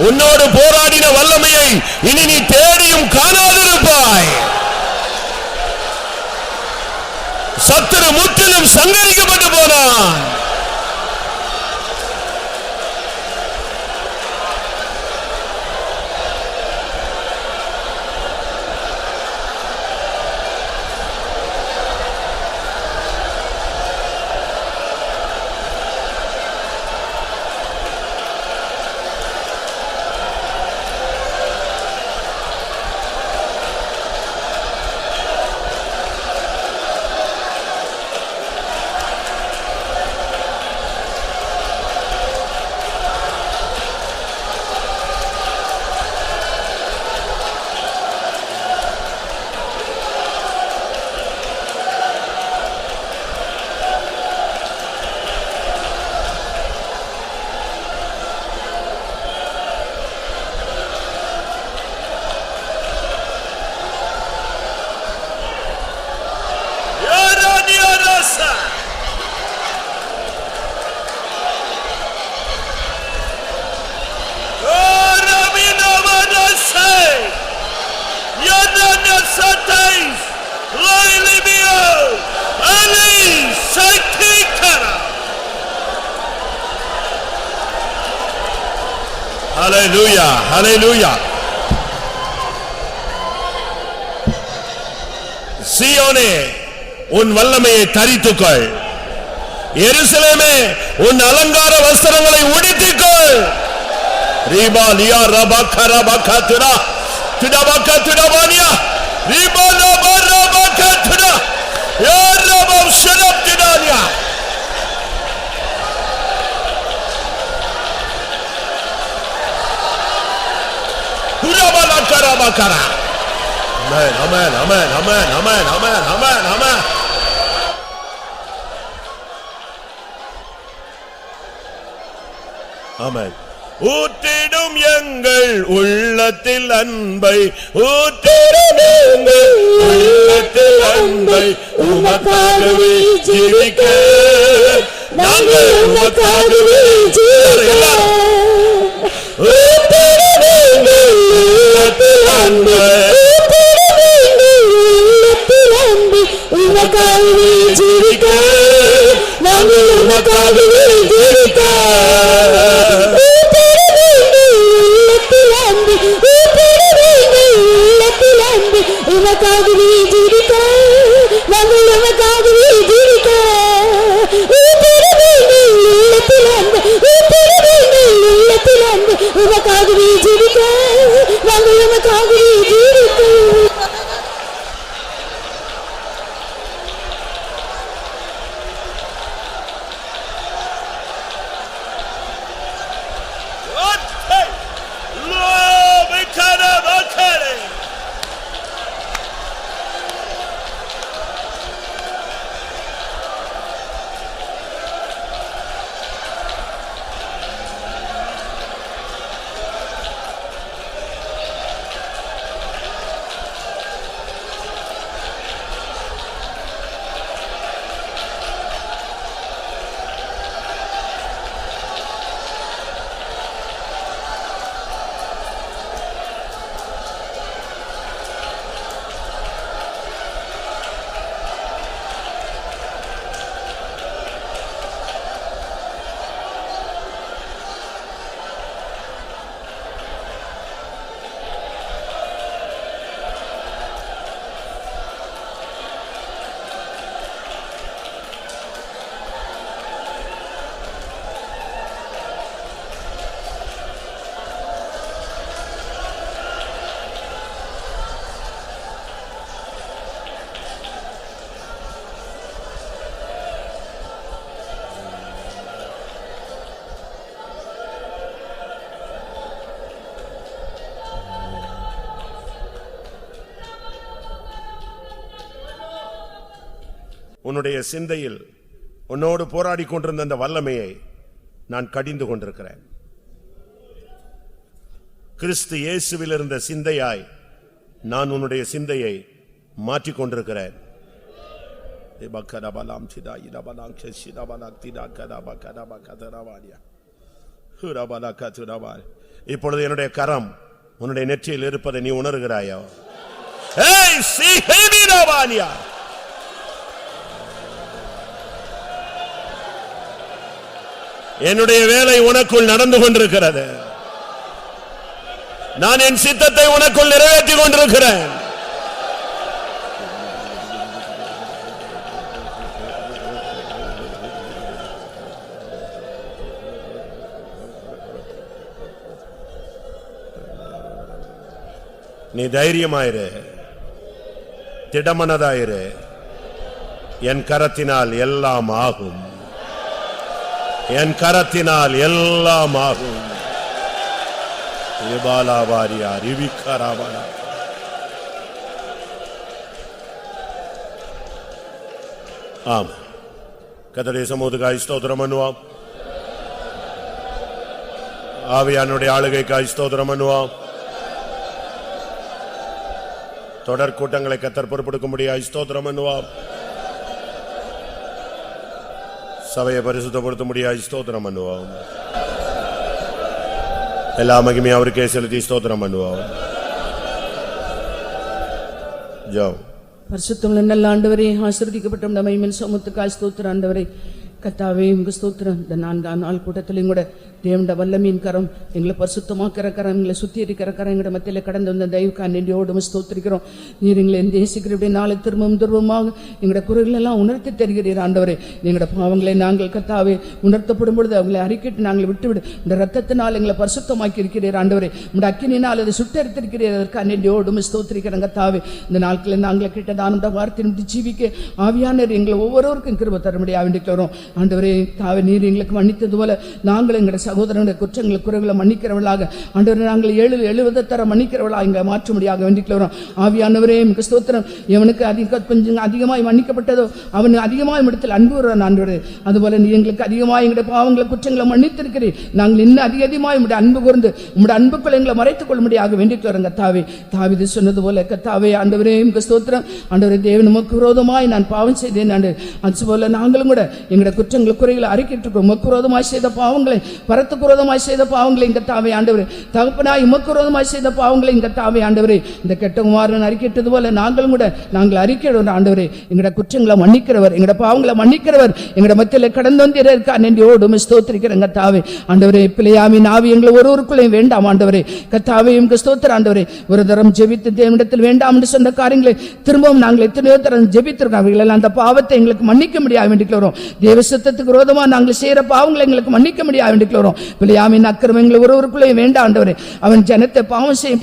உன்னோடு போராடின வல்லமையை இனி நீ தேடியும் காணாதிருப்பாய். சத்துரு முற்றிலும் சங்கரிக்கப்பட்டு போனான். Hallelujah, hallelujah. சீயோனே உன் வல்லமையை தரித்துக்கொள். எருசலேமே உன் அலங்கார வஸ்திரங்களை உடுத்திக்கொள். ரீபா லியா ரபா கரபா கத்ரா திடபா கத்ரபானியா ரீபா ரபா ரபா கத்ரா யா ரபா Sharaf திடானியா. Amen, amen, amen, amen, amen, amen, amen, amen. Amen. ஊற்றிடும் எங்கள் உள்ளத்தில் அன்பை, ஊற்றிடும் எங்கள் உள்ளத்தில் அன்பை, உமக்காகவே ஜீவிக்க நாங்கள் உமக்காகவே ஜீவிக்க. உமக்காகவே ஜீவிக்க நாங்கள் உமக்காகவே ஜீவிக்க. உமக்காகவே ஜீவிக்க நாங்கள் உமக்காகவே ஜீவிக்க. உமக்காகவே ஜீவிக்க நாங்கள் உமக்காகவே ஜீவிக்க. உன்னுடைய சிந்தையில் உன்னோடு போராடி கொண்டிருந்த அந்த வல்லமையை நான் கடிந்து கொண்டிருக்கிறேன். கிறிஸ்து இயேசுவில் இருந்த சிந்தையாய் நான் உன்னுடைய சிந்தையை மாற்றிக் கொண்டிருக்கிறேன். இப்பொழுது என்னுடைய கரம் உன்னுடைய நெற்றியில் இருப்பதை நீ உணர்கிறாயோ? ஏய் சீஹேனிராவானியா, என்னுடைய வேலை உனக்குள் நடந்து கொண்டிருக்கிறது. நான் என் சித்தத்தை உனக்குள் நிறைவேற்றிக் கொண்டிருக்கிறேன். நீ தைரியமாயிரு, திடமனதாயிரு. என் கரத்தினால் எல்லாம் ஆகும், என் கரத்தினால் எல்லாம் ஆகும். ஆம், கர்த்தருடைய சமூகத்துக்காய் ஸ்தோத்திரம் பண்ணுவோம். ஆவியானுடைய ஆளுகைக்காய் ஸ்தோத்திரம் பண்ணுவோம். தொடர் கூட்டங்களை கர்த்தர் பொறுப்பெடுக்கும்படியாய் ஸ்தோத்திரம் பண்ணுவோம். சபையை பரிசுத்தப்படுத்தும்படியாய் ஸ்தோத்திரம் பண்ணுவோம். எல்லா மகிமையும் அவருக்கே செலுத்தி ஸ்தோத்திரம் பண்ணுவோம். ஜெபம். பரிசுத்தமுள்ள நல்ல ஆண்டவரே, ஆசீர்வதிக்கப்பட்ட உம்முடைய மகிமையின் சமூகத்துக்காய் ஸ்தோத்திரம் ஆண்டவரே. கர்த்தாவே உங்க ஸ்தோத்திரம். இந்த 4ஆம் நாள் கூட்டத்திலும் கூட தேவனுடைய வல்லமையின் கரம், எங்களை பரிசுத்தமாக்கிற கரம், எங்களை சுத்திகரிக்கிற கரம் எங்களுடைய மத்தியில கடந்து வந்த தெய்வக்கான் நன்றியோடு ஸ்தோத்திரிக்கிறோம். நீர் எங்களை நேசிக்கிறபடி நாளை திரும்பவும் துருவமாக எங்களுடைய குறைகள் எல்லாம் உணர்த்தி தருகிறீர் ஆண்டவரே. எங்களுடைய பாவங்களை நாங்கள் கர்த்தாவே உணர்த்தப்படும் பொழுது அவங்களை அறிக்கிட்டு நாங்கள் விட்டுவிடு. இந்த ரத்தத்தினால் எங்களை பரிசுத்தமாக்கி இருக்கிறீர் ஆண்டவரே. உங்களுடைய அக்கினினால் அதை சுட்டரித்திருக்கிறீர். அதற்கான நன்றியோடு ஸ்தோத்திரிக்கிறோம் கர்த்தாவே. இந்த நாட்களில் நாங்கள் கேட்டதான வார்த்தை ஜீவிக்க ஆவியானவர் எங்களை ஒவ்வொருவருக்கும் கிருபை தரும்படியாக வேண்டிக்கிறோம் ஆண்டவரே. தாவே நீர் எங்களுக்கு மன்னித்தது போல நாங்கள் எங்களுடைய சகோதரனுடைய குற்றங்களை குறைகளை மன்னிக்கிறவர்களாக ஆண்டவரே, நாங்கள் 70 தர மன்னிக்கிறவர்களாக எங்களை மாற்றும்படியாக வேண்டிக்கிறோம் ஆவியானவரே. மிக ஸ்தோத்திரம். எவனுக்கு கொஞ்சம் அதிகமாய் மன்னிக்கப்பட்டதோ அவன் அதிகமாய் இடத்தில் அன்பு வருவான் ஆண்டவரே. அதுபோல நீ எங்களுக்கு அதிகமாக எங்களுடைய பாவங்களை குற்றங்களை மன்னித்திருக்கிறீர். நாங்கள் இன்னும் அதிகமாக உங்களுடைய அன்பு கூர்ந்து உங்களுடைய அன்புக்குள் எங்களை மறைத்துக் கொள்ளும்படியாக வேண்டிக்கிறோம் கர்த்தாவே. தாவீது சொன்னது போல கர்த்தாவே ஆண்டவரே மிக ஸ்தோத்திரம். ஆண்டவரே, தேவன் உமக்கு விரோதமாய் நான் பாவம் செய்தேன் ஆண்டு. அதுபோல நாங்களும் கூட எங்களுடைய குற்றங்கள் குறைகளை அறிக்கிட்டு உமக்கு விரோதமாய் செய்த பாவங்களை, பரத்துக்கு விரோதமாய் செய்த பாவங்களை இங்க தாவே ஆண்டவரே, தகப்பனாய் உமக்கு விரோதமாய் செய்த பாவங்களை இங்க தாவே ஆண்டவரே, இந்த கெட்ட குமாரன் அறிக்கிட்டது போல நாங்களும் கூட நாங்கள் அறிக்கிறோம் ஆண்டவரே. எங்களுடைய குற்றங்களை மன்னிக்கிறவர், எங்களுடைய பாவங்களை மன்னிக்கிறவர் எங்களுடைய மத்தியில கடந்து வந்திருக்கார் நன்றியோடு ஸ்தோத்திரிக்கிறேங்க தாவே ஆண்டவரே. பிள்ளையாமின் ஆவி எங்களை ஒருவருக்குள்ளே வேண்டாம் ஆண்டவரே. கர்த்தாவே உமக்கு ஸ்தோத்திரம் ஆண்டவரே. ஒரு தரம் ஜெபித்து தேவனிடத்தில் வேண்டாம் என்று சொன்ன காரியங்களை திரும்பவும் நாங்கள் எத்தனையோ தரம் ஜெபித்திருக்கோம். அவைகள் அந்த பாவத்தை எங்களுக்கு மன்னிக்க முடியாது வேண்டிக்கிறோம். தேவ சித்தத்துக்கு விரோதமா நாங்கள் செய்யற பாவங்களை எங்களுக்கு மன்னிக்க முடியாது வேண்டிக்கிறோம். பிள்ளையாமின் அக்கிரமங்களை ஒருவருக்குள்ளே வேண்டாம் ஆண்டவரே. அவன் ஜனத்தை பாவம் செய்ய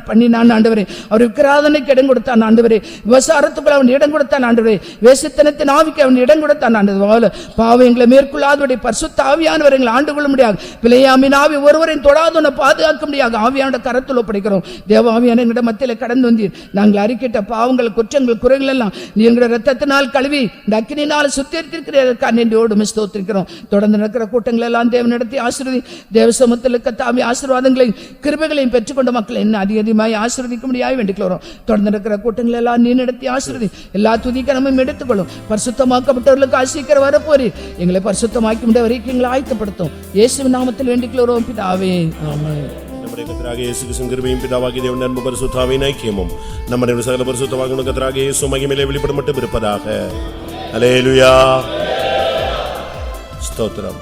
பண்ணினான் ஆண்டவரே. அவர் விக்கிராதனைக்கு இடம் கொடுத்தான் ஆண்டவரே. விபசாரத்துக்குள் அவன் இடம் கொடுத்தான் ஆண்டவரே. வேசித்தனத்தின் ஆவிக்கு அவன் இடம் கொடுத்தான் ஆண்டவரே. பாவம் எங்களை மேற்கொள்ளாதபடி பரிசுத்த ஆவியானவர் எங்களை ஆண்டு கொள்ள முடியாது. பிள்ளையாமின் ஆவி ஒருவரையும் தொடாதவனை பாதுகாக்க முடியாது. ஆவியான கரத்தில் ஒப்படைக்கிறோம். தேவ ஆவியான எங்களிடம் மத்தியில் கடந்து வந்தீர். நாங்கள் அறிக்கிட்ட பாவங்கள் குற்றங்கள் குறைகள் எல்லாம் நீ எங்களுடைய ரத்தத்தினால் கழுவி இந்த அக்கினினால் சுத்திகரித்திருக்கிறதற்காக நன்றியோடு ஸ்தோத்திரிக்கிறோம். தொடர்ந்து நடக்கிற கூட்டங்கள் எல்லாம் தேவனிடத்தை ஆசீர்வதி. தேவ சமூகத்தில் கர்த்தாவே ஆசீர்வாதங்களையும் கிருபைகளையும் பெற்றுக்கொண்ட மக்களை இன்னும் அதிகமாய் ஆசீர்வதிக்க முடியாது வேண்டிக்கிறோம். தொடர்ந்து நடக்கிற கூட்டங்கள் எல்லாம் நீ நடத்தி ஆசீர்வதி. எல்லா துதிக்கணமும் எடுத்துக்கொள்ளும். பரிசுத்தமாக்கப்பட்டவர்களுக்கு ஆசீக்கிரம் வரப்போறி எங்களை பரிசுத்தமாக்கி முடிய வரைக்கும் எங்களை ஆயத்தப்படுத்தும். இயேசுவின் நாமத்தில் வேண்டிக்கிறோம் பிதாவே, ஆமென். நம்முடைய கர்த்தராகிய இயேசு கிறிஸ்துவின் கிருபையும் பிதாவாகிய தேவனுடைய அன்பும் பரிசுத்தாவின் ஐக்கியமும் நம்முடைய சகல பரிசுத்தவான்களும் கர்த்தராகிய இயேசு மகிமையிலே வெளிப்படும் மட்டும் இருப்பதாக. அல்லேலூயா. ஸ்தோத்திரம்.